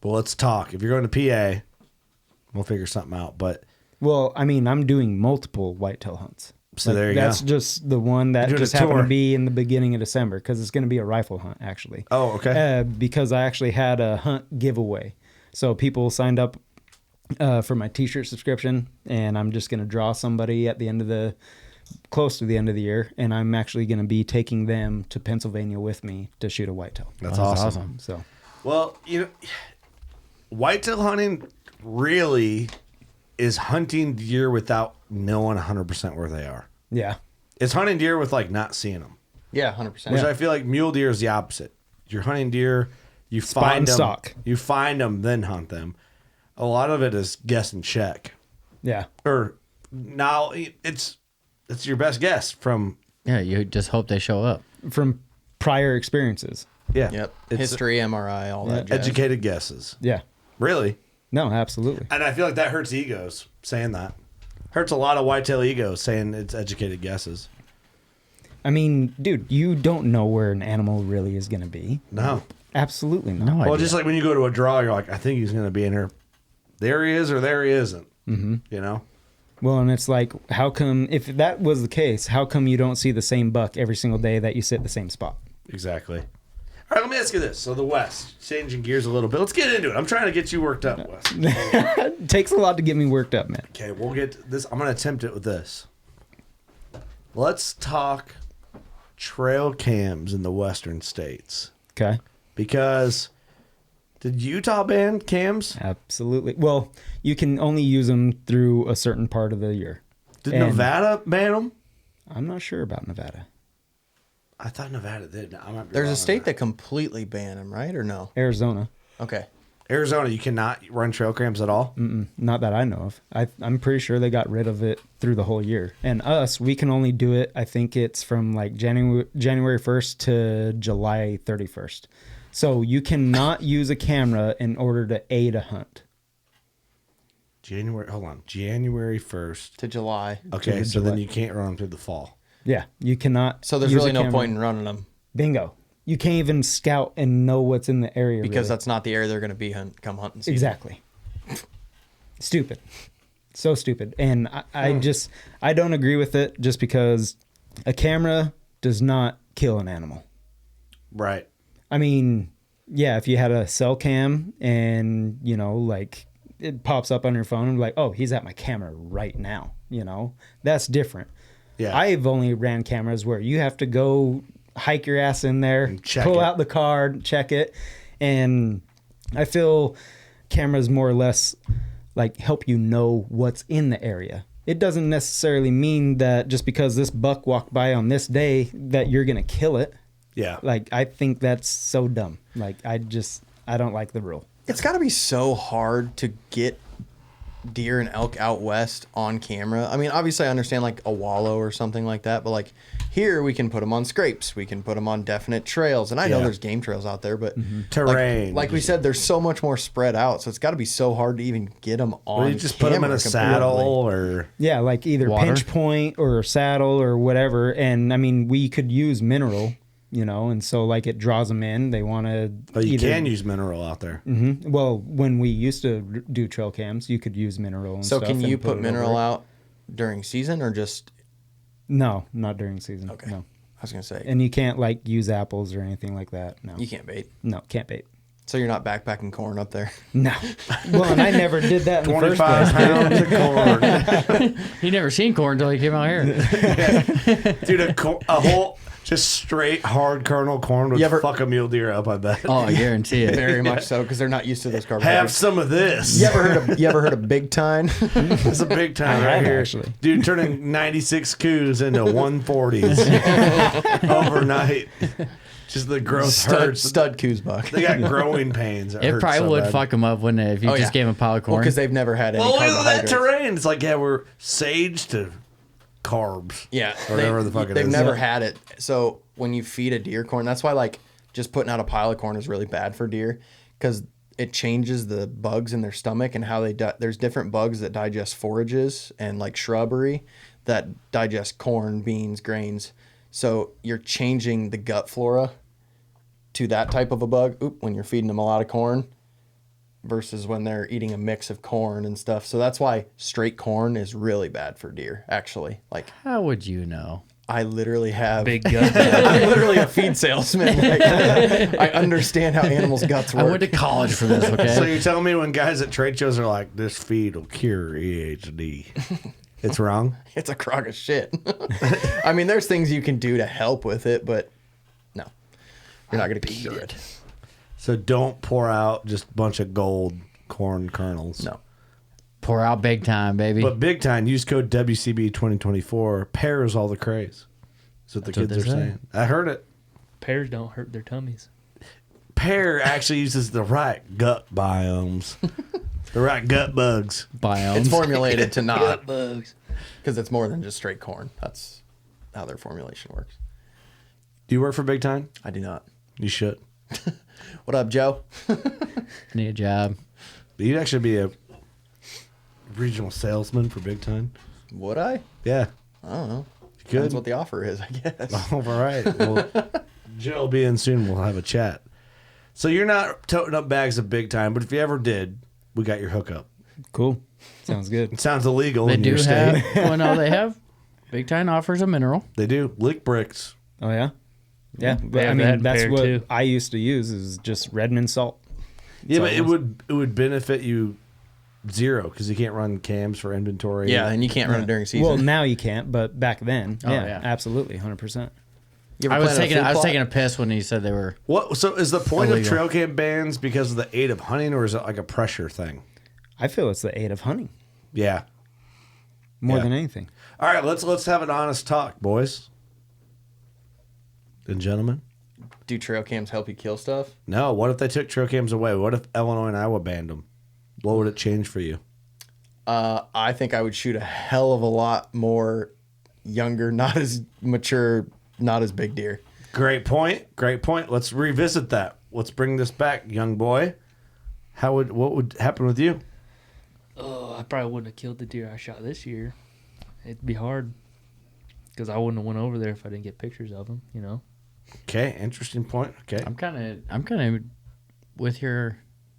Speaker 1: Well, let's talk. If you're going to PA, we'll figure something out. But
Speaker 5: Well, I mean, I'm doing multiple whitetail hunts.
Speaker 1: So there you
Speaker 5: that's
Speaker 1: go.
Speaker 5: just the one that
Speaker 1: Doing a
Speaker 5: just happened
Speaker 1: tour.
Speaker 5: to be in the beginning of December because it's going to be a rifle hunt, actually.
Speaker 1: Oh, okay.
Speaker 5: Because I actually had a hunt giveaway. So people signed up for my t-shirt subscription, and I'm just going to draw somebody at the end of close to the end of the year, and I'm actually going to be taking them to Pennsylvania with me to shoot a whitetail.
Speaker 1: That's
Speaker 2: That's
Speaker 1: awesome.
Speaker 2: awesome.
Speaker 5: So
Speaker 1: Well, you know, whitetail hunting really is hunting deer without knowing 100% where they are.
Speaker 5: yeah,
Speaker 1: It's hunting deer with like not seeing them,
Speaker 4: Yeah, 100%.
Speaker 1: which I feel like mule deer is the opposite. You're hunting deer, you
Speaker 5: Spot
Speaker 1: find
Speaker 5: and
Speaker 1: them,
Speaker 5: stalk.
Speaker 1: you find them, then hunt them. A lot of it is guess and check,
Speaker 5: yeah,
Speaker 1: or now it's your best guess from
Speaker 2: Yeah, you just hope they show up.
Speaker 5: from prior experiences.
Speaker 1: yeah,
Speaker 4: Yep.
Speaker 1: it's
Speaker 4: History, MRI, all that jazz.
Speaker 1: educated guesses.
Speaker 5: Yeah,
Speaker 1: Really.
Speaker 5: no, absolutely.
Speaker 1: And I feel like that hurts egos saying that. Hurts a lot of whitetail egos saying it's educated guesses.
Speaker 5: I mean, dude, you don't know where an animal really is going to be.
Speaker 1: No.
Speaker 5: Absolutely not.
Speaker 2: No idea.
Speaker 1: Well, just like when you go to a draw, you're like, I think he's going to be in here. There he is or there he isn't. Mm-hmm. You know?
Speaker 5: Well, and it's like, how come, if that was the case, how come you don't see the same buck every single day that you sit the same spot?
Speaker 1: Exactly. All right, let me ask you this. So the West, changing gears a little bit. Let's get into it. I'm trying to get you worked up, Wes.
Speaker 5: It takes a lot to get me worked up, man.
Speaker 1: Okay, we'll get this. I'm going to attempt it with this. Let's talk trail cams in the western states.
Speaker 5: Okay.
Speaker 1: Because did Utah ban cams?
Speaker 5: Absolutely. Well, you can only use them through a certain part of the year.
Speaker 1: Did
Speaker 5: And
Speaker 1: Nevada ban them?
Speaker 5: I'm not sure about Nevada.
Speaker 1: I thought Nevada did. I might be
Speaker 4: There's
Speaker 1: wrong
Speaker 4: a
Speaker 1: on
Speaker 4: state that completely banned them, right? Or no?
Speaker 5: Arizona.
Speaker 4: Okay.
Speaker 1: Arizona, you cannot run trail cams at all?
Speaker 5: Not that I know of. I'm pretty sure they got rid of it through the whole year. And us, we can only do it, I think it's from like January 1st to July 31st. So you cannot use a camera in order to aid a hunt.
Speaker 1: January 1st.
Speaker 4: To July.
Speaker 1: Okay,
Speaker 5: To
Speaker 1: so then
Speaker 5: July.
Speaker 1: you can't run them through the fall.
Speaker 5: Yeah, you cannot.
Speaker 4: So there's
Speaker 5: use
Speaker 4: really
Speaker 5: a
Speaker 4: no
Speaker 5: camera.
Speaker 4: point in running them
Speaker 5: Bingo. You can't even scout and know what's in the area.
Speaker 4: because
Speaker 5: really.
Speaker 4: that's not the area they're going to be come hunting season.
Speaker 5: Exactly. Stupid. So stupid. And I don't agree with it just because a camera does not kill an animal.
Speaker 1: Right.
Speaker 5: I mean, yeah, if you had a cell cam and, you know, like it pops up on your phone and like, oh, he's at my camera right now, you know, that's different.
Speaker 1: Yeah.
Speaker 5: I've only ran cameras where you have to go hike your ass in there,
Speaker 1: And check
Speaker 5: pull
Speaker 1: it.
Speaker 5: out the card, check it. And I feel cameras more or less like help you know what's in the area. It doesn't necessarily mean that just because this buck walked by on this day that you're going to kill it.
Speaker 1: Yeah.
Speaker 5: Like, I think that's so dumb. Like, I don't like the rule.
Speaker 4: It's got to be so hard to get deer and elk out west on camera. I mean, obviously I understand like a wallow or something like that, but like here we can put them on scrapes. We can put them on definite trails. And I know
Speaker 1: Yeah.
Speaker 4: there's game trails out there, but
Speaker 1: Terrain.
Speaker 4: Like we said, there's so much more spread out. So it's got to be so hard to even get them on
Speaker 1: Or you just put them in
Speaker 4: camera
Speaker 1: a saddle
Speaker 4: completely.
Speaker 1: or
Speaker 5: Yeah, like either
Speaker 2: Water?
Speaker 5: pinch point or saddle or whatever. And I mean, we could use mineral, you know, and so like it draws them in. They want to.
Speaker 1: but you can use mineral out there.
Speaker 5: Well, when we used to do trail cams, you could use mineral. And
Speaker 4: So
Speaker 5: stuff
Speaker 4: can you
Speaker 5: and
Speaker 4: put
Speaker 5: it
Speaker 4: mineral
Speaker 5: over.
Speaker 4: out during season or just,
Speaker 5: No, not during season.
Speaker 4: okay.
Speaker 5: No,
Speaker 4: I was going to say,
Speaker 5: and you can't like use apples or anything like that. No,
Speaker 4: you can't bait.
Speaker 5: no, can't bait.
Speaker 4: So you're not backpacking corn up there.
Speaker 5: No. Well, and I never did that in the first
Speaker 1: 25
Speaker 5: place.
Speaker 1: pounds of corn.
Speaker 2: He never seen corn until he came out here.
Speaker 1: Dude, a whole just straight hard kernel corn would
Speaker 4: You ever-
Speaker 1: fuck a mule deer up, I bet.
Speaker 2: Oh, I guarantee it.
Speaker 4: Very much so, because they're not used to those
Speaker 1: Have
Speaker 4: carbohydrates.
Speaker 1: some of this.
Speaker 4: You ever heard of Big Time?
Speaker 1: It's a big time
Speaker 5: I
Speaker 1: right
Speaker 5: have,
Speaker 1: here.
Speaker 5: actually.
Speaker 1: Dude, turning 96 coups into 140s overnight. Just the growth hurts.
Speaker 4: Stud coos buck.
Speaker 1: They got growing pains.
Speaker 2: It probably would fuck him up, wouldn't it, if you
Speaker 4: Oh,
Speaker 2: just
Speaker 4: yeah.
Speaker 2: gave him a pile of
Speaker 4: Well,
Speaker 2: corn?
Speaker 4: because they've never had any
Speaker 1: Well, look at that
Speaker 4: carbohydrates.
Speaker 1: terrain. It's like, yeah, we're sage to carbs.
Speaker 4: Yeah,
Speaker 1: Or whatever the fuck it
Speaker 4: they've
Speaker 1: is.
Speaker 4: never
Speaker 1: Yeah.
Speaker 4: had it. So when you feed a deer corn, that's why like just putting out a pile of corn is really bad for deer because it changes the bugs in their stomach and how they there's different bugs that digest forages and like shrubbery that digest corn, beans, grains. So you're changing the gut flora to that type of a bug. When you're feeding them a lot of corn versus when they're eating a mix of corn and stuff. So that's why straight corn is really bad for deer, actually. Like
Speaker 2: How would you know?
Speaker 4: I literally have
Speaker 3: Big gut.
Speaker 4: I'm literally a feed salesman. Like, I understand how animals' guts
Speaker 2: I
Speaker 4: work.
Speaker 2: went to college for this, okay?
Speaker 1: So you're telling me when guys at trade shows are like, this feed will cure EHD. It's wrong?
Speaker 4: It's a crock of shit. I mean, there's things you can do to help with it, but no, you're not going to cure it.
Speaker 1: So don't pour out just a bunch of gold corn kernels.
Speaker 4: No.
Speaker 2: Pour out big time, baby.
Speaker 1: But big time, use code WCB 2024. Pears all the craze. That's what the
Speaker 2: That's what
Speaker 1: kids are
Speaker 2: they say.
Speaker 1: saying. I heard it.
Speaker 3: Pears don't hurt their tummies.
Speaker 1: Pear actually uses the right gut biomes, the right gut bugs.
Speaker 2: Biomes.
Speaker 4: It's formulated to not,
Speaker 3: Bugs.
Speaker 4: because it's more than just straight corn. That's how their formulation works.
Speaker 1: Do you work for Big Time?
Speaker 4: I do not.
Speaker 1: You should.
Speaker 4: What up, Joe?
Speaker 2: Need a job.
Speaker 1: You'd actually be a regional salesman for Big Time.
Speaker 4: Would I?
Speaker 1: Yeah.
Speaker 4: I don't know.
Speaker 1: You
Speaker 4: Depends
Speaker 1: could.
Speaker 4: what the offer is, I guess.
Speaker 1: All right. Well, Joe will be in soon. We'll have a chat. So you're not toting up bags of big time, but if you ever did, we got your hookup.
Speaker 5: Cool. Sounds good.
Speaker 1: It sounds illegal
Speaker 2: They
Speaker 1: in
Speaker 2: do
Speaker 1: your state.
Speaker 2: have. Well, no, they have. Big Time offers a mineral.
Speaker 1: They do. Lick bricks.
Speaker 5: Oh yeah. Yeah,
Speaker 3: They
Speaker 5: but I
Speaker 3: have
Speaker 5: mean
Speaker 3: that
Speaker 5: that's
Speaker 3: paired,
Speaker 5: what
Speaker 3: too.
Speaker 5: I used to use is just Redmond salt.
Speaker 1: Yeah,
Speaker 5: So
Speaker 1: but it would benefit you zero because you can't run cams for inventory.
Speaker 4: Yeah, and you can't run it during season.
Speaker 5: Well, now you can't, but back then,
Speaker 2: Oh,
Speaker 5: yeah,
Speaker 2: yeah.
Speaker 5: absolutely, 100%.
Speaker 4: You ever
Speaker 2: I was
Speaker 4: planted a
Speaker 2: taking
Speaker 4: food
Speaker 2: I was
Speaker 4: plot?
Speaker 2: taking a piss when he said they were.
Speaker 1: What? So is the point of
Speaker 2: Illegal.
Speaker 1: trail cam bans because of the aid of hunting, or is it like a pressure thing?
Speaker 5: I feel it's the aid of hunting
Speaker 1: Yeah.
Speaker 5: more
Speaker 1: Yeah.
Speaker 5: than anything.
Speaker 1: All right, let's have an honest talk, boys and gentlemen.
Speaker 4: Do trail cams help you kill stuff?
Speaker 1: No, what if they took trail cams away? What if Illinois and Iowa banned them? What would it change for you?
Speaker 4: I think I would shoot a hell of a lot more younger, not as mature, not as big deer.
Speaker 1: Great point. Great point. Let's revisit that. Let's bring this back, young boy. What would happen with you?
Speaker 3: Oh, I probably wouldn't have killed the deer I shot this year. It'd be hard because I wouldn't have went over there if I didn't get pictures of them. You know.
Speaker 1: Okay, interesting point. Okay.
Speaker 2: I'm kind of with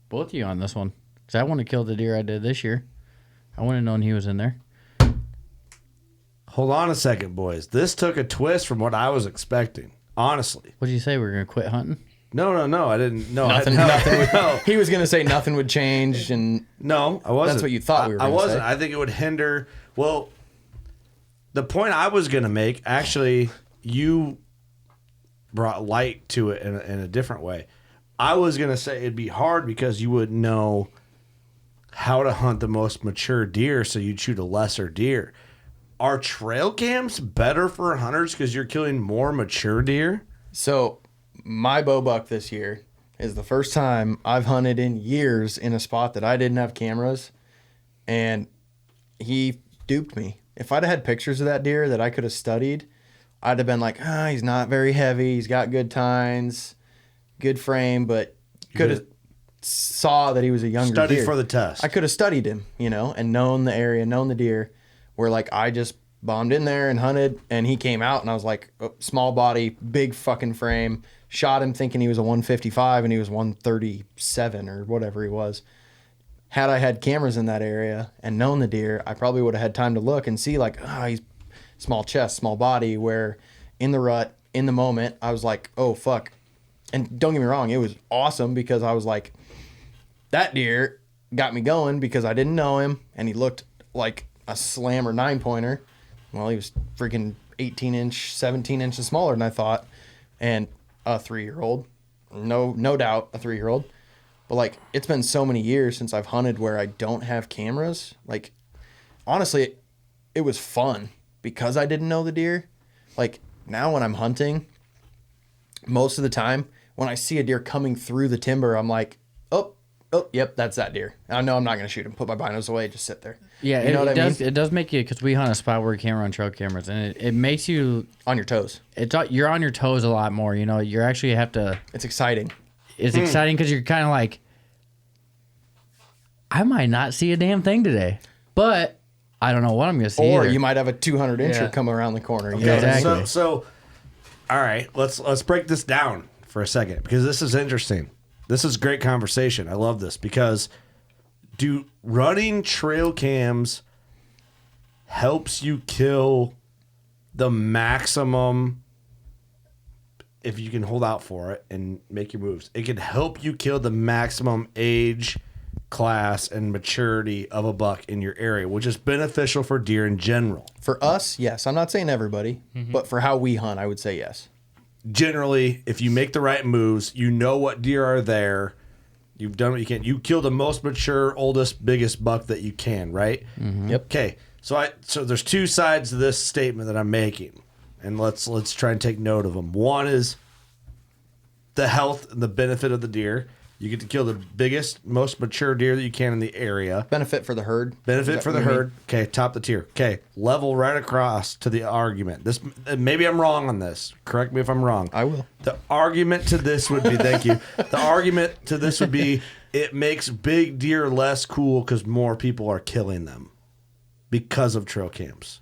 Speaker 2: both of you on this one because I want to kill the deer I did this year. I wouldn't have known he was in there.
Speaker 1: Hold on a second, boys. This took a twist from what I was expecting. Honestly.
Speaker 2: What did you say? We're gonna quit hunting?
Speaker 1: No. I didn't. No,
Speaker 4: Nothing.
Speaker 1: no.
Speaker 4: He was gonna say nothing would change, and
Speaker 1: No, I wasn't.
Speaker 4: That's what you thought we were
Speaker 1: I
Speaker 4: gonna
Speaker 1: wasn't.
Speaker 4: say.
Speaker 1: I think it would hinder. Well, the point I was going to make, actually, you brought light to it in a different way. I was going to say it'd be hard because you would know how to hunt the most mature deer, so you'd shoot a lesser deer. Are trail cams better for hunters because you're killing more mature deer?
Speaker 4: so my bow buck this year is the first time I've hunted in years in a spot that I didn't have cameras, and he duped me. If I'd have had pictures of that deer that I could have studied, I'd have been like, he's not very heavy. He's got good tines, good frame, but could have saw that he was a younger
Speaker 1: Study
Speaker 4: deer.
Speaker 1: for the test.
Speaker 4: I could have studied him, and known the area, known the deer, where like I just bombed in there and hunted, and he came out and I was like, small body, big fucking frame, shot him thinking he was a 155 and he was 137 or whatever he was. Had I had cameras in that area and known the deer, I probably would have had time to look and see like, he's small chest, small body, where in the rut, in the moment, I was like, oh, fuck. And don't get me wrong, it was awesome because I was like, that deer got me going because I didn't know him and he looked like a slammer 9-pointer. Well, he was freaking 18-inch, 17 inches smaller than I thought. And a 3-year-old, no doubt a 3-year-old. But like, it's been so many years since I've hunted where I don't have cameras. Like, honestly, it was fun because I didn't know the deer. Like, now when I'm hunting, most of the time, when I see a deer coming through the timber, I'm like, oh, yep, that's that deer. I know I'm not going to shoot him. Put my binos away, just sit there.
Speaker 2: Yeah,
Speaker 4: You know what I
Speaker 2: does.
Speaker 4: mean?
Speaker 2: It does make you, because we hunt a spot where we can't run trail cameras, and it makes you.
Speaker 4: On your toes.
Speaker 2: You're on your toes a lot more. You're actually have to.
Speaker 4: It's exciting.
Speaker 2: It's exciting because you're kind of like, I might not see a damn thing today, but I don't know what I'm going to see.
Speaker 4: Or
Speaker 2: either.
Speaker 4: you might have a 200-incher
Speaker 3: Yeah.
Speaker 4: come around the corner. You
Speaker 1: Okay,
Speaker 4: know what I mean?
Speaker 2: Exactly.
Speaker 1: So, all right, let's break this down for a second because this is interesting. This is great conversation. I love this because do running trail cams helps you kill the maximum if you can hold out for it and make your moves. It can help you kill the maximum age, class, and maturity of a buck in your area, which is beneficial for deer in general.
Speaker 4: For us, yes. I'm not saying everybody, but for how we hunt, I would say yes.
Speaker 1: Generally, if you make the right moves, you know what deer are there. You've done what you can. You kill the most mature, oldest, biggest buck that you can, right?
Speaker 4: Yep.
Speaker 1: Okay. So there's two sides to this statement that I'm making, and let's try and take note of them. One is the health and the benefit of the deer. You get to kill the biggest, most mature deer that you can in the area.
Speaker 4: Benefit for the herd.
Speaker 1: Benefit for the
Speaker 4: Is that what you
Speaker 1: herd. Okay, top the tier. Okay, level right across to the argument. This maybe I'm wrong on this. Correct me if I'm wrong.
Speaker 4: I will.
Speaker 1: The argument to this would be thank you. The argument to this would be it makes big deer less cool because more people are killing them because of trail cams.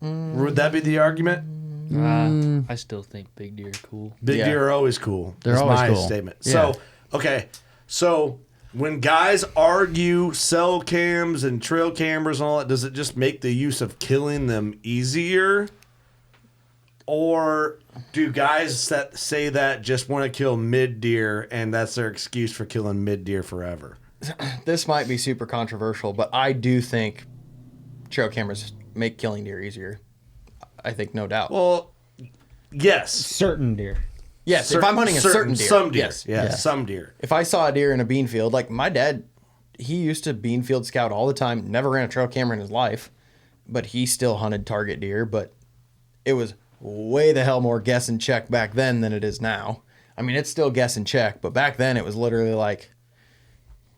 Speaker 1: Would that be the argument?
Speaker 3: I still think big deer are cool.
Speaker 1: Big
Speaker 4: Yeah.
Speaker 1: deer are always cool.
Speaker 2: They're
Speaker 1: is
Speaker 2: always
Speaker 1: my
Speaker 2: cool.
Speaker 1: statement.
Speaker 2: Yeah.
Speaker 1: So, okay. So, when guys argue cell cams and trail cameras and all that, does it just make the use of killing them easier? Or do guys that say that just want to kill mid deer and that's their excuse for killing mid deer forever?
Speaker 4: This might be super controversial, but I do think trail cameras make killing deer easier. I think no doubt.
Speaker 1: Well, yes.
Speaker 5: Certain deer.
Speaker 4: yes, if I'm hunting a certain deer.
Speaker 1: Some deer.
Speaker 4: Yes.
Speaker 1: Yeah,
Speaker 2: Yeah.
Speaker 1: some deer.
Speaker 4: If I saw a deer in a bean field, like my dad, he used to bean field scout all the time, never ran a trail camera in his life, but he still hunted target deer, but it was way the hell more guess and check back then than it is now. I mean, it's still guess and check, but back then it was literally like,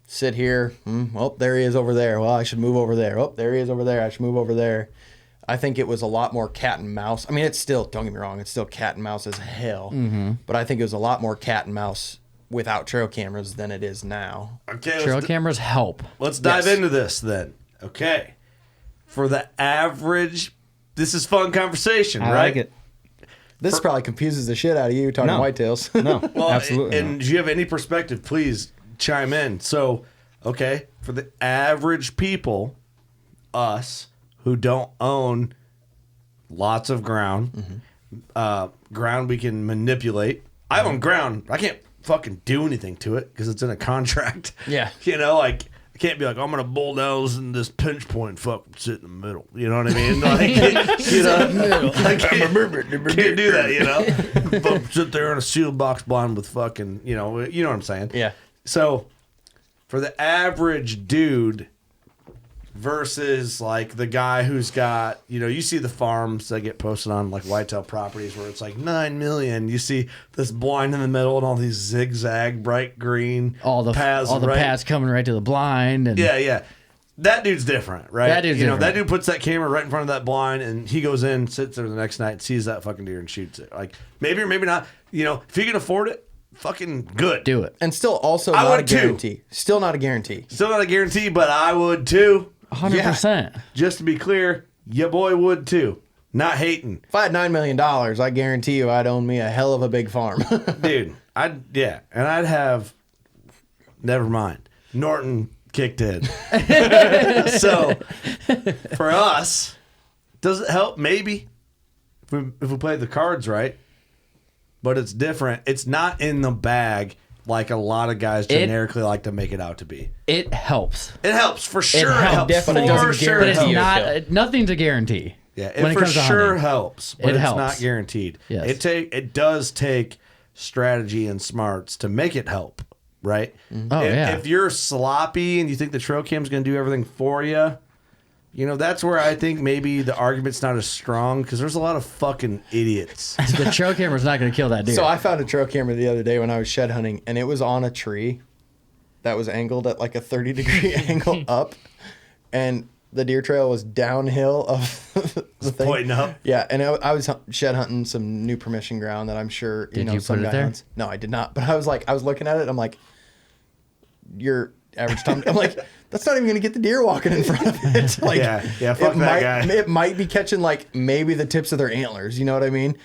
Speaker 4: sit here, oh, there he is over there. Well, I should move over there. Oh, there he is over there. I should move over there. I think it was a lot more cat and mouse. I mean, it's still, don't get me wrong, it's still cat and mouse as hell, but I think it was a lot more cat and mouse without trail cameras than it is now.
Speaker 1: Okay,
Speaker 2: Trail cameras help.
Speaker 1: let's dive
Speaker 4: Yes.
Speaker 1: into this then. Okay. For the average, this is fun conversation,
Speaker 5: I
Speaker 1: right?
Speaker 5: like it.
Speaker 4: This probably confuses the shit out of you talking
Speaker 5: No.
Speaker 4: whitetails.
Speaker 5: No,
Speaker 1: Well,
Speaker 5: absolutely.
Speaker 1: And
Speaker 5: not.
Speaker 1: do you have any perspective? Please chime in. So, okay, for the average people, us who don't own lots of ground, ground we can manipulate. I own ground. I can't fucking do anything to it because it's in a contract.
Speaker 4: Yeah.
Speaker 1: You know, like I can't be like, I'm gonna bulldoze in this pinch point, fucking sit in the middle. You know what I mean? Like, you know, I can't do that. You know, but sit there in a sealed box blind with fucking, you know what I'm saying?
Speaker 4: Yeah.
Speaker 1: So, for the average dude versus like the guy who's got, you know, you see the farms that get posted on like whitetail properties where it's like 9 million. You see this blind in the middle and all these zigzag bright green
Speaker 2: All the
Speaker 1: right?
Speaker 2: paths coming right to the blind. And
Speaker 1: Yeah. That dude's different, right?
Speaker 2: That dude's
Speaker 1: you know,
Speaker 2: different.
Speaker 1: that dude puts that camera right in front of that blind and he goes in, sits there the next night, and sees that fucking deer and shoots it. Like maybe or maybe not. You know, if you can afford it, fucking good.
Speaker 2: do it.
Speaker 4: And still also
Speaker 1: I
Speaker 4: not a
Speaker 1: would too.
Speaker 4: guarantee. Still not a guarantee.
Speaker 1: Still not a guarantee, but I would too.
Speaker 2: 100%.
Speaker 1: Just to be clear, your boy would too. Not hating.
Speaker 4: If I had $9 million, I guarantee you I'd own me a hell of a big farm.
Speaker 1: Dude, and I'd have, never mind, Norton kicked in. So, for us, does it help? Maybe. If we play the cards right. But it's different. It's not in the bag like a lot of guys generically like to make it out to be.
Speaker 2: It helps.
Speaker 1: It helps, for sure.
Speaker 2: helps.
Speaker 1: It helps.
Speaker 4: Definitely
Speaker 1: For
Speaker 4: doesn't
Speaker 1: sure
Speaker 2: But
Speaker 1: it
Speaker 2: it's
Speaker 4: guarantee
Speaker 1: helps.
Speaker 4: you.
Speaker 2: not, nothing's a guarantee.
Speaker 1: Yeah,
Speaker 2: when
Speaker 1: it
Speaker 2: it
Speaker 1: for
Speaker 2: comes to
Speaker 1: sure
Speaker 2: hunting.
Speaker 1: helps, but
Speaker 2: It
Speaker 1: it's
Speaker 2: helps.
Speaker 1: not guaranteed.
Speaker 2: Yes.
Speaker 1: It does take strategy and smarts to make it help, right?
Speaker 2: Oh, yeah.
Speaker 1: If you're sloppy and you think the trail cam's going to do everything for you, you know, that's where I think maybe the argument's not as strong because there's a lot of fucking idiots.
Speaker 2: The trail camera's not going to kill that deer.
Speaker 4: So I found a trail camera the other day when I was shed hunting, and it was on a tree that was angled at like a 30-degree angle up, and the deer trail was downhill of the thing.
Speaker 1: Pointing up.
Speaker 4: Yeah, and I was shed hunting some new permission ground that I'm sure
Speaker 2: Did you
Speaker 4: some
Speaker 2: put it
Speaker 4: guy
Speaker 2: there?
Speaker 4: hunts. No, I did not. But I was looking at it. I'm like, your average time. I'm like, that's not even gonna get the deer walking in front of it. Like,
Speaker 1: Yeah, fuck
Speaker 4: it
Speaker 1: that
Speaker 4: might,
Speaker 1: guy.
Speaker 4: It might be catching like maybe the tips of their antlers. You know what I mean?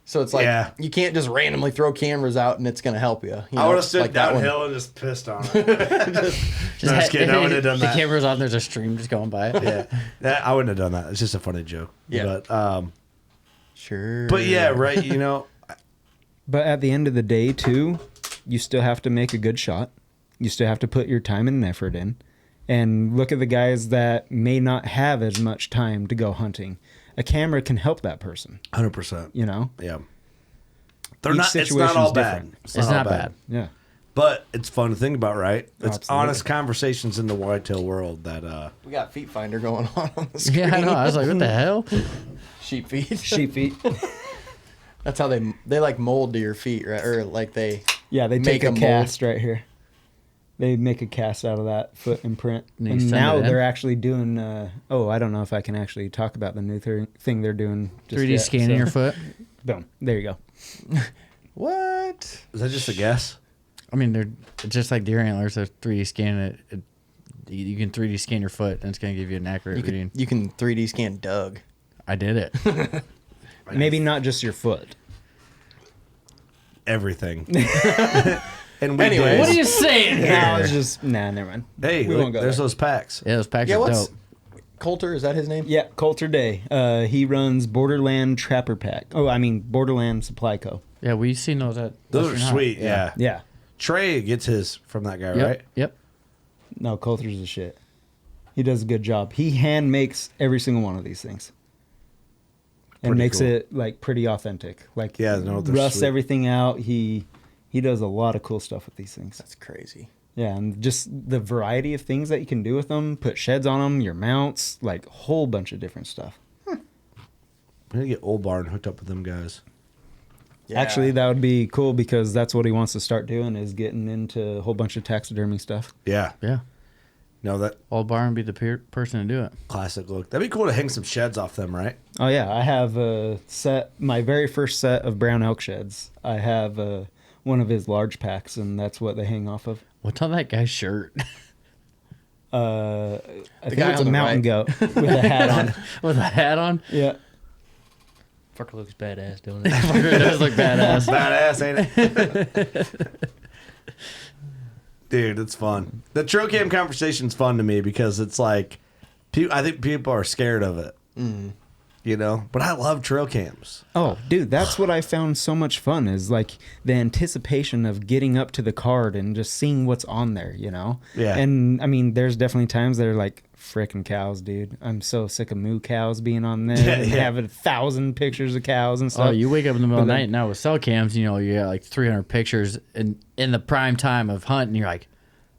Speaker 4: So it's like
Speaker 1: Yeah.
Speaker 4: you can't just randomly throw cameras out and it's gonna help you.
Speaker 1: I would have stood
Speaker 4: like that one.
Speaker 1: downhill and just pissed on it. Just kidding. I wouldn't have done
Speaker 2: the
Speaker 1: that.
Speaker 2: camera's on. There's a stream just going by.
Speaker 1: Yeah, I wouldn't have done that. It's just a funny joke.
Speaker 4: Yeah. Sure.
Speaker 1: But yeah, right. You know,
Speaker 5: But at the end of the day, too, you still have to make a good shot. You still have to put your time and effort in. And look at the guys that may not have as much time to go hunting. A camera can help that person,
Speaker 1: 100%.
Speaker 5: you know?
Speaker 1: Yeah. They're
Speaker 5: Each
Speaker 1: not. It's not
Speaker 5: situation's
Speaker 1: all bad.
Speaker 5: different.
Speaker 2: It's
Speaker 1: all
Speaker 2: not bad.
Speaker 5: Yeah.
Speaker 1: But it's fun to think about, right? It's
Speaker 5: Absolutely.
Speaker 1: honest conversations in the whitetail world that
Speaker 4: we got feet finder going on the screen.
Speaker 2: Yeah, I know. I was like, what the hell?
Speaker 4: Sheep feet.
Speaker 5: Sheep feet.
Speaker 4: That's how they like mold to your feet, right? Or like they
Speaker 5: Yeah, they
Speaker 4: Make
Speaker 5: take a
Speaker 4: a mold.
Speaker 5: cast right here. They make a cast out of that foot imprint.
Speaker 2: And you
Speaker 5: And
Speaker 2: send
Speaker 5: now
Speaker 2: it in?
Speaker 5: they're actually doing, I don't know if I can actually talk about the new thing they're doing. Just
Speaker 2: 3D
Speaker 5: yet,
Speaker 2: scanning
Speaker 5: so-
Speaker 2: your foot.
Speaker 5: Boom. There you go.
Speaker 4: what?
Speaker 1: is that just a guess?
Speaker 2: I mean, they're just like deer antlers. They're 3D scanning it. You can 3D scan your foot, and it's going to give you an accurate reading.
Speaker 4: You can 3D scan Doug.
Speaker 2: I did it.
Speaker 5: Maybe not just your foot.
Speaker 1: Everything. And
Speaker 4: Anyways.
Speaker 2: What are you saying
Speaker 5: No,
Speaker 2: here?
Speaker 5: it's just never mind.
Speaker 1: Hey,
Speaker 5: we won't go
Speaker 1: there's
Speaker 5: there.
Speaker 1: those packs.
Speaker 2: Yeah, those packs
Speaker 4: Yeah,
Speaker 2: are
Speaker 4: what's
Speaker 2: dope.
Speaker 4: Coulter? Is that his name?
Speaker 5: Yeah, Coulter Day. He runs Borderland Trapper Pack. Oh, I mean Borderland Supply Co.
Speaker 2: Yeah, we seen those at
Speaker 1: Those
Speaker 2: Western
Speaker 1: are
Speaker 2: High.
Speaker 1: sweet. Yeah.
Speaker 5: Yeah.
Speaker 1: Trey gets his from that guy,
Speaker 2: Yep.
Speaker 1: right?
Speaker 2: Yep.
Speaker 5: No, Coulter's the shit. He does a good job. He hand makes every single one of these things. And
Speaker 1: Pretty
Speaker 5: makes
Speaker 1: cool.
Speaker 5: it like pretty authentic. Like
Speaker 1: Yeah, no, they're
Speaker 5: rusts
Speaker 1: sweet.
Speaker 5: everything out. He does a lot of cool stuff with these things.
Speaker 4: That's crazy.
Speaker 5: Yeah, and just the variety of things that you can do with them. Put sheds on them, your mounts, like a whole bunch of different stuff.
Speaker 1: We need to get Old Barn hooked up with them guys.
Speaker 4: Yeah.
Speaker 5: Actually, that would be cool because that's what he wants to start doing is getting into a whole bunch of taxidermy stuff.
Speaker 1: Yeah.
Speaker 2: Yeah.
Speaker 1: No, that
Speaker 2: Old Barn be the person to do it.
Speaker 1: classic look. That'd be cool to hang some sheds off them, right?
Speaker 5: Oh yeah, I have a set, my very first set of brown elk sheds. I have one of his large packs, and that's what they hang off of.
Speaker 2: What's on that guy's shirt?
Speaker 5: I think
Speaker 4: guy
Speaker 5: it's
Speaker 4: on
Speaker 5: a
Speaker 4: the
Speaker 5: mountain
Speaker 4: right.
Speaker 5: goat with a hat on.
Speaker 2: With a hat on?
Speaker 5: Yeah.
Speaker 3: Fucker looks badass doing it.
Speaker 2: It does look badass.
Speaker 1: Badass, ain't it? Dude, it's fun. The trail cam conversation's fun to me because it's like, I think people are scared of it. You know? But I love trail cams.
Speaker 5: Oh, dude, that's what I found so much fun is like the anticipation of getting up to the card and just seeing what's on there, you know?
Speaker 1: Yeah.
Speaker 5: And I mean, there's definitely times that are like, frickin' cows, dude. I'm so sick of moo cows being on there
Speaker 1: Yeah,
Speaker 5: and
Speaker 1: yeah.
Speaker 5: having 1,000 pictures of cows and stuff.
Speaker 2: Oh, you wake up in the middle of the
Speaker 5: But
Speaker 2: night
Speaker 5: then-
Speaker 2: now with cell cams, you know, you got like 300 pictures in the prime time of hunting. You're like,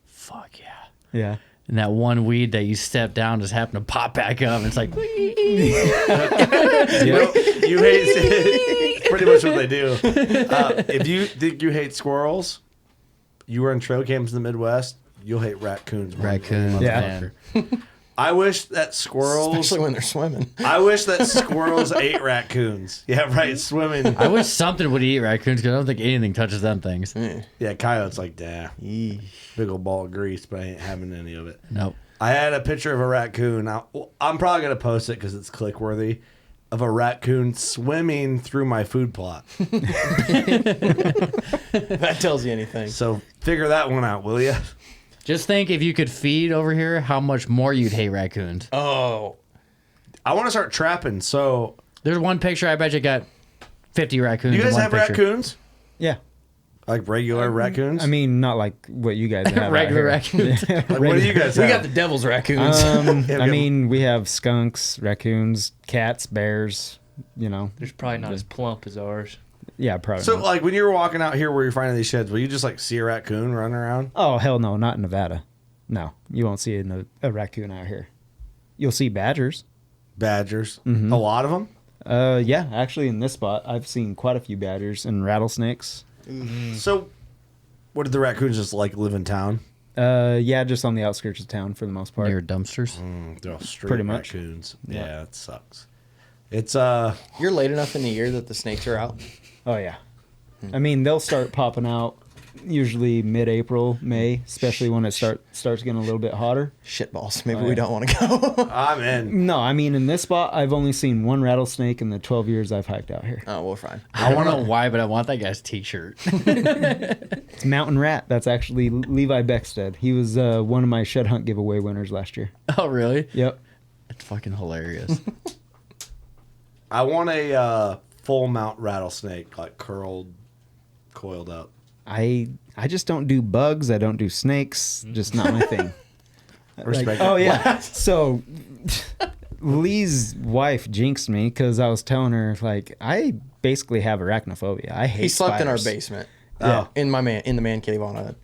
Speaker 2: fuck yeah.
Speaker 5: Yeah.
Speaker 2: And that one weed that you step down just happened to pop back up. And it's like,
Speaker 1: You know, you hate pretty much what they do. If you think you hate squirrels, you run trail cams in the Midwest, you'll hate raccoons. more than
Speaker 2: raccoons,
Speaker 1: any
Speaker 5: Yeah.
Speaker 2: man.
Speaker 1: I wish that squirrels.
Speaker 4: Especially when they're swimming.
Speaker 1: I wish that squirrels ate raccoons. Yeah, right. Swimming.
Speaker 2: I wish something would eat raccoons because I don't think anything touches them things.
Speaker 1: Yeah, coyotes like, nah,
Speaker 4: Eesh.
Speaker 1: big old ball of grease, but I ain't having any of it.
Speaker 2: Nope.
Speaker 1: I had a picture of a raccoon. I'm probably gonna post it because it's click worthy. Of a raccoon swimming through my food plot.
Speaker 4: That tells you anything.
Speaker 1: So figure that one out, will you?
Speaker 2: Just think if you could feed over here, how much more you'd hate raccoons.
Speaker 4: Oh,
Speaker 1: I want to start trapping. So
Speaker 2: There's one picture, I bet you got 50 raccoons.
Speaker 1: you
Speaker 2: in
Speaker 1: guys
Speaker 2: one
Speaker 1: have
Speaker 2: picture.
Speaker 1: raccoons?
Speaker 5: Yeah.
Speaker 1: Like regular raccoons?
Speaker 5: I mean, not like what you guys have. out
Speaker 2: Regular
Speaker 5: here.
Speaker 2: raccoons.
Speaker 1: like, what do you guys
Speaker 4: we
Speaker 1: have?
Speaker 4: got the devil's raccoons.
Speaker 1: Yeah,
Speaker 5: I mean, we have skunks, raccoons, cats, bears, you know.
Speaker 3: There's probably not as plump as ours.
Speaker 5: Yeah, probably.
Speaker 1: So
Speaker 5: not.
Speaker 1: like when you're walking out here where you're finding these sheds, will you just like see a raccoon running around?
Speaker 5: Oh, hell no, not in Nevada. No, you won't see a raccoon out here. You'll see badgers.
Speaker 1: Badgers?
Speaker 5: Mm-hmm.
Speaker 1: A lot of them?
Speaker 5: Yeah, actually in this spot, I've seen quite a few badgers and rattlesnakes.
Speaker 1: So what did the raccoons just like live in town?
Speaker 5: Yeah, just on the outskirts of town for the most part.
Speaker 2: Near dumpsters.
Speaker 1: They're all street
Speaker 5: Pretty much.
Speaker 1: raccoons.
Speaker 5: Yeah.
Speaker 1: Yeah, it sucks. It's
Speaker 4: You're late enough in the year that the snakes are out.
Speaker 5: Oh yeah. I mean, they'll start popping out usually mid-April, May, especially when it starts getting a little bit hotter.
Speaker 4: Shitballs. Maybe
Speaker 5: Oh,
Speaker 4: we
Speaker 5: yeah.
Speaker 4: don't want to go.
Speaker 1: I'm in.
Speaker 5: No, I mean in this spot, I've only seen one rattlesnake in the 12 years I've hiked out here.
Speaker 4: Oh, we're fine.
Speaker 2: I don't know why, but I want that guy's t-shirt.
Speaker 5: It's Mountain Rat. That's actually Levi Beckstead. He was one of my shed hunt giveaway winners last year.
Speaker 2: Oh, really?
Speaker 5: Yep.
Speaker 2: It's fucking hilarious.
Speaker 1: I want a full mount rattlesnake, like curled, coiled up.
Speaker 5: I just don't do bugs. I don't do snakes. Just not my thing.
Speaker 1: Respect.
Speaker 5: Oh yeah. So Lee's wife jinxed me because I was telling her like I basically have arachnophobia. I hate.
Speaker 4: He slept in our
Speaker 5: spiders.
Speaker 4: basement.
Speaker 5: Yeah.
Speaker 4: In the man cave on a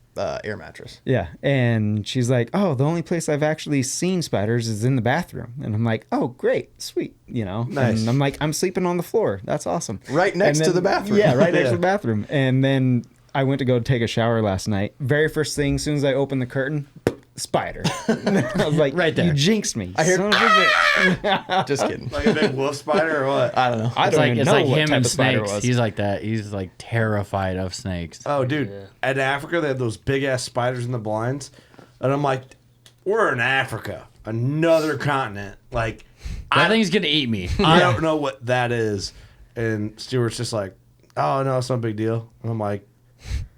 Speaker 4: air mattress.
Speaker 5: Yeah, and she's like, "Oh, the only place I've actually seen spiders is in the bathroom." And I'm like, "Oh, great, sweet, you know."
Speaker 1: Nice.
Speaker 5: And I'm like, "I'm sleeping on the floor. That's awesome."
Speaker 4: Right next
Speaker 5: And
Speaker 4: to
Speaker 5: then-
Speaker 4: the bathroom.
Speaker 5: Yeah, right next
Speaker 1: Yeah.
Speaker 5: to the bathroom. And then I went to go take a shower last night. Very first thing, as soon as I opened the curtain, spider. I was like,
Speaker 2: Right there.
Speaker 5: You jinxed me.
Speaker 4: I hear-
Speaker 5: son of a bitch."
Speaker 4: Just kidding.
Speaker 1: Like a big wolf spider or what?
Speaker 4: I don't know.
Speaker 5: I
Speaker 2: It's
Speaker 5: don't
Speaker 2: like
Speaker 5: even
Speaker 2: it's
Speaker 5: know
Speaker 2: like
Speaker 5: what
Speaker 2: him
Speaker 5: type
Speaker 2: and
Speaker 5: of spider it
Speaker 2: snakes.
Speaker 5: was.
Speaker 2: He's like that. He's like terrified of snakes.
Speaker 1: Oh, dude.
Speaker 3: Yeah.
Speaker 1: In Africa, they had those big ass spiders in the blinds. And I'm like, we're in Africa, another continent. Like,
Speaker 2: That thing's gonna eat me.
Speaker 1: I don't know what that is. And Stuart's just like, oh, no, it's no big deal. And I'm like,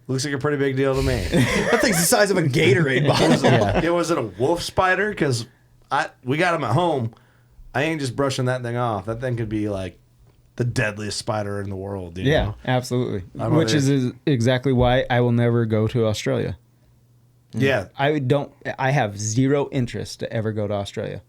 Speaker 1: looks like a pretty big deal to me.
Speaker 4: That thing's the size of a Gatorade bottle.
Speaker 1: Yeah, was it a wolf spider? Because we got him at home. I ain't just brushing that thing off. That thing could be like the deadliest spider in the world. You know?
Speaker 5: Absolutely.
Speaker 1: I'm
Speaker 5: Which
Speaker 1: over
Speaker 5: is exactly why I will never go to Australia.
Speaker 1: Yeah.
Speaker 5: I have zero interest to ever go to Australia.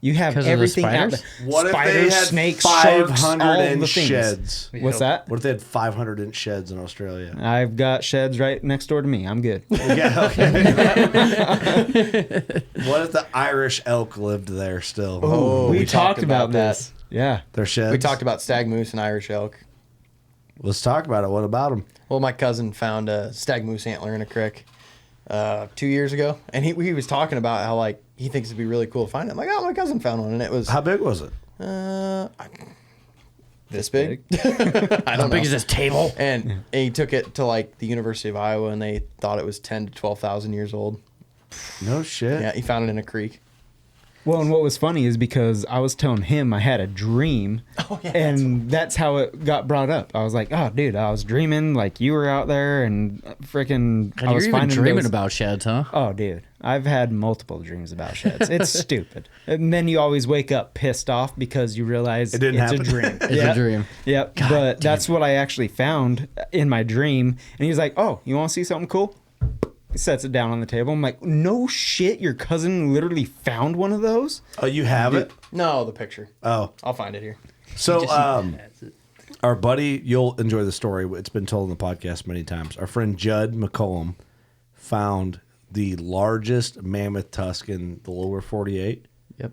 Speaker 5: You have
Speaker 2: 'Cause of the
Speaker 5: everything out
Speaker 2: spiders?
Speaker 5: there.
Speaker 1: What if they
Speaker 5: Spiders,
Speaker 1: had
Speaker 5: snakes,
Speaker 1: 500
Speaker 5: sharks, all the
Speaker 1: inch
Speaker 5: things.
Speaker 1: sheds?
Speaker 5: What's that?
Speaker 1: What if they had 500-inch sheds in Australia?
Speaker 5: I've got sheds right next door to me. I'm good.
Speaker 1: Yeah, okay. What if the Irish elk lived there still?
Speaker 4: Oh,
Speaker 5: we talked about this. Yeah.
Speaker 1: Their sheds?
Speaker 4: We talked about stag moose and Irish elk.
Speaker 1: Let's talk about it. What about them?
Speaker 4: Well, my cousin found a stag moose antler in a creek 2 years ago, and he was talking about how like he thinks it'd be really cool to find it. I'm like, oh, my cousin found one, and it was
Speaker 1: How big was it?
Speaker 4: this big. I
Speaker 2: How
Speaker 4: don't
Speaker 2: big
Speaker 4: know.
Speaker 2: is this table?
Speaker 4: And he took it to like the University of Iowa, and they thought it was 10 to 12,000 years old.
Speaker 1: No shit.
Speaker 4: Yeah, he found it in a creek.
Speaker 5: Well, and what was funny is because I was telling him I had a dream, and that's how it got brought up. I was like, "Oh, dude, I was dreaming like you were out there, and freaking, I
Speaker 2: You're
Speaker 5: was
Speaker 2: even
Speaker 5: finding
Speaker 2: dreaming
Speaker 5: those-
Speaker 2: about sheds, huh?
Speaker 5: Oh, dude, I've had multiple dreams about sheds. It's stupid, and then you always wake up pissed off because you realize
Speaker 1: It didn't
Speaker 5: it's
Speaker 1: happen.
Speaker 5: a dream.
Speaker 2: It's a dream.
Speaker 5: Yep, but that's what I actually found in my dream, and he's like, "Oh, you want to see something cool?" He sets it down on the table. I'm like, no shit, your cousin literally found one of those?
Speaker 1: Oh, you have it?
Speaker 4: No, the picture.
Speaker 1: Oh.
Speaker 4: I'll find it here.
Speaker 1: So,
Speaker 3: That's it.
Speaker 1: our buddy, you'll enjoy the story. It's been told in the podcast many times. Our friend Judd McCollum found the largest mammoth tusk in the lower 48,
Speaker 2: Yep.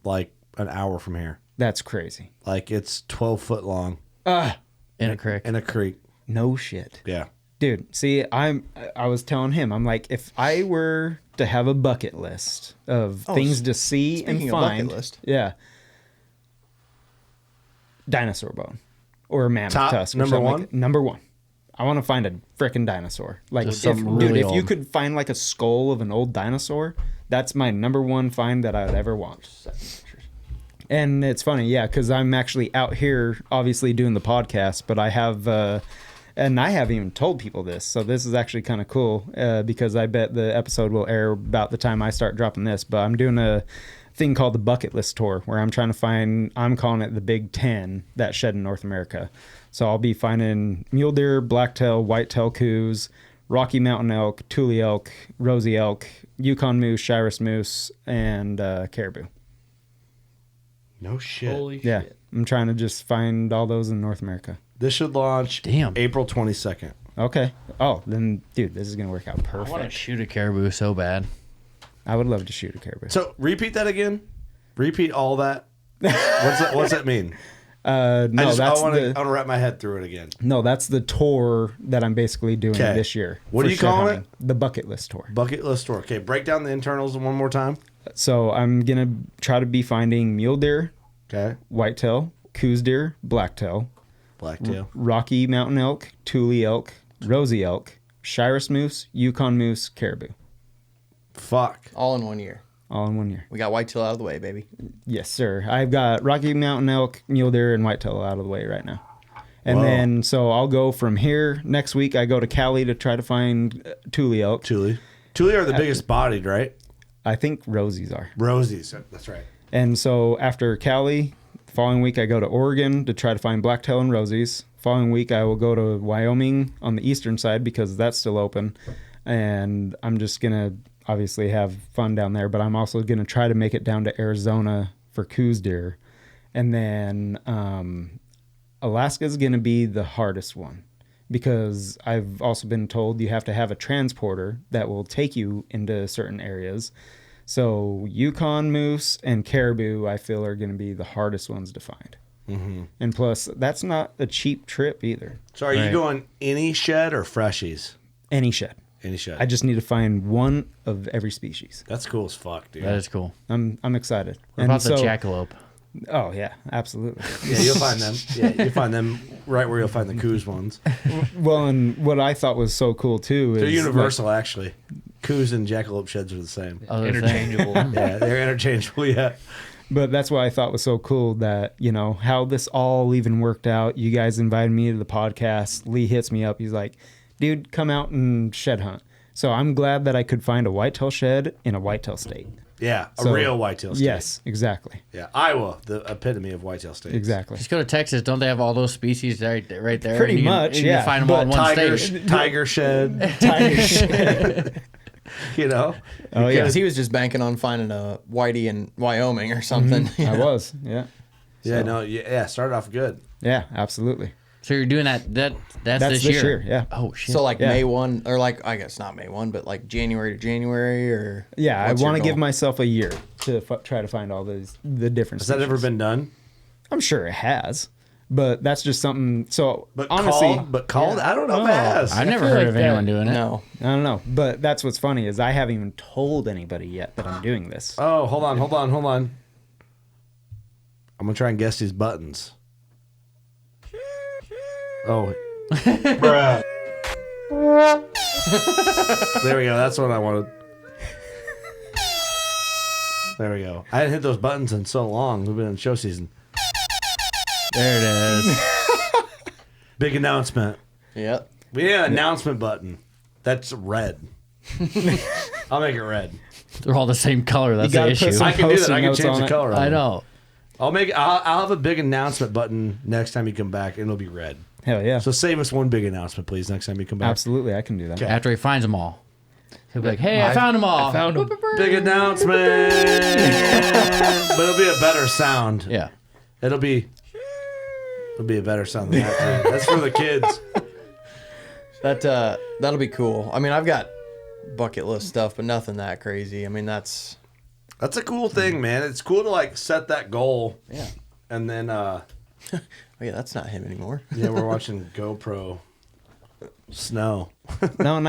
Speaker 1: like an hour from here.
Speaker 5: That's crazy.
Speaker 1: Like it's 12 foot long
Speaker 2: In a creek.
Speaker 1: in a creek.
Speaker 5: No shit.
Speaker 1: Yeah.
Speaker 5: Dude, see, I was telling him, I'm like, if I were to have a bucket list of things to see and
Speaker 4: speaking of bucket
Speaker 5: find,
Speaker 4: list.
Speaker 5: yeah, dinosaur bone or mammoth
Speaker 1: Top
Speaker 5: tusk, or
Speaker 1: number
Speaker 5: something
Speaker 1: one?
Speaker 5: like, number one. I want to find a freaking dinosaur. Like,
Speaker 2: Just
Speaker 5: if,
Speaker 2: something
Speaker 5: dude,
Speaker 2: really
Speaker 5: if you
Speaker 2: old.
Speaker 5: could find like a skull of an old dinosaur, that's my number one find that I would ever want. And it's funny, yeah, because I'm actually out here, obviously doing the podcast, but I have. And I haven't even told people this, so this is actually kind of cool because I bet the episode will air about the time I start dropping this. But I'm doing a thing called the Bucket List Tour where I'm trying to find, I'm calling it the Big 10 that shed in North America. So I'll be finding mule deer, blacktail, whitetail coos, Rocky Mountain elk, Thule elk, rosy elk, Yukon moose, Shiras moose, and caribou.
Speaker 1: No shit.
Speaker 3: Holy
Speaker 5: Yeah,
Speaker 3: shit.
Speaker 5: I'm trying to just find all those in North America.
Speaker 1: This should launch April 22nd.
Speaker 5: Okay. Oh, then, dude, this is going to work out
Speaker 2: I want to
Speaker 5: perfect.
Speaker 2: shoot a caribou so bad.
Speaker 5: I would love to shoot a caribou.
Speaker 1: So repeat that again. Repeat all that. What's that mean?
Speaker 5: No,
Speaker 1: I
Speaker 5: that's
Speaker 1: want
Speaker 5: the
Speaker 1: to wrap my head through it again.
Speaker 5: no, that's the tour that I'm basically doing
Speaker 1: 'Kay.
Speaker 5: this year.
Speaker 1: What
Speaker 5: for
Speaker 1: are you
Speaker 5: shed
Speaker 1: calling
Speaker 5: hunting. The bucket list tour.
Speaker 1: Bucket list tour. Okay, break down the internals one more time.
Speaker 5: So I'm gonna try to be finding mule deer,
Speaker 1: Okay.
Speaker 5: whitetail, coos deer, blacktail,
Speaker 1: Blacktail.
Speaker 5: Rocky Mountain elk, Thule elk, rosy elk, Shiras moose, Yukon moose, caribou,
Speaker 1: Fuck.
Speaker 4: All in 1 year.
Speaker 5: all in 1 year.
Speaker 4: We got whitetail out of the way, baby.
Speaker 5: Yes, sir. I've got Rocky Mountain elk, mule deer, and whitetail out of the way right now. And
Speaker 1: Whoa.
Speaker 5: then, so I'll go from here. Next week, I go to Cali to try to find Thule elk.
Speaker 1: Thule are the biggest bodied, right?
Speaker 5: I think rosies are.
Speaker 1: Rosies. That's right.
Speaker 5: And so after Cali, following week, I go to Oregon to try to find blacktail and rosies. Following week, I will go to Wyoming on the eastern side because that's still open. And I'm just going to obviously have fun down there, but I'm also going to try to make it down to Arizona for coos deer. And then Alaska is going to be the hardest one because I've also been told you have to have a transporter that will take you into certain areas. So Yukon moose and caribou, I feel, are going to be the hardest ones to find. Mm-hmm. And plus, that's not a cheap trip either.
Speaker 1: So are you going any shed or freshies?
Speaker 5: Any shed.
Speaker 1: Any shed.
Speaker 5: I just need to find one of every species.
Speaker 1: That's cool as fuck, dude.
Speaker 2: That is cool.
Speaker 5: I'm excited.
Speaker 2: What about the jackalope?
Speaker 5: Oh yeah, absolutely.
Speaker 1: Yeah, you'll find them. Yeah, you'll find them right where you'll find the coos ones.
Speaker 5: Well, and what I thought was so cool too is
Speaker 1: They're universal, actually. Coos and jackalope sheds are the same.
Speaker 2: Other thing.
Speaker 3: Interchangeable.
Speaker 1: Yeah, they're interchangeable. Yeah.
Speaker 5: But that's what I thought was so cool that, you know, how this all even worked out. You guys invited me to the podcast. Lee hits me up. He's like, dude, come out and shed hunt. So I'm glad that I could find a whitetail shed in a whitetail state.
Speaker 1: Yeah, a
Speaker 5: So,
Speaker 1: real whitetail state.
Speaker 5: Yes, exactly.
Speaker 1: Yeah, Iowa, the epitome of whitetail state.
Speaker 5: Exactly.
Speaker 2: Just go to Texas. Don't they have all those species right there?
Speaker 5: Pretty
Speaker 2: And you can-
Speaker 5: much,
Speaker 2: you can
Speaker 5: yeah.
Speaker 2: find them all in
Speaker 5: But
Speaker 2: one
Speaker 1: Tiger,
Speaker 2: state.
Speaker 1: tiger shed,
Speaker 5: Tiger shed.
Speaker 1: you know?
Speaker 5: Oh, yeah.
Speaker 4: Because he was just banking on finding a whitey in Wyoming or something. you
Speaker 5: I
Speaker 4: know?
Speaker 5: was. Yeah.
Speaker 1: Yeah, no, yeah, started off good.
Speaker 5: Yeah, absolutely.
Speaker 2: So you're doing that. That's
Speaker 5: That's
Speaker 2: this year.
Speaker 5: Yeah.
Speaker 2: Oh shit.
Speaker 4: So like
Speaker 5: Yeah.
Speaker 4: May 1, or like, I guess not May 1, but like January to January, or
Speaker 5: Yeah,
Speaker 4: what's
Speaker 5: I
Speaker 4: your
Speaker 5: want to give
Speaker 4: goal?
Speaker 5: myself a year to try to find all the different
Speaker 1: Has that ever
Speaker 5: species.
Speaker 1: been done?
Speaker 5: I'm sure it has, but that's just something. So
Speaker 1: But
Speaker 5: honestly,
Speaker 1: called, I don't know if it has.
Speaker 2: I've never
Speaker 3: feel
Speaker 2: heard
Speaker 3: like
Speaker 2: of anyone
Speaker 3: that-
Speaker 2: doing it.
Speaker 4: No.
Speaker 5: I don't know. But that's what's funny is I haven't even told anybody yet that I'm doing this.
Speaker 1: Oh, hold on. I'm gonna try and guess these buttons. Oh, bruh. There we go. That's what I wanted. There we go. I hadn't hit those buttons in so long. We've been in show season.
Speaker 2: There it is.
Speaker 1: Big announcement.
Speaker 4: Yep.
Speaker 1: Yeah, announcement button. That's red. I'll make it red.
Speaker 2: They're all the same color. That's the
Speaker 5: gotta
Speaker 2: issue.
Speaker 5: put some
Speaker 1: I can do that.
Speaker 5: Post-it
Speaker 1: I can
Speaker 5: notes
Speaker 1: change
Speaker 5: on
Speaker 1: the
Speaker 5: it.
Speaker 1: color. Of
Speaker 2: I
Speaker 1: them.
Speaker 2: know.
Speaker 1: I'll have a big announcement button next time you come back, and it'll be red.
Speaker 5: Hell yeah.
Speaker 1: So save us one big announcement, please, next time you come back.
Speaker 5: Absolutely, I can do that.
Speaker 1: Okay.
Speaker 2: After he finds them all, he'll be like, "Hey, I found them all."
Speaker 3: I found them.
Speaker 1: Big announcement, but it'll be a better sound.
Speaker 2: Yeah.
Speaker 1: It'll be a better sound than that. Too. That's for the kids.
Speaker 4: That'll be cool. I mean, I've got bucket list stuff, but nothing that crazy. I mean, that's
Speaker 1: That's a cool thing, man. It's cool to like set that goal.
Speaker 4: Yeah.
Speaker 1: And then
Speaker 4: oh yeah, that's not him anymore.
Speaker 1: yeah, we're watching GoPro snow.
Speaker 5: No, and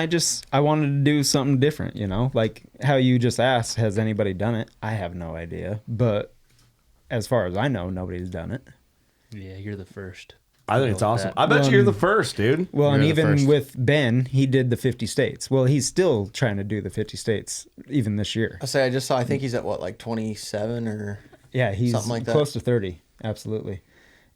Speaker 5: I wanted to do something different, you know? Like how you just asked, has anybody done it? I have no idea. But as far as I know, nobody's done it.
Speaker 3: Yeah, you're the first.
Speaker 1: I think it's
Speaker 3: Like
Speaker 1: awesome.
Speaker 3: that.
Speaker 1: I bet
Speaker 5: Well,
Speaker 1: you're the first, dude.
Speaker 5: Well, and
Speaker 2: You're the
Speaker 5: even
Speaker 2: first.
Speaker 5: with Ben, he did the 50 states. Well, he's still trying to do the 50 states even this year.
Speaker 4: I say I just saw. I think he's at what, like 27 or
Speaker 5: Yeah, he's
Speaker 4: Something like that.
Speaker 5: close to 30. Absolutely.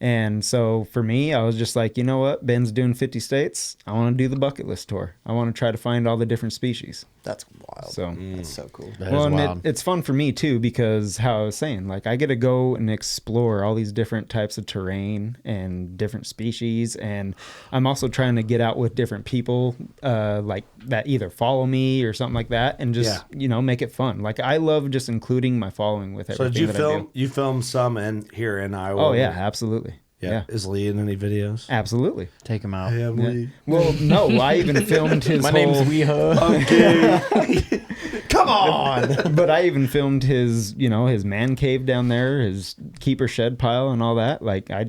Speaker 5: And so for me, I was just like, you know what? Ben's doing 50 states. I want to do the bucket list tour. I want to try to find all the different species.
Speaker 4: that's wild.
Speaker 5: So,
Speaker 4: That's so cool.
Speaker 2: That
Speaker 5: well,
Speaker 2: is
Speaker 5: and
Speaker 2: wild.
Speaker 5: it's fun for me too because how I was saying, like I get to go and explore all these different types of terrain and different species, and I'm also trying to get out with different people, like that either follow me or something like that, and just make it fun. Like I love just including my following with
Speaker 1: So
Speaker 5: everything.
Speaker 1: did you
Speaker 5: that I
Speaker 1: film?
Speaker 5: do.
Speaker 1: You filmed some here in Iowa.
Speaker 5: Oh yeah, absolutely. Yeah,
Speaker 1: Is Lee in any videos?
Speaker 5: absolutely.
Speaker 2: Take them out.
Speaker 1: I am Lee.
Speaker 5: Well, no, I even filmed his
Speaker 4: My
Speaker 5: whole.
Speaker 4: name's Weeha.
Speaker 1: Okay. Come on.
Speaker 5: But I even filmed his, his man cave down there, his keeper shed pile, and all that. Like, I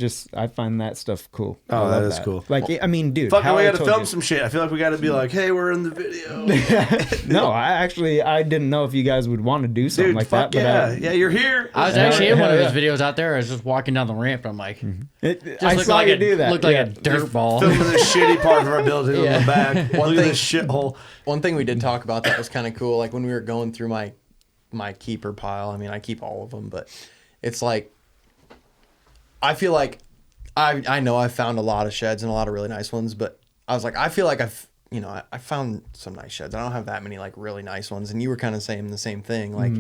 Speaker 5: find that stuff cool.
Speaker 1: Oh,
Speaker 5: I love
Speaker 1: that is cool.
Speaker 5: Like, I mean, dude,
Speaker 1: Fucking,
Speaker 5: how
Speaker 1: we
Speaker 5: I
Speaker 1: got to
Speaker 5: told
Speaker 1: film
Speaker 5: you-
Speaker 1: some shit. I feel like we got to be like, hey, we're in the video.
Speaker 5: No, I didn't know if you guys would want to do something
Speaker 1: Dude,
Speaker 5: like
Speaker 1: fuck
Speaker 5: that.
Speaker 1: yeah. Yeah, you're here.
Speaker 2: I was actually in one of his
Speaker 5: Yeah.
Speaker 2: videos out there. I was just walking down the ramp. And I'm like,
Speaker 5: But
Speaker 2: just
Speaker 5: I
Speaker 2: looked
Speaker 5: saw
Speaker 2: like
Speaker 5: you
Speaker 2: a,
Speaker 5: do that.
Speaker 2: Looked like
Speaker 5: Yeah.
Speaker 2: a dirt ball.
Speaker 1: Filming this shitty part of our building on
Speaker 2: Yeah.
Speaker 1: the back. Look at this shithole.
Speaker 4: One thing we did talk about that was kind of cool. Like when we were going through my keeper pile. I mean, I keep all of them, but it's like I feel like I know I found a lot of sheds and a lot of really nice ones, but I was like, I feel like I found some nice sheds. I don't have that many like really nice ones. And you were kind of saying the same thing. Like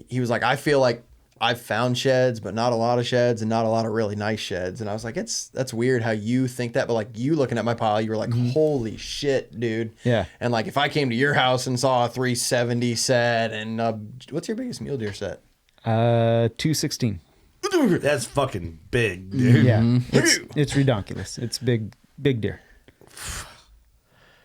Speaker 4: he was like, I feel like I've found sheds, but not a lot of sheds and not a lot of really nice sheds. And I was like, that's weird how you think that, but like you looking at my pile, you were like, holy shit, dude.
Speaker 5: Yeah.
Speaker 4: And like if I came to your house and saw a 370 set and what's your biggest mule deer set?
Speaker 5: 216.
Speaker 1: That's fucking big, dude.
Speaker 5: Yeah, it's redonkulous. It's big deer.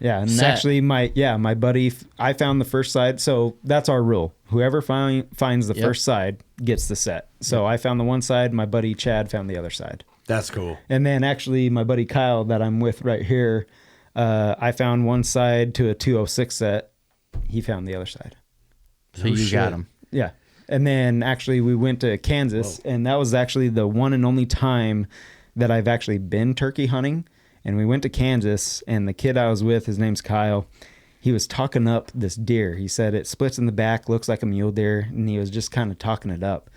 Speaker 5: Yeah, and
Speaker 2: Set.
Speaker 5: actually, my buddy, I found the first side. So that's our rule. Whoever finds the
Speaker 2: Yep.
Speaker 5: first side gets the set. So I found the one side. My buddy Chad found the other side.
Speaker 1: That's cool.
Speaker 5: And then actually, my buddy Kyle that I'm with right here, I found one side to a 206 set. He found the other side.
Speaker 2: So you got him.
Speaker 5: Yeah. And then actually we went to Kansas, and that was actually the one and only time that I've actually been turkey hunting. And we went to Kansas, and the kid I was with, his name's Kyle, he was talking up this deer. He said it splits in the back, looks like a mule deer, and he was just kind of talking it up.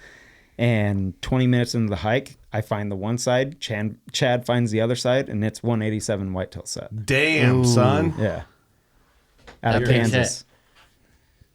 Speaker 5: And 20 minutes into the hike, I find the one side, Chad finds the other side, and it's 187 whitetail set.
Speaker 1: Damn, son.
Speaker 5: Yeah. Out of
Speaker 2: That makes
Speaker 5: Kansas.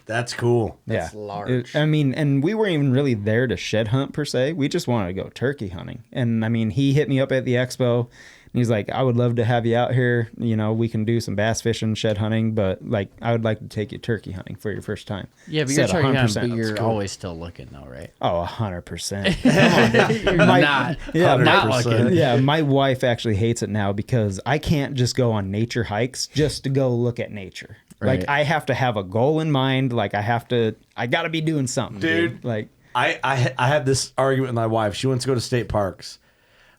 Speaker 1: That's cool.
Speaker 4: That's
Speaker 5: Yeah.
Speaker 4: large.
Speaker 5: I mean, and we weren't even really there to shed hunt per se. We just wanted to go turkey hunting. And I mean, he hit me up at the expo and he's like, I would love to have you out here. You know, we can do some bass fishing, shed hunting, but like, I would like to take you turkey hunting for your first time.
Speaker 2: Yeah, but
Speaker 5: Said
Speaker 2: you're trying,
Speaker 5: 100%.
Speaker 2: but you're
Speaker 5: That's cool.
Speaker 2: always still looking though, right?
Speaker 5: Oh, 100%.
Speaker 2: You're not.
Speaker 5: Yeah,
Speaker 2: Not
Speaker 1: 100%.
Speaker 2: looking.
Speaker 5: Yeah, my wife actually hates it now because I can't just go on nature hikes just to go look at nature.
Speaker 2: Right.
Speaker 5: Like I have to have a goal in mind. Like I got to be doing something,
Speaker 1: Dude.
Speaker 5: Like
Speaker 1: I have this argument with my wife. She wants to go to state parks,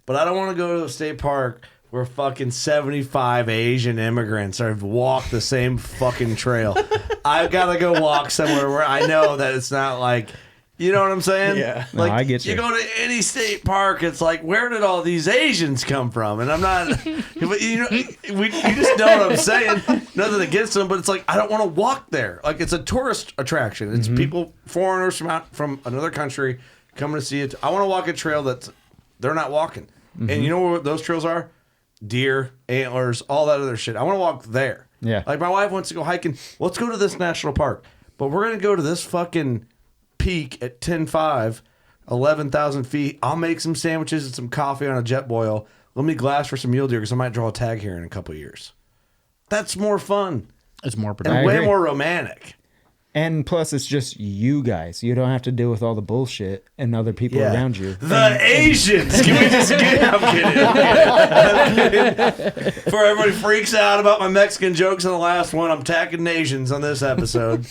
Speaker 1: but I don't want to go to a state park where fucking 75 Asian immigrants have walked the same fucking trail. I've got to go walk somewhere where I know that it's not like, you know what I'm saying?
Speaker 4: Yeah.
Speaker 5: No,
Speaker 1: Like,
Speaker 5: I get you.
Speaker 1: go to any state park, it's like, where did all these Asians come from? And I'm not, but you know, you just know what I'm saying. Nothing against them, but it's like, I don't want to walk there. Like, it's a tourist attraction. It's people, foreigners from another country coming to see it. I want to walk a trail that they're not walking. And you know what those trails are? Deer, antlers, all that other shit. I want to walk there.
Speaker 5: Yeah.
Speaker 1: Like, my wife wants to go hiking. Let's go to this national park. But we're going to go to this fucking peak at 10.5, 11,000 feet. I'll make some sandwiches and some coffee on a jet boil. Let me glass for some mule deer because I might draw a tag here in a couple of years. That's more fun
Speaker 2: It's more
Speaker 1: and
Speaker 2: productive.
Speaker 1: way
Speaker 5: agree.
Speaker 1: more romantic.
Speaker 5: and plus it's just you guys. You don't have to deal with all the bullshit and other people around you.
Speaker 1: The Asians. Can we just get? I'm kidding. Before everybody freaks out about my Mexican jokes on the last one, I'm attacking Asians on this episode.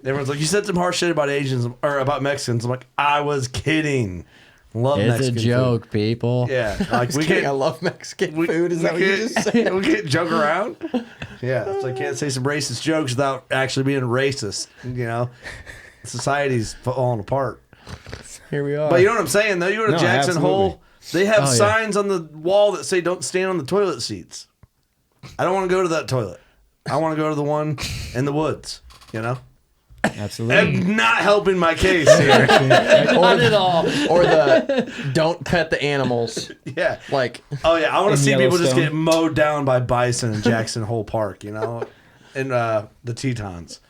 Speaker 1: Everyone's like, you said some harsh shit about Asians or about Mexicans. I'm like, I was kidding. Love
Speaker 2: It's
Speaker 1: Mexican
Speaker 2: a
Speaker 1: food.
Speaker 2: joke, people.
Speaker 1: Yeah, like we
Speaker 4: I
Speaker 1: can't.
Speaker 4: love Mexican
Speaker 1: We,
Speaker 4: food. Is
Speaker 1: we
Speaker 4: that what you
Speaker 1: can't-
Speaker 4: just said?
Speaker 1: We can't joke around. Yeah, so I can't say some racist jokes without actually being racist. You know, society's falling apart.
Speaker 4: Here we are.
Speaker 1: But you know what I'm saying, though? You go to
Speaker 5: No,
Speaker 1: Jackson
Speaker 5: absolutely.
Speaker 1: Hole, they have
Speaker 2: Oh, yeah.
Speaker 1: signs on the wall that say don't stand on the toilet seats. I don't want to go to that toilet. I want to go to the one in the woods, you know?
Speaker 5: Absolutely.
Speaker 1: I'm not helping my case here.
Speaker 3: Not at all.
Speaker 4: or the don't pet the animals.
Speaker 1: Yeah.
Speaker 4: Like,
Speaker 1: Oh, yeah. I want to
Speaker 5: In
Speaker 1: see people just
Speaker 5: Yellowstone.
Speaker 1: get mowed down by bison in Jackson Hole Park, you know? And the Tetons.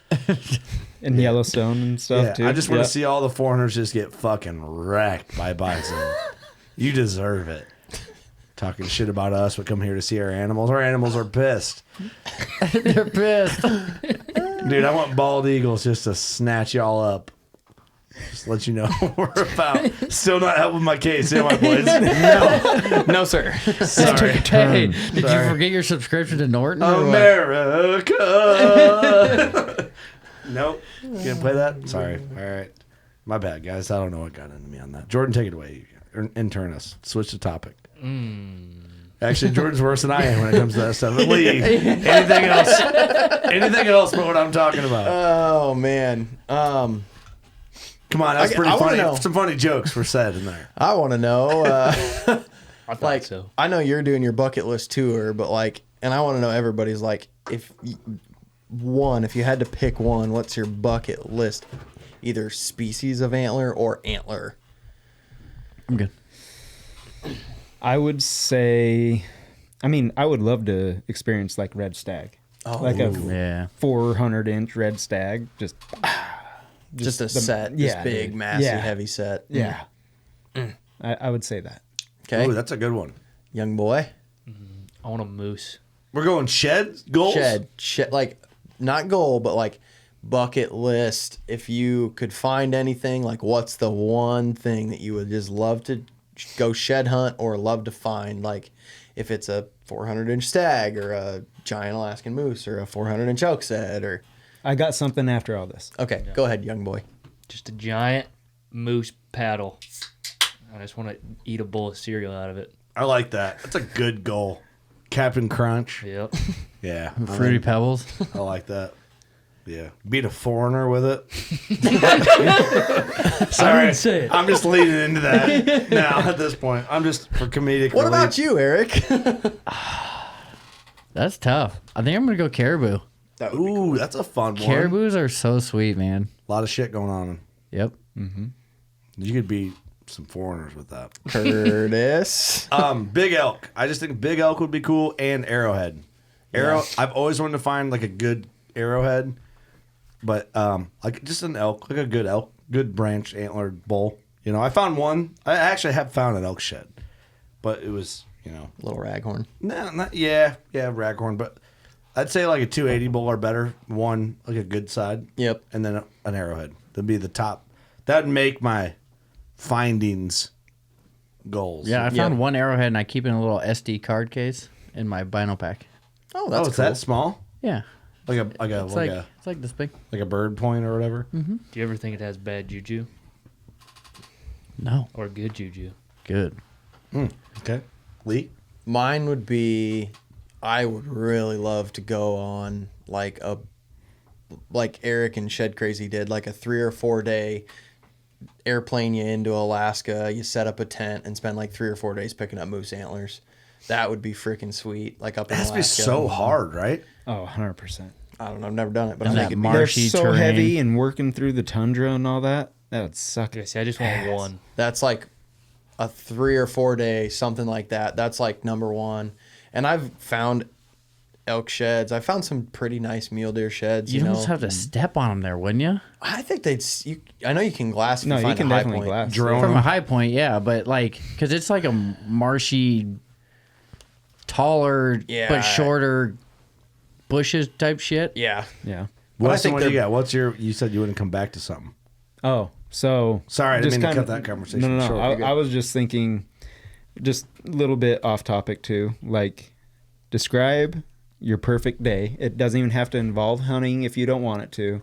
Speaker 5: In Yellowstone and stuff
Speaker 1: Yeah,
Speaker 5: too.
Speaker 1: I just want
Speaker 5: Yeah.
Speaker 1: to see all the foreigners just get fucking wrecked by bison. You deserve it. Talking shit about us, but come here to see our animals. Our animals are pissed.
Speaker 2: They're pissed.
Speaker 1: Dude, I want bald eagles just to snatch y'all up. Just let you know what we're about. Still not helping my case, am I, boys?
Speaker 4: no, sir.
Speaker 1: Sorry.
Speaker 2: Hey, did you
Speaker 1: Sorry.
Speaker 2: forget your subscription to Norton?
Speaker 1: Oh,
Speaker 2: or what?
Speaker 1: America. Nope. Can't play that? Sorry. All right. My bad, guys. I don't know what got into me on that. Jordan, take it away. Intern us. Switch the topic. Actually, Jordan's worse than I am when it comes to that stuff. Leave. Anything else? Anything else but what I'm talking about?
Speaker 4: Oh man.
Speaker 1: Come on, that's
Speaker 4: I
Speaker 1: pretty
Speaker 4: wanna
Speaker 1: funny.
Speaker 4: know.
Speaker 1: Some funny jokes were said in there.
Speaker 4: I want to know.
Speaker 3: I thought
Speaker 4: Like,
Speaker 3: so.
Speaker 4: I know you're doing your bucket list tour, but like, and I want to know everybody's like, if you had to pick one, what's your bucket list? Either species of antler or antler.
Speaker 2: I'm good.
Speaker 5: I would say, I mean, I would love to experience like red stag, like a
Speaker 2: Yeah.
Speaker 5: 400-inch red stag. Just
Speaker 4: Just a
Speaker 5: the-
Speaker 4: set,
Speaker 5: yeah,
Speaker 4: this big,
Speaker 5: dude.
Speaker 4: massive,
Speaker 5: Yeah.
Speaker 4: heavy set.
Speaker 5: yeah. I would say that.
Speaker 4: Okay,
Speaker 1: Ooh, that's a good one.
Speaker 4: young boy.
Speaker 3: I want a moose.
Speaker 1: We're going shed goals?
Speaker 4: Shed, like not goal, but like bucket list. If you could find anything, like what's the one thing that you would just love to go shed hunt or love to find? Like if it's a 400-inch stag or a giant Alaskan moose or a 400-inch elk set or.
Speaker 5: I got something after all this.
Speaker 4: Okay, go ahead, young boy.
Speaker 3: Just a giant moose paddle. I just want to eat a bowl of cereal out of it.
Speaker 1: I like that. That's a good goal. Captain Crunch.
Speaker 3: Yep.
Speaker 1: Yeah.
Speaker 2: Fruity Pebbles.
Speaker 1: I like that. Yeah. Beat a foreigner with it. Sorry.
Speaker 3: didn't say it.
Speaker 1: I'm just leading into that now at this point. I'm just for comedic
Speaker 4: What
Speaker 1: relief.
Speaker 4: about you, Eric?
Speaker 2: That's tough. I think I'm gonna go caribou.
Speaker 4: That would be
Speaker 1: Ooh, that's a fun one.
Speaker 2: Caribous are so sweet, man.
Speaker 1: A lot of shit going on.
Speaker 2: Yep.
Speaker 1: You could be some foreigners with that.
Speaker 4: Curtis.
Speaker 1: Big elk. I just think big elk would be cool, and arrowhead. I've always wanted to find like a good arrowhead, but like just an elk, like a good elk, good branch antlered bull. You know, I found one. I actually have found an elk shed, but it was, you know,
Speaker 4: Little raghorn.
Speaker 1: no, not raghorn, but I'd say like a 280 bull or better. One like a good side.
Speaker 4: Yep.
Speaker 1: And then an arrowhead. That'd be the top. That'd make my findings goals.
Speaker 2: Yeah, I found one arrowhead and I keep it in a little SD card case in my vinyl pack.
Speaker 4: Oh,
Speaker 1: Oh,
Speaker 4: that's
Speaker 1: it's
Speaker 4: cool.
Speaker 1: that small?
Speaker 2: Yeah. It's like this big.
Speaker 1: like a bird point or whatever.
Speaker 3: Do you ever think it has bad juju
Speaker 2: No.
Speaker 3: or good juju?
Speaker 2: Good.
Speaker 1: Okay. Lee?
Speaker 4: Mine would be, I would really love to go on like Eric and Shed Crazy did, like a 3 or 4 day airplane you into Alaska, you set up a tent and spend like 3 or 4 days picking up moose antlers. That would be freaking sweet. Like up in
Speaker 1: It has to be
Speaker 4: Alaska.
Speaker 1: so hard, right?
Speaker 5: Oh, 100%.
Speaker 4: I don't know. I've never done it, but
Speaker 2: And
Speaker 4: I
Speaker 2: that
Speaker 4: think it'd
Speaker 5: They're
Speaker 2: marshy
Speaker 5: so
Speaker 2: terrain.
Speaker 5: heavy and working through the tundra and all that. That would suck.
Speaker 3: Okay, see, I just want one.
Speaker 4: that's like a 3 or 4 day, something like that. That's like number one. And I've found elk sheds. I found some pretty nice mule deer sheds.
Speaker 2: You
Speaker 4: You
Speaker 2: don't
Speaker 4: know,
Speaker 2: just have to step on them there, wouldn't you?
Speaker 4: I think I know you can glass. If
Speaker 5: No,
Speaker 4: you,
Speaker 5: you
Speaker 4: find
Speaker 5: can
Speaker 4: a high
Speaker 5: definitely
Speaker 4: point.
Speaker 5: glass.
Speaker 1: Drone
Speaker 2: From a
Speaker 1: them.
Speaker 2: high point, yeah, but like, because it's like a marshy, taller,
Speaker 4: Yeah.
Speaker 2: but shorter bushes type shit.
Speaker 4: Yeah.
Speaker 5: Yeah.
Speaker 4: But I
Speaker 1: Weston,
Speaker 4: think
Speaker 1: what do you
Speaker 4: they're-
Speaker 1: got? What's your? You said you wouldn't come back to something.
Speaker 5: Oh, so
Speaker 1: Sorry, I didn't mean to
Speaker 5: kinda-
Speaker 1: cut that conversation
Speaker 5: No.
Speaker 1: short. You're good.
Speaker 5: I was just thinking, just a little bit off topic too. Like, describe your perfect day. It doesn't even have to involve hunting if you don't want it to.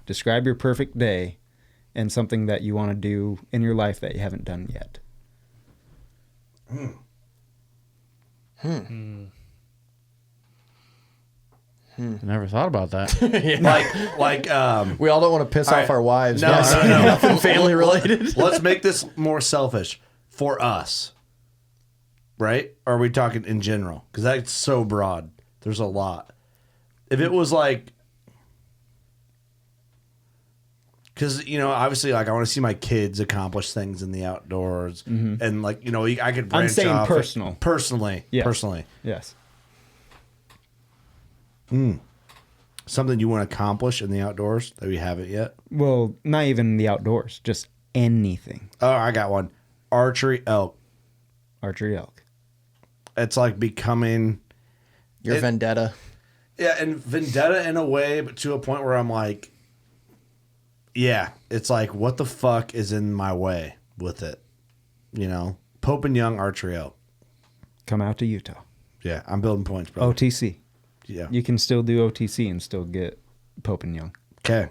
Speaker 5: Describe your perfect day and something that you want to do in your life that you haven't done yet.
Speaker 2: Never thought about that.
Speaker 4: We all don't want to piss
Speaker 1: All
Speaker 4: off
Speaker 1: right.
Speaker 4: our wives.
Speaker 1: No,
Speaker 4: guys.
Speaker 1: no.
Speaker 4: Nothing family related.
Speaker 1: Let's make this more selfish for us, right? Or are we talking in general? Because that's so broad. There's a lot. If it was like, because obviously, like I want to see my kids accomplish things in the outdoors, and like I could branch
Speaker 5: saying
Speaker 1: off
Speaker 5: personal.
Speaker 1: personally,
Speaker 5: Yes.
Speaker 1: personally,
Speaker 5: Yes.
Speaker 1: something you want to accomplish in the outdoors that we haven't yet.
Speaker 5: Well, not even the outdoors, just anything.
Speaker 1: Oh, I got one. Archery elk.
Speaker 5: Archery elk.
Speaker 1: It's like becoming.
Speaker 4: Your vendetta.
Speaker 1: Yeah, and vendetta in a way, but to a point where I'm like, yeah, it's like, what the fuck is in my way with it? Pope and Young archery elk.
Speaker 5: Come out to Utah.
Speaker 1: Yeah, I'm building points, bro.
Speaker 5: OTC.
Speaker 1: Yeah.
Speaker 5: You can still do OTC and still get Pope and Young.
Speaker 1: Okay.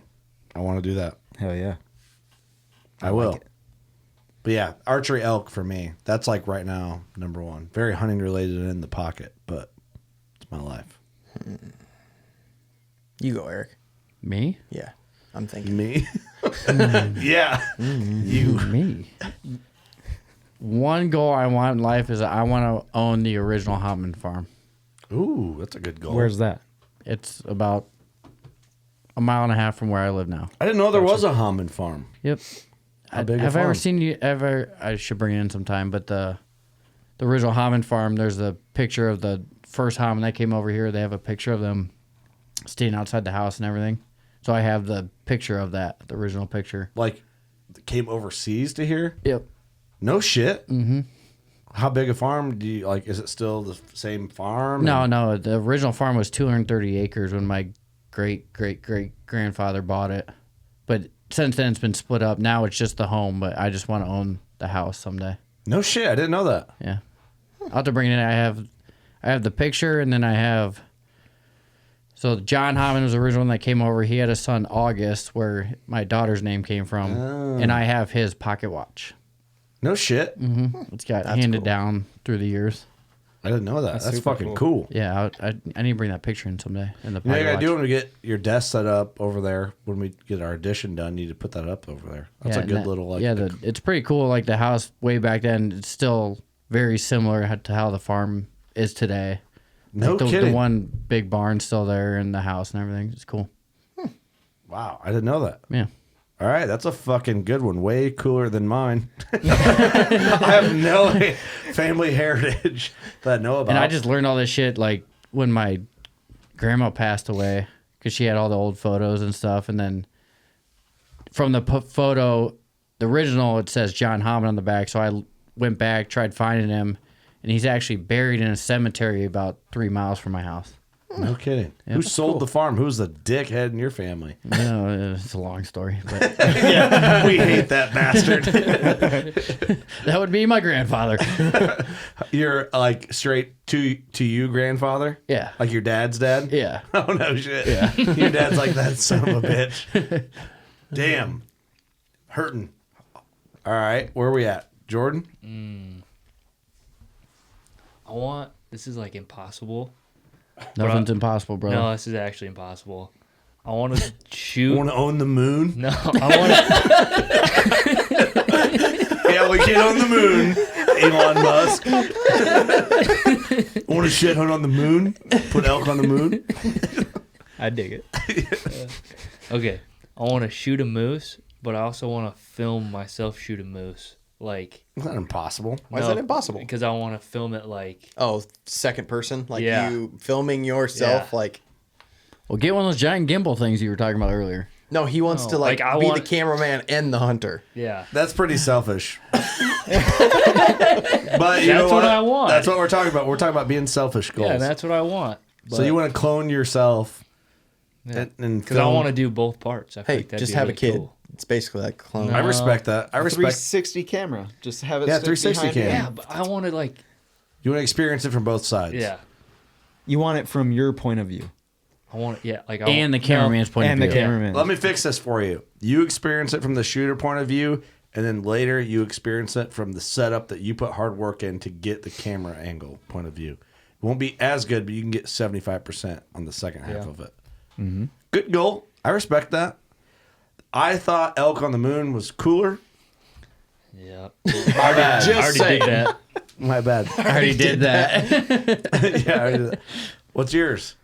Speaker 1: I want to do that.
Speaker 5: Hell yeah.
Speaker 1: I will. But yeah, archery elk for me. That's like right now, number one. Very hunting related and in the pocket, but it's my life.
Speaker 4: You go, Eric.
Speaker 2: Me?
Speaker 4: Yeah. I'm thinking.
Speaker 1: Me? Yeah. You.
Speaker 2: Me. One goal I want in life is I want to own the original Hoffman farm.
Speaker 1: Ooh, that's a good goal.
Speaker 5: Where's that?
Speaker 2: It's about a mile and a half from where I live now.
Speaker 1: I didn't know there was a Hammond farm.
Speaker 2: Yep.
Speaker 1: How big a
Speaker 2: have I ever
Speaker 1: farm?
Speaker 2: seen you ever? I should bring it in sometime. But the original Hammond farm. There's a picture of the first Hammond that came over here. They have a picture of them staying outside the house and everything. So I have the picture of that, the original picture.
Speaker 1: Like, came overseas to here?
Speaker 2: Yep.
Speaker 1: No shit. Mm-hmm. How big a farm do you like? Is it still the same farm?
Speaker 2: No. The original farm was 230 acres when my great grandfather bought it. But since then it's been split up. Now it's just the home. But I just want to own the house someday.
Speaker 1: No shit. I didn't know that.
Speaker 2: Yeah. I'll have to bring it in. I have the picture, and then I have. So John Hammond was the original one that came over. He had a son, August, where my daughter's name came from, and I have his pocket watch.
Speaker 1: No shit.
Speaker 2: It's got handed down through the years.
Speaker 1: I didn't know that. That's
Speaker 5: super
Speaker 1: fucking cool.
Speaker 2: Yeah, I need to bring that picture in someday. In the
Speaker 1: You know what
Speaker 2: pocket
Speaker 1: you gotta
Speaker 2: watch.
Speaker 1: do when we get your desk set up over there, when we get our addition done, you need to put that up over there. That's
Speaker 2: Yeah,
Speaker 1: a good
Speaker 2: and
Speaker 1: little, like,
Speaker 2: it's pretty cool. Like the house way back then, it's still very similar to how the farm is today.
Speaker 1: no
Speaker 2: Like the
Speaker 1: kidding.
Speaker 2: one big barn's still there, and the house and everything. It's cool.
Speaker 1: Wow. I didn't know that.
Speaker 2: Yeah.
Speaker 1: All right, that's a fucking good one. Way cooler than mine. I have no family heritage that I know about.
Speaker 2: And I just learned all this shit like when my grandma passed away because she had all the old photos and stuff. And then from the photo, the original, it says John Hammond on the back. So I went back, tried finding him, and he's actually buried in a cemetery about 3 miles from my house.
Speaker 1: No kidding. Who sold the farm? Who's the dickhead in your family?
Speaker 2: No, it's a long story, but
Speaker 1: We hate that bastard.
Speaker 2: that would be my grandfather.
Speaker 1: You're like straight to you, grandfather?
Speaker 2: Yeah.
Speaker 1: Like your dad's dad?
Speaker 2: Yeah.
Speaker 1: Oh, no shit. Yeah. Your dad's like that son of a bitch. Damn. Hurting. All right. Where are we at? Jordan?
Speaker 3: This is like impossible.
Speaker 2: Nothing's impossible, brother.
Speaker 3: No, this is actually impossible. I want to shoot.
Speaker 1: Want to own the moon?
Speaker 3: No, I want to.
Speaker 1: Yeah, we can own the moon. Elon Musk. Want to shit hunt on the moon? Put elk on the moon?
Speaker 5: I dig it.
Speaker 3: Okay, I want to shoot a moose, but I also want to film myself shoot a moose. Like,
Speaker 1: It's not impossible.
Speaker 4: Why is that impossible?
Speaker 3: Because I want to film it like.
Speaker 4: Oh, second person, like
Speaker 3: Yeah.
Speaker 4: you filming yourself,
Speaker 3: Yeah.
Speaker 4: like.
Speaker 2: Well, get one of those giant gimbal things you were talking about earlier.
Speaker 4: No, he wants
Speaker 3: No,
Speaker 4: to
Speaker 3: like, I
Speaker 4: be
Speaker 3: want-
Speaker 4: the cameraman and the hunter.
Speaker 3: Yeah.
Speaker 1: That's pretty selfish. But you know
Speaker 3: That's what I want.
Speaker 1: That's what we're talking about. We're talking about being selfish goals.
Speaker 3: Yeah, that's what I want.
Speaker 1: So you want to clone yourself and
Speaker 3: Because I want to do both parts. I feel
Speaker 4: Hey,
Speaker 3: like that'd
Speaker 4: just
Speaker 3: be
Speaker 4: have
Speaker 3: really
Speaker 4: a kid.
Speaker 3: cool.
Speaker 4: It's basically like clone.
Speaker 1: I respect that. I respect.
Speaker 6: 360 camera. Just have it.
Speaker 1: Yeah,
Speaker 6: stick
Speaker 1: 360
Speaker 6: behind you.
Speaker 1: cam.
Speaker 3: Yeah, but I want to like.
Speaker 1: You want to experience it from both sides.
Speaker 3: Yeah,
Speaker 5: You want it from your point of view
Speaker 3: I want. Yeah, like.
Speaker 2: And the cameraman's point
Speaker 5: and
Speaker 2: of
Speaker 5: the
Speaker 2: view.
Speaker 5: cameraman.
Speaker 1: Let me fix this for you. You experience it from the shooter point of view, and then later you experience it from the setup that you put hard work in to get the camera angle point of view. It won't be as good, but you can get 75% on the second half of it. Mm-hmm. Good goal. I respect that. I thought elk on the moon was cooler.
Speaker 3: Yeah.
Speaker 1: My bad.
Speaker 3: I already did that.
Speaker 1: My bad.
Speaker 2: I already did that.
Speaker 1: Yeah, I already did that. What's yours?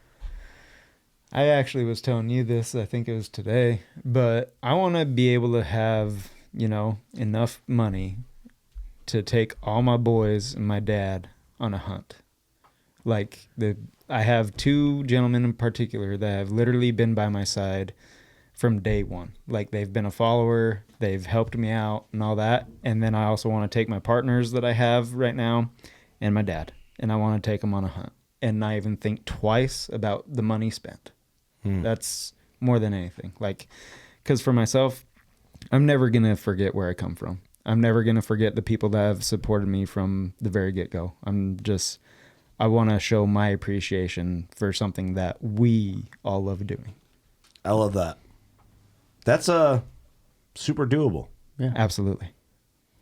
Speaker 5: I actually was telling you this, I think it was today, but I want to be able to have, enough money to take all my boys and my dad on a hunt. Like I have two gentlemen in particular that have literally been by my side from day one. Like they've been a follower, they've helped me out and all that. And then I also want to take my partners that I have right now and my dad, and I want to take them on a hunt and not even think twice about the money spent. That's more than anything. Like, because for myself, I'm never going to forget where I come from. I'm never going to forget the people that have supported me from the very get-go. I want to show my appreciation for something that we all love doing.
Speaker 1: I love that. That's super doable.
Speaker 5: Absolutely.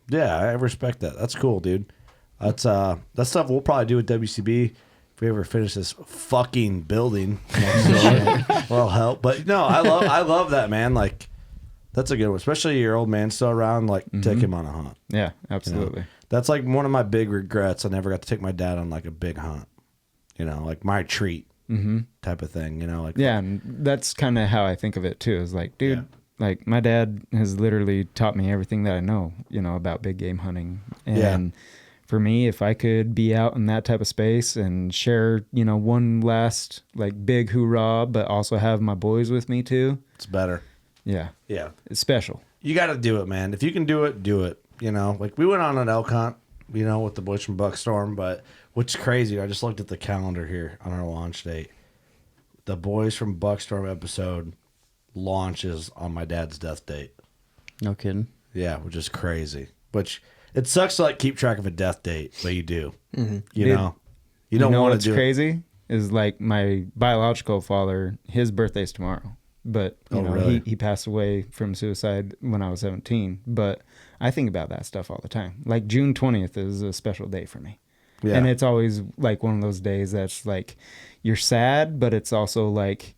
Speaker 1: Yeah, I respect that. That's cool, dude. That's stuff we'll probably do with WCB if we ever finish this fucking building. Well, help. But no, I love that, man. Like, that's a good one. Especially your old man still around. Like, take him on a hunt.
Speaker 5: Yeah,
Speaker 1: You know?
Speaker 5: absolutely.
Speaker 1: That's like one of my big regrets. I never got to take my dad on like a big hunt. Like my treat type of thing. Like
Speaker 5: Yeah, and that's kind of how I think of it too. Is like, dude, like my dad has literally taught me everything that I know, about big game hunting. And for me, if I could be out in that type of space and share, one last like big hoorah, but also have my boys with me too.
Speaker 1: it's better.
Speaker 5: Yeah,
Speaker 1: Yeah.
Speaker 5: it's special.
Speaker 1: You got to do it, man. If you can do it, do it. Like we went on an elk hunt, with the boys from Buckstorm, but what's crazy, I just looked at the calendar here on our launch date. The boys from Buckstorm episode launches on my dad's death date.
Speaker 2: No kidding.
Speaker 1: Yeah, which is crazy. Which it sucks to like keep track of a death date, but you do. You
Speaker 5: Dude,
Speaker 1: know, you don't want
Speaker 5: what's
Speaker 1: to do
Speaker 5: crazy is like my biological father, his birthday's tomorrow. But
Speaker 1: really?
Speaker 5: he passed away from suicide when I was 17. But I think about that stuff all the time. Like June 20th is a special day for me.
Speaker 1: Yeah.
Speaker 5: And it's always like one of those days that's like you're sad, but it's also like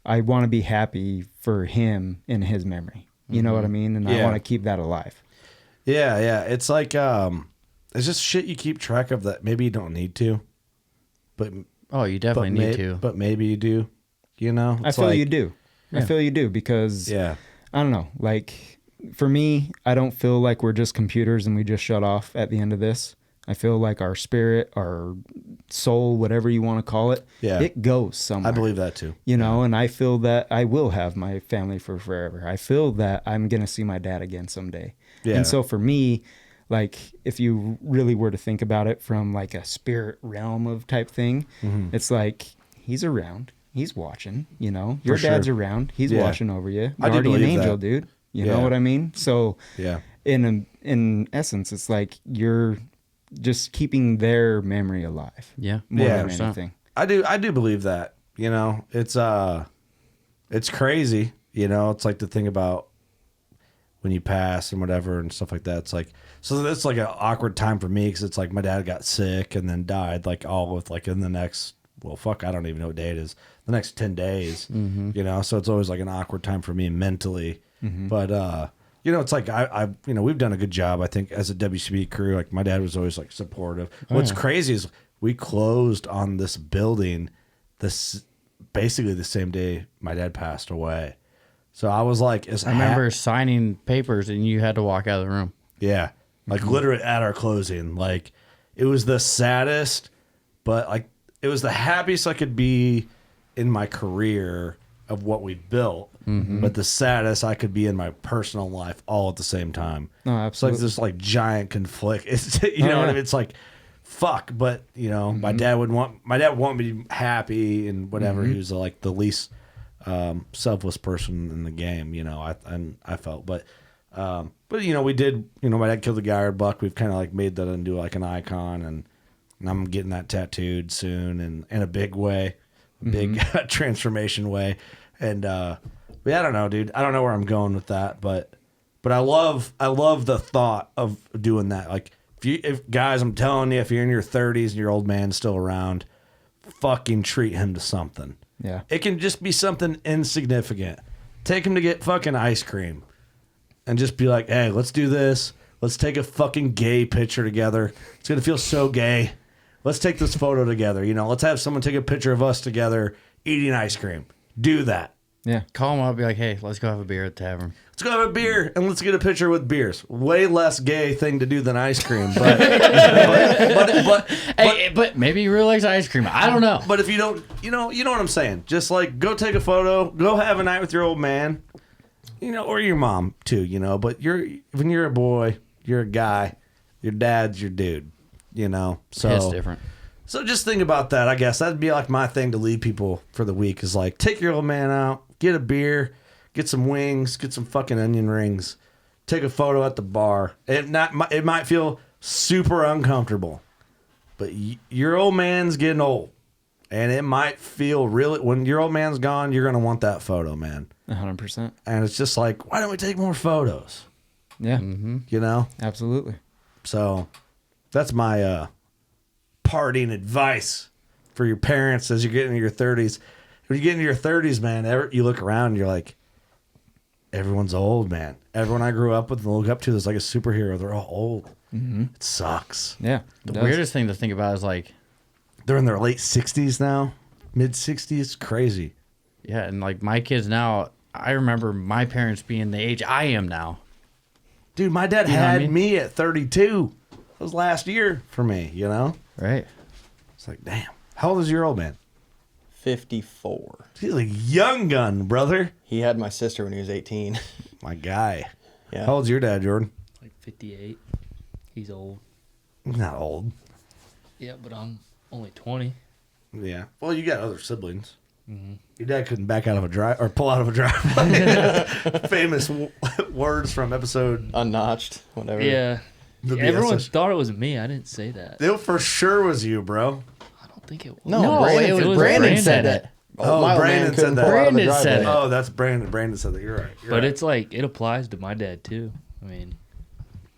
Speaker 5: I want to be happy for him in his memory. You know what I mean? And I
Speaker 1: Yeah.
Speaker 5: want to keep that alive.
Speaker 1: Yeah. It's like it's just shit you keep track of that maybe you don't need to, but
Speaker 2: Oh, you definitely need to.
Speaker 1: But maybe you do.
Speaker 5: I
Speaker 1: It's
Speaker 5: feel
Speaker 1: like-
Speaker 5: you do. I feel you do because
Speaker 1: Yeah.
Speaker 5: I don't know. Like, for me, I don't feel like we're just computers and we just shut off at the end of this. I feel like our spirit, our soul, whatever you want to call it,
Speaker 1: Yeah.
Speaker 5: it goes somewhere.
Speaker 1: I believe that too.
Speaker 5: You know, and I feel that I will have my family for forever. I feel that I'm going to see my dad again someday.
Speaker 1: Yeah.
Speaker 5: And so for me, like, if you really were to think about it from like a spirit realm of type thing, it's like he's around, he's watching, you know, your
Speaker 1: For
Speaker 5: dad's
Speaker 1: sure.
Speaker 5: around, he's
Speaker 1: Yeah.
Speaker 5: watching over you.
Speaker 1: I do
Speaker 5: Guardian
Speaker 1: believe
Speaker 5: angel,
Speaker 1: that.
Speaker 5: dude. You
Speaker 1: Yeah.
Speaker 5: know what I mean? So
Speaker 1: Yeah.
Speaker 5: in essence, it's like you're just keeping their memory alive.
Speaker 2: Yeah.
Speaker 5: More
Speaker 1: Yeah.
Speaker 5: than anything.
Speaker 1: I do believe that. You know, it's crazy. You know, it's like the thing about when you pass and whatever and stuff like that. It's like, so it's like an awkward time for me because it's like my dad got sick and then died like all with like in the next, well, fuck, I don't even know what day it is. The next 10 days, you know, so it's always like an awkward time for me mentally. But, you know, it's like I, you know, we've done a good job, I think, as a WCB crew. Like my dad was always like supportive. What's crazy is we closed on this building this basically the same day my dad passed away. So I was like,
Speaker 2: I remember signing papers and you had to walk out of the room.
Speaker 1: yeah, like literally at our closing. Like it was the saddest, but like it was the happiest I could be in my career of what we built, but the saddest I could be in my personal life all at the same time.
Speaker 5: No,
Speaker 1: It's like
Speaker 5: absolutely.
Speaker 1: this like giant conflict. It's you know what I
Speaker 5: yeah.
Speaker 1: mean? It's like fuck, but you know, my dad would want me to be happy and whatever. He was like the least selfless person in the game, you know. I felt, but you know, we did. You know, my dad killed the guy or buck. We've kind of like made that into like an icon, and I'm getting that tattooed soon, and in a big way, a big transformation way. And but yeah, I don't know, dude. I don't know where I'm going with that, but I love the thought of doing that. Like if guys, I'm telling you, if you're in your 30s and your old man's still around, fucking treat him to something.
Speaker 5: Yeah.
Speaker 1: It can just be something insignificant. Take him to get fucking ice cream and just be like, hey, let's do this. Let's take a fucking gay picture together. It's going to feel so gay. Let's take this photo together. You know, let's have someone take a picture of us together eating ice cream. Do that.
Speaker 5: Yeah.
Speaker 2: Call him up, be like, hey, let's go have a beer at the tavern.
Speaker 1: Let's go have a beer and let's get a picture with beers. Way less gay thing to do than ice cream, but
Speaker 2: But maybe he really likes ice cream. I don't know.
Speaker 1: But if you don't, you know what I'm saying. Just like go take a photo, go have a night with your old man, you know, or your mom too, you know. But when you're a boy, you're a guy, your dad's your dude, you know. So
Speaker 2: It's different.
Speaker 1: So just think about that. I guess that'd be like my thing to lead people for the week is like take your old man out, get a beer, get some wings, get some fucking onion rings, take a photo at the bar. It might feel super uncomfortable, but your old man's getting old, and it might feel really. When your old man's gone, you're gonna want that photo, man.
Speaker 5: 100%.
Speaker 1: And it's just like, why don't we take more photos?
Speaker 5: Yeah.
Speaker 1: You know.
Speaker 5: Absolutely.
Speaker 1: So that's my parting advice for your parents as you get into your 30s. When you get into your 30s, man, you look around and you're like, everyone's old, man. Everyone I grew up with and look up to is like a superhero. They're all old. It sucks.
Speaker 5: Yeah.
Speaker 2: The weirdest thing to think about is like,
Speaker 1: They're in their late 60s now, mid 60s. Crazy.
Speaker 2: yeah, and like my kids now, I remember my parents being the age I am now.
Speaker 1: Dude, my dad
Speaker 2: You know what I
Speaker 1: had
Speaker 2: mean?
Speaker 1: me at 32. That was last year for me, you know?
Speaker 2: Right.
Speaker 1: It's like, damn. How old is your old man?
Speaker 4: 54.
Speaker 1: He's a young gun, brother.
Speaker 4: He had my sister when he was 18.
Speaker 1: My guy.
Speaker 4: Yeah.
Speaker 1: How old's your dad, Jordan?
Speaker 3: Like 58. He's old.
Speaker 1: He's not old.
Speaker 3: Yeah, but I'm only 20.
Speaker 1: Yeah. Well, you got other siblings. Your dad couldn't back out of a drive or pull out of a driveway. Famous words from episode.
Speaker 4: Unnotched, whatever.
Speaker 3: Yeah.
Speaker 1: The
Speaker 3: Everyone
Speaker 1: BS.
Speaker 3: thought it was me. I didn't say that.
Speaker 1: It for sure was you, bro.
Speaker 3: I don't think it was.
Speaker 4: No,
Speaker 2: it was Brandon said
Speaker 4: that.
Speaker 2: it.
Speaker 1: Oh,
Speaker 4: my old
Speaker 1: Brandon
Speaker 4: man
Speaker 1: said
Speaker 4: couldn't
Speaker 1: that.
Speaker 4: pull out of the
Speaker 2: Brandon said
Speaker 4: driveway.
Speaker 2: it.
Speaker 1: Oh, that's Brandon. Brandon said that. You're right. You're
Speaker 3: But
Speaker 1: right.
Speaker 3: it's like, it applies to my dad too. I mean,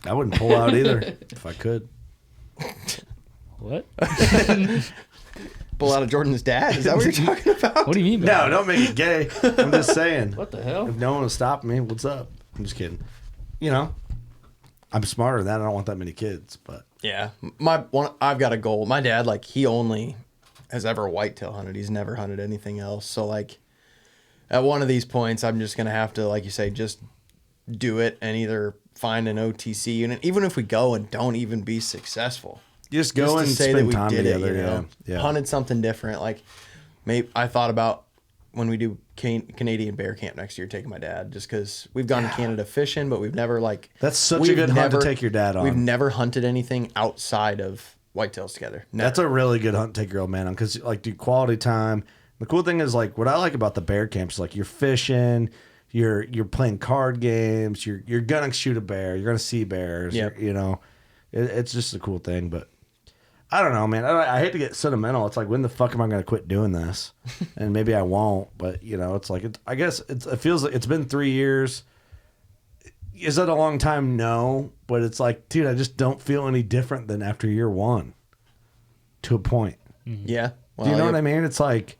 Speaker 1: I wouldn't pull out either if I could.
Speaker 3: what?
Speaker 4: Pull out of Jordan's dad? Is that what you're talking about?
Speaker 3: What do you mean by
Speaker 1: No,
Speaker 3: that?
Speaker 1: don't make it gay. I'm just saying.
Speaker 3: What the hell?
Speaker 1: If no one will stop me, what's up? I'm just kidding. You know, I'm smarter than that. I don't want that many kids, but
Speaker 4: Yeah. I've got a goal. My dad, like, he only has ever whitetail hunted. He's never hunted anything else. So, like, at one of these points, I'm just gonna have to, like you say, just do it and either find an OTC unit, even if we go and don't even be successful.
Speaker 1: Just go and spend time together. Yeah.
Speaker 4: Hunted something different. Like, maybe I thought about when we do Canadian bear camp next year, taking my dad, just because we've gone to Canada fishing, but we've never
Speaker 1: That's such a good hunt to take your dad on.
Speaker 4: We've never hunted anything outside of whitetails together. Never.
Speaker 1: That's a really good hunt to take your old man on because, like, do quality time. The cool thing is, like, what I like about the bear camps, like, you're fishing, you're playing card games, you're gonna shoot a bear, you're gonna see bears.
Speaker 4: Yep.
Speaker 1: You know, it's just a cool thing. But I don't know, man. I hate to get sentimental. It's like, when the fuck am I gonna quit doing this? And maybe I won't. But you know, it's like I guess it feels like it's been 3 years. Is that a long time? No, but it's like, dude, I just don't feel any different than after year one. To a point.
Speaker 4: Yeah. Well,
Speaker 1: Do you know what I mean? It's like,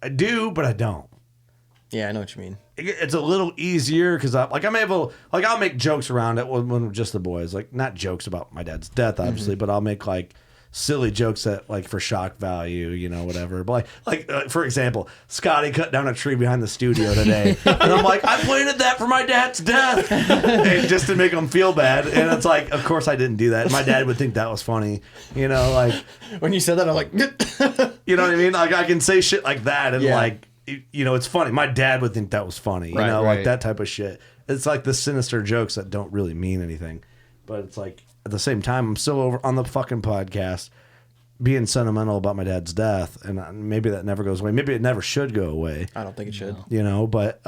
Speaker 1: I do, but I don't.
Speaker 4: Yeah, I know what you mean.
Speaker 1: It's a little easier because I'm able, like, I'll make jokes around it when we're just the boys, like, not jokes about my dad's death, obviously, but I'll make like silly jokes that, like, for shock value, you know, whatever. But for example, Scotty cut down a tree behind the studio today, and I'm like, I planted that for my dad's death, and just to make him feel bad. And it's like, of course I didn't do that. My dad would think that was funny, you know, like,
Speaker 4: When you said that, I'm like,
Speaker 1: you know what I mean? Like, I can say shit like that, and
Speaker 4: Yeah.
Speaker 1: like, you know, it's funny. My dad would think that was funny, you
Speaker 4: Right,
Speaker 1: know, like
Speaker 6: right.
Speaker 1: that type of shit. It's like the sinister jokes that don't really mean anything, but it's like, at the same time, I'm still over on the fucking podcast being sentimental about my dad's death, and maybe that never goes away. Maybe it never should go away,
Speaker 4: I don't think it should.
Speaker 1: you know, but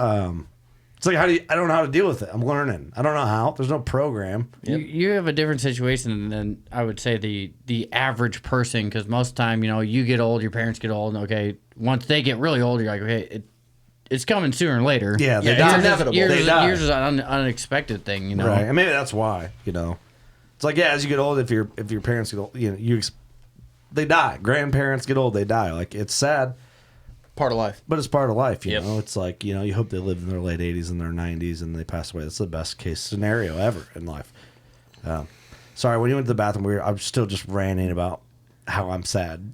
Speaker 1: it's like, I don't know how to deal with it. I'm learning. I don't know how. There's no program.
Speaker 2: You have a different situation than I would say the average person, because most of the time, you know, you get old, your parents get old, and okay, once they get really old, you're like, okay, it's coming sooner or later.
Speaker 1: Yeah, they
Speaker 4: Yeah,
Speaker 1: die.
Speaker 4: it's inevitable.
Speaker 1: They die.
Speaker 2: Yours is an unexpected thing, you know.
Speaker 1: Right, and maybe that's why, you know. It's like, yeah, as you get old, if your parents get old, you know, they die. Grandparents get old, they die. Like, it's sad,
Speaker 4: Part of life.
Speaker 1: but it's part of life, you
Speaker 3: Yep.
Speaker 1: know. It's like, you know, you hope they live in their late 80s and their 90s and they pass away. That's the best case scenario ever in life. Sorry, when you went to the bathroom, I'm still just ranting about how I'm sad.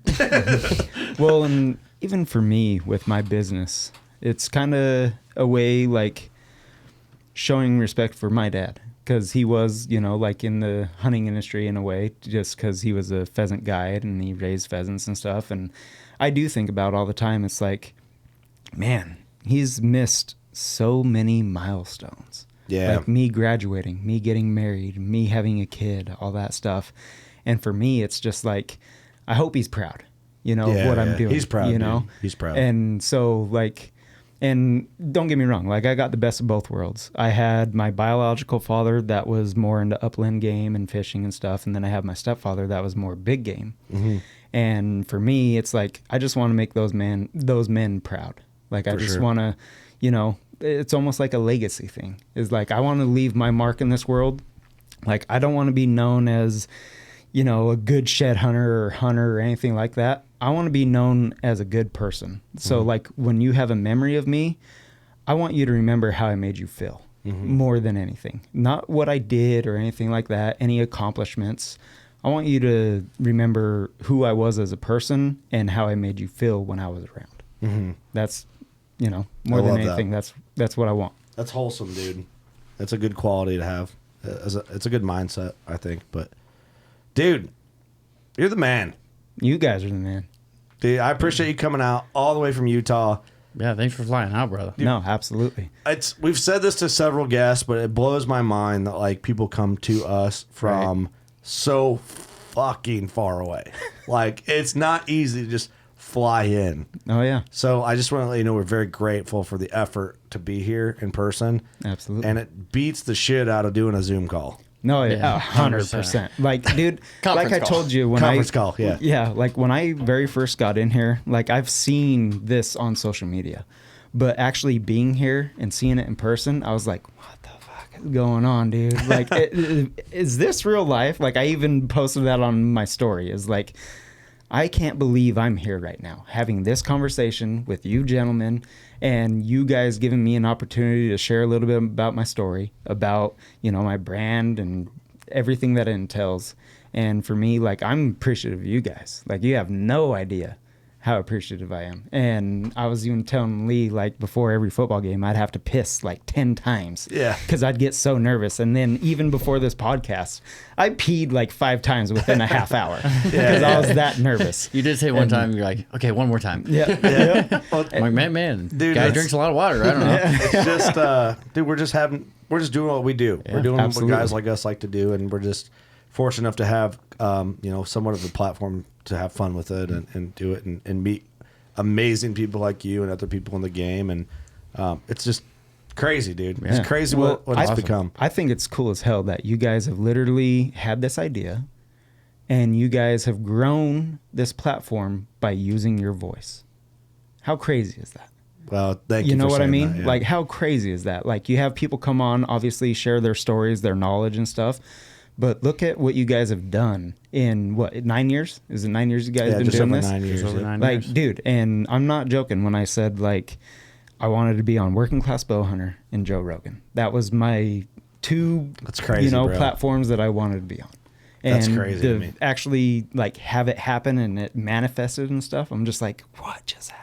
Speaker 5: Well, and even for me with my business, it's kind of a way like showing respect for my dad, because he was, you know, like in the hunting industry in a way, just because he was a pheasant guide and he raised pheasants and stuff. And I do think about all the time, it's like, man, he's missed so many milestones.
Speaker 1: Yeah.
Speaker 5: Like me graduating, me getting married, me having a kid, all that stuff. And for me, it's just like, I hope he's proud, you know,
Speaker 1: Yeah,
Speaker 5: of what
Speaker 1: yeah.
Speaker 5: I'm doing.
Speaker 1: He's proud,
Speaker 5: you know?
Speaker 1: dude. He's proud.
Speaker 5: And so, like, and don't get me wrong, like, I got the best of both worlds. I had my biological father that was more into upland game and fishing and stuff. And then I have my stepfather that was more big game.
Speaker 1: Mm-hmm.
Speaker 5: And for me, it's like, I just want to make those men proud. Like, I
Speaker 1: For
Speaker 5: just
Speaker 1: sure.
Speaker 5: want to, you know, it's almost like a legacy thing. Is like, I want to leave my mark in this world. Like, I don't want to be known as, you know, a good shed hunter or anything like that. I want to be known as a good person. So like, when you have a memory of me, I want you to remember how I made you feel more than anything. Not what I did or anything like that, any accomplishments. I want you to remember who I was as a person and how I made you feel when I was around.
Speaker 1: Mm-hmm.
Speaker 5: That's, you know, more
Speaker 1: I
Speaker 5: than
Speaker 1: love that.
Speaker 5: anything, that's what I want.
Speaker 1: That's wholesome, dude. That's a good quality to have. It's a good mindset, I think. But, dude, you're the man.
Speaker 5: You guys are the man.
Speaker 1: Dude, I appreciate you coming out all the way from Utah.
Speaker 2: Yeah, thanks for flying out, brother.
Speaker 5: No, absolutely.
Speaker 1: We've said this to several guests, but it blows my mind that, like, people come to us from so fucking far away. Like, it's not easy to just fly in.
Speaker 5: Oh yeah,
Speaker 1: So I just want to let you know we're very grateful for the effort to be here in person.
Speaker 5: absolutely.
Speaker 1: And it beats the shit out of doing a Zoom call.
Speaker 5: No,
Speaker 2: Yeah,
Speaker 5: 100%. Like, dude,
Speaker 4: Conference
Speaker 5: like I
Speaker 4: call.
Speaker 5: told you when
Speaker 1: Conference call, yeah.
Speaker 5: yeah, like when I very first got in here, like I've seen this on social media, but actually being here and seeing it in person, I was like, what the fuck is going on, dude? Like, is this real life? Like, I even posted that on my story. Is like, I can't believe I'm here right now having this conversation with you gentlemen, and you guys giving me an opportunity to share a little bit about my story, about, you know, my brand and everything that it entails. And for me, like, I'm appreciative of you guys. Like, you have no idea how appreciative I am. And I was even telling Lee, like, before every football game, I'd have to piss like 10 times.
Speaker 1: Yeah.
Speaker 5: Because I'd get so nervous. And then even before this podcast, I peed like 5 times within a half hour because I was that nervous.
Speaker 2: You did say one time, you're like, okay, one more time.
Speaker 5: Yeah.
Speaker 1: Well,
Speaker 2: I'm like, man,
Speaker 1: Dude,
Speaker 2: guy
Speaker 1: that's-
Speaker 2: drinks a lot of water. I don't know.
Speaker 1: it's just, dude, we're just doing what we do. We're doing
Speaker 5: absolutely.
Speaker 1: what guys like us like to do, and we're just fortunate enough to have, somewhat of a platform to have fun with it and do it and meet amazing people like you and other people in the game, and it's just crazy, dude.
Speaker 5: Yeah.
Speaker 1: It's crazy
Speaker 5: Well,
Speaker 1: what it's become.
Speaker 5: I think it's cool as hell that you guys have literally had this idea and you guys have grown this platform by using your voice. How crazy is that?
Speaker 1: Well, thank you.
Speaker 5: You know
Speaker 1: for
Speaker 5: what I
Speaker 1: saying
Speaker 5: mean?
Speaker 1: that, yeah.
Speaker 5: Like, how crazy is that? Like, you have people come on, obviously share their stories, their knowledge and stuff. But look at what you guys have done in, what, 9 years? Is it 9 years you guys been
Speaker 1: just
Speaker 5: doing
Speaker 1: over
Speaker 5: this?
Speaker 1: 9 years.
Speaker 2: Over
Speaker 1: yeah.
Speaker 2: 9
Speaker 5: Like,
Speaker 2: years.
Speaker 5: dude, and I'm not joking when I said, like, I wanted to be on Working Class Bowhunter and Joe Rogan. That was my two,
Speaker 1: That's crazy, bro.
Speaker 5: platforms that I wanted to be on.
Speaker 1: That's
Speaker 5: And
Speaker 1: crazy to
Speaker 5: to
Speaker 1: me.
Speaker 5: actually, like, have it happen and it manifested and stuff, I'm just like, what just happened?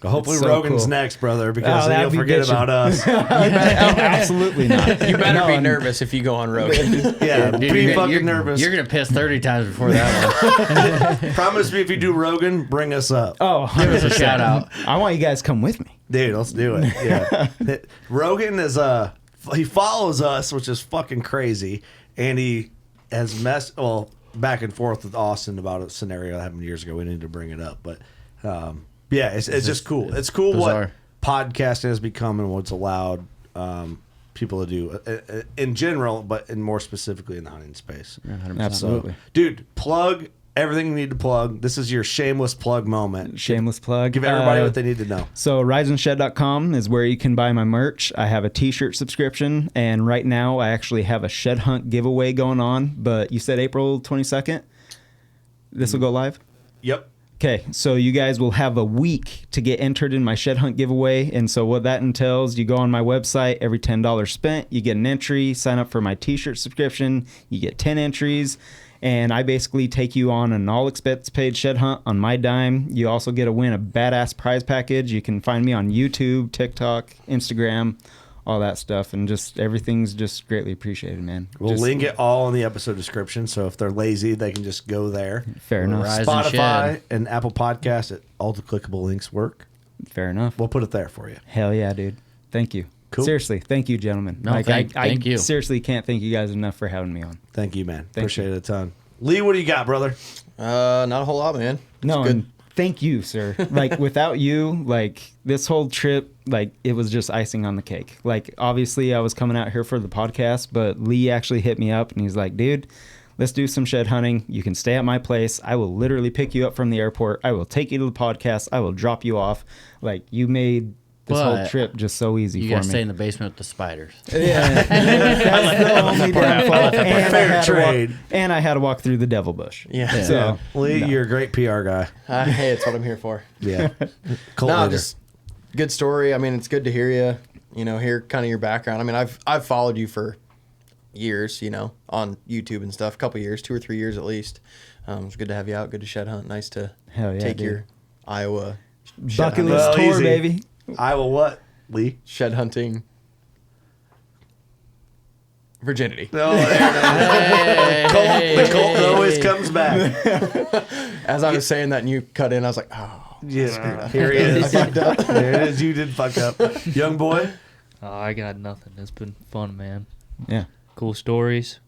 Speaker 1: Well, hopefully
Speaker 5: It's so
Speaker 1: Rogan's
Speaker 5: cool.
Speaker 1: next, brother, because
Speaker 5: Oh,
Speaker 1: then
Speaker 5: that'd
Speaker 1: you'll
Speaker 5: be
Speaker 1: forget
Speaker 5: bitchin'.
Speaker 1: about us.
Speaker 5: Absolutely not.
Speaker 4: You better
Speaker 5: No,
Speaker 4: be
Speaker 5: and-
Speaker 4: nervous if you go on Rogan.
Speaker 1: Yeah,
Speaker 2: Dude,
Speaker 1: be
Speaker 2: you're,
Speaker 1: fucking
Speaker 2: you're,
Speaker 1: nervous.
Speaker 2: You're going to piss 30 times before that one.
Speaker 1: Promise me if you do Rogan, bring us up.
Speaker 5: Oh,
Speaker 2: Give us a
Speaker 5: 100%.
Speaker 2: shout out.
Speaker 5: I want you guys to come with me.
Speaker 1: Dude, let's do it. Yeah. Rogan is he follows us, which is fucking crazy, and he has back and forth with Austin about a scenario that happened years ago. We need to bring it up, but yeah, it's just cool. It's cool
Speaker 2: bizarre.
Speaker 1: what podcasting has become and what's allowed people to do in general, but in more specifically in the hunting space.
Speaker 2: 100%.
Speaker 5: Absolutely.
Speaker 1: Dude, plug everything you need to plug. This is your shameless plug moment.
Speaker 5: Shameless plug.
Speaker 1: Give everybody what they need to know.
Speaker 5: So risenshed.com is where you can buy my merch. I have a t-shirt subscription, and right now I actually have a shed hunt giveaway going on, but you said April 22nd? This will go live?
Speaker 1: Yep.
Speaker 5: Okay, so you guys will have a week to get entered in my shed hunt giveaway. And so what that entails, you go on my website, every $10 spent, you get an entry, sign up for my t-shirt subscription, you get 10 entries. And I basically take you on an all expense paid shed hunt on my dime. You also get to win a badass prize package. You can find me on YouTube, TikTok, Instagram, all that stuff. And just everything's just greatly appreciated, man.
Speaker 1: We'll
Speaker 5: Just-
Speaker 1: link it all in the episode description. So if they're lazy, they can just go there.
Speaker 5: Fair enough.
Speaker 2: Rise and
Speaker 1: Spotify
Speaker 2: shed.
Speaker 1: and Apple Podcasts, all the clickable links work.
Speaker 5: Fair enough.
Speaker 1: We'll put it there for you.
Speaker 5: Hell yeah, dude. Thank you.
Speaker 1: Cool.
Speaker 5: Seriously, thank you, gentlemen.
Speaker 2: No, thank you.
Speaker 5: Seriously can't thank you guys enough for having me on.
Speaker 1: Thank you, man.
Speaker 5: Thank
Speaker 1: Appreciate it a ton. Lee, what do you got, brother?
Speaker 4: Not a whole lot, man.
Speaker 5: No,
Speaker 4: It's good.
Speaker 5: and thank you, sir. Like, without you, like, this whole trip, like, it was just icing on the cake. Like, obviously, I was coming out here for the podcast, but Lee actually hit me up, and he's like, dude, let's do some shed hunting. You can stay at my place. I will literally pick you up from the airport. I will take you to the podcast. I will drop you off. Like, you made this whole
Speaker 2: But
Speaker 5: trip just so easy
Speaker 2: You
Speaker 5: for
Speaker 2: got to
Speaker 5: me.
Speaker 2: stay in the basement with the spiders.
Speaker 5: Yeah, that's the only downfall.
Speaker 1: Fair
Speaker 5: And I had to walk through the devil bush.
Speaker 4: Yeah.
Speaker 5: So,
Speaker 1: Lee, you're a great PR guy.
Speaker 4: Hey, it's what I'm here for.
Speaker 1: Yeah. Cult
Speaker 4: No,
Speaker 1: leader.
Speaker 4: just good story. I mean, it's good to hear you. You know, hear kind of your background. I mean, I've followed you for years. You know, on YouTube and stuff. A couple years, 2 or 3 years at least. It's good to have you out. Good to shed hunt. Nice to
Speaker 5: Hell yeah,
Speaker 4: take
Speaker 5: dude.
Speaker 4: your Iowa
Speaker 5: bucket
Speaker 4: hunt-
Speaker 5: list
Speaker 1: Well,
Speaker 5: tour,
Speaker 1: easy.
Speaker 5: baby.
Speaker 1: Iowa what, Lee?
Speaker 4: shed hunting virginity.
Speaker 1: Oh, there it is. The Colt always comes back.
Speaker 4: As I was saying that, and you cut in, I was like, oh.
Speaker 1: Yeah, here he is. There it is. You did fuck up. Young boy.
Speaker 3: Oh, I got nothing. It's been fun, man.
Speaker 5: Yeah,
Speaker 3: Cool stories.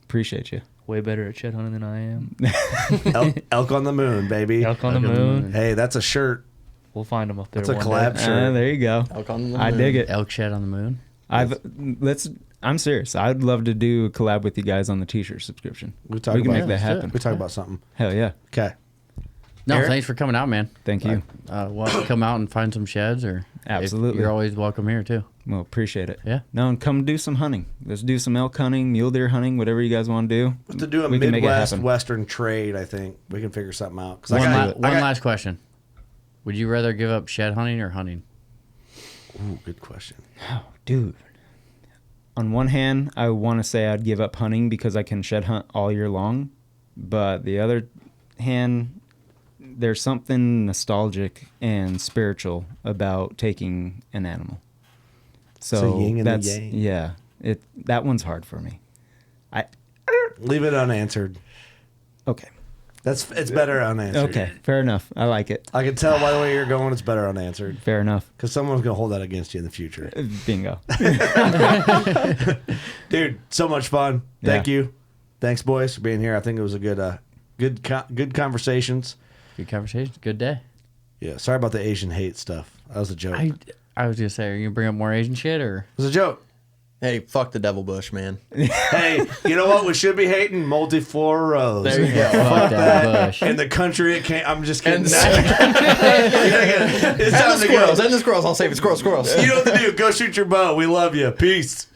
Speaker 5: appreciate you.
Speaker 3: Way better at shed hunting than I am.
Speaker 1: Elk on the moon, baby.
Speaker 3: Elk on the moon.
Speaker 1: Hey, that's a shirt.
Speaker 3: We'll find them up there.
Speaker 1: That's a
Speaker 3: one
Speaker 1: collab
Speaker 3: day.
Speaker 1: shirt.
Speaker 5: There you go.
Speaker 4: Elk on the
Speaker 5: I
Speaker 4: moon.
Speaker 5: dig it.
Speaker 2: Elk shed on the moon.
Speaker 5: I'm serious. I'd love to do a collab with you guys on the t-shirt subscription.
Speaker 1: We
Speaker 5: We
Speaker 1: talk
Speaker 5: can
Speaker 1: about
Speaker 5: make that happen.
Speaker 1: We talk about something.
Speaker 5: Hell yeah.
Speaker 1: Okay.
Speaker 2: No,
Speaker 1: Eric?
Speaker 2: thanks for coming out, man.
Speaker 5: Thank you.
Speaker 2: Want to come out and find some sheds, or if-
Speaker 5: Absolutely.
Speaker 2: you're always welcome here too.
Speaker 5: Well, appreciate it.
Speaker 2: Yeah.
Speaker 5: No, and come do some hunting. Let's do some elk hunting, mule deer hunting, whatever you guys want to do.
Speaker 1: We have to do a
Speaker 5: We can make it
Speaker 1: Midwest
Speaker 5: happen.
Speaker 1: Western trade. I think we can figure something out. 'Cause
Speaker 2: One
Speaker 1: I got-
Speaker 2: last question: would you rather give up shed hunting or hunting?
Speaker 1: Ooh, good question.
Speaker 5: Dude. On one hand, I want to say I'd give up hunting because I can shed hunt all year long. But the other hand, there's something nostalgic and spiritual about taking an animal. So
Speaker 1: yin and the
Speaker 5: that's
Speaker 1: yang.
Speaker 5: yeah. That one's hard for me.
Speaker 1: Leave it unanswered.
Speaker 5: Okay.
Speaker 1: It's better unanswered.
Speaker 5: Okay. Fair enough. I like it.
Speaker 1: I can tell by the way you're going, it's better unanswered.
Speaker 5: Fair enough.
Speaker 1: Because someone's gonna hold that against you in the future.
Speaker 5: Bingo.
Speaker 1: Dude, so much fun. Thank
Speaker 5: Yeah.
Speaker 1: you. Thanks, boys, for being here. I think it was a good conversations.
Speaker 2: Good conversation. Good day.
Speaker 1: Yeah, sorry about the Asian hate stuff. That was a joke.
Speaker 2: I was gonna say, are you gonna bring up more Asian shit or?
Speaker 1: It was a joke.
Speaker 4: Hey, fuck the devil bush, man.
Speaker 1: Hey, you know what? We should be hating multiflora rose.
Speaker 4: There you go.
Speaker 2: Fuck that bush.
Speaker 1: And the country it came. I'm just kidding.
Speaker 4: And
Speaker 1: It's
Speaker 4: And
Speaker 1: time
Speaker 4: the
Speaker 1: to go.
Speaker 4: squirrels. I'll save it. Squirrels.
Speaker 1: You know what to do. Go shoot your bow. We love you. Peace.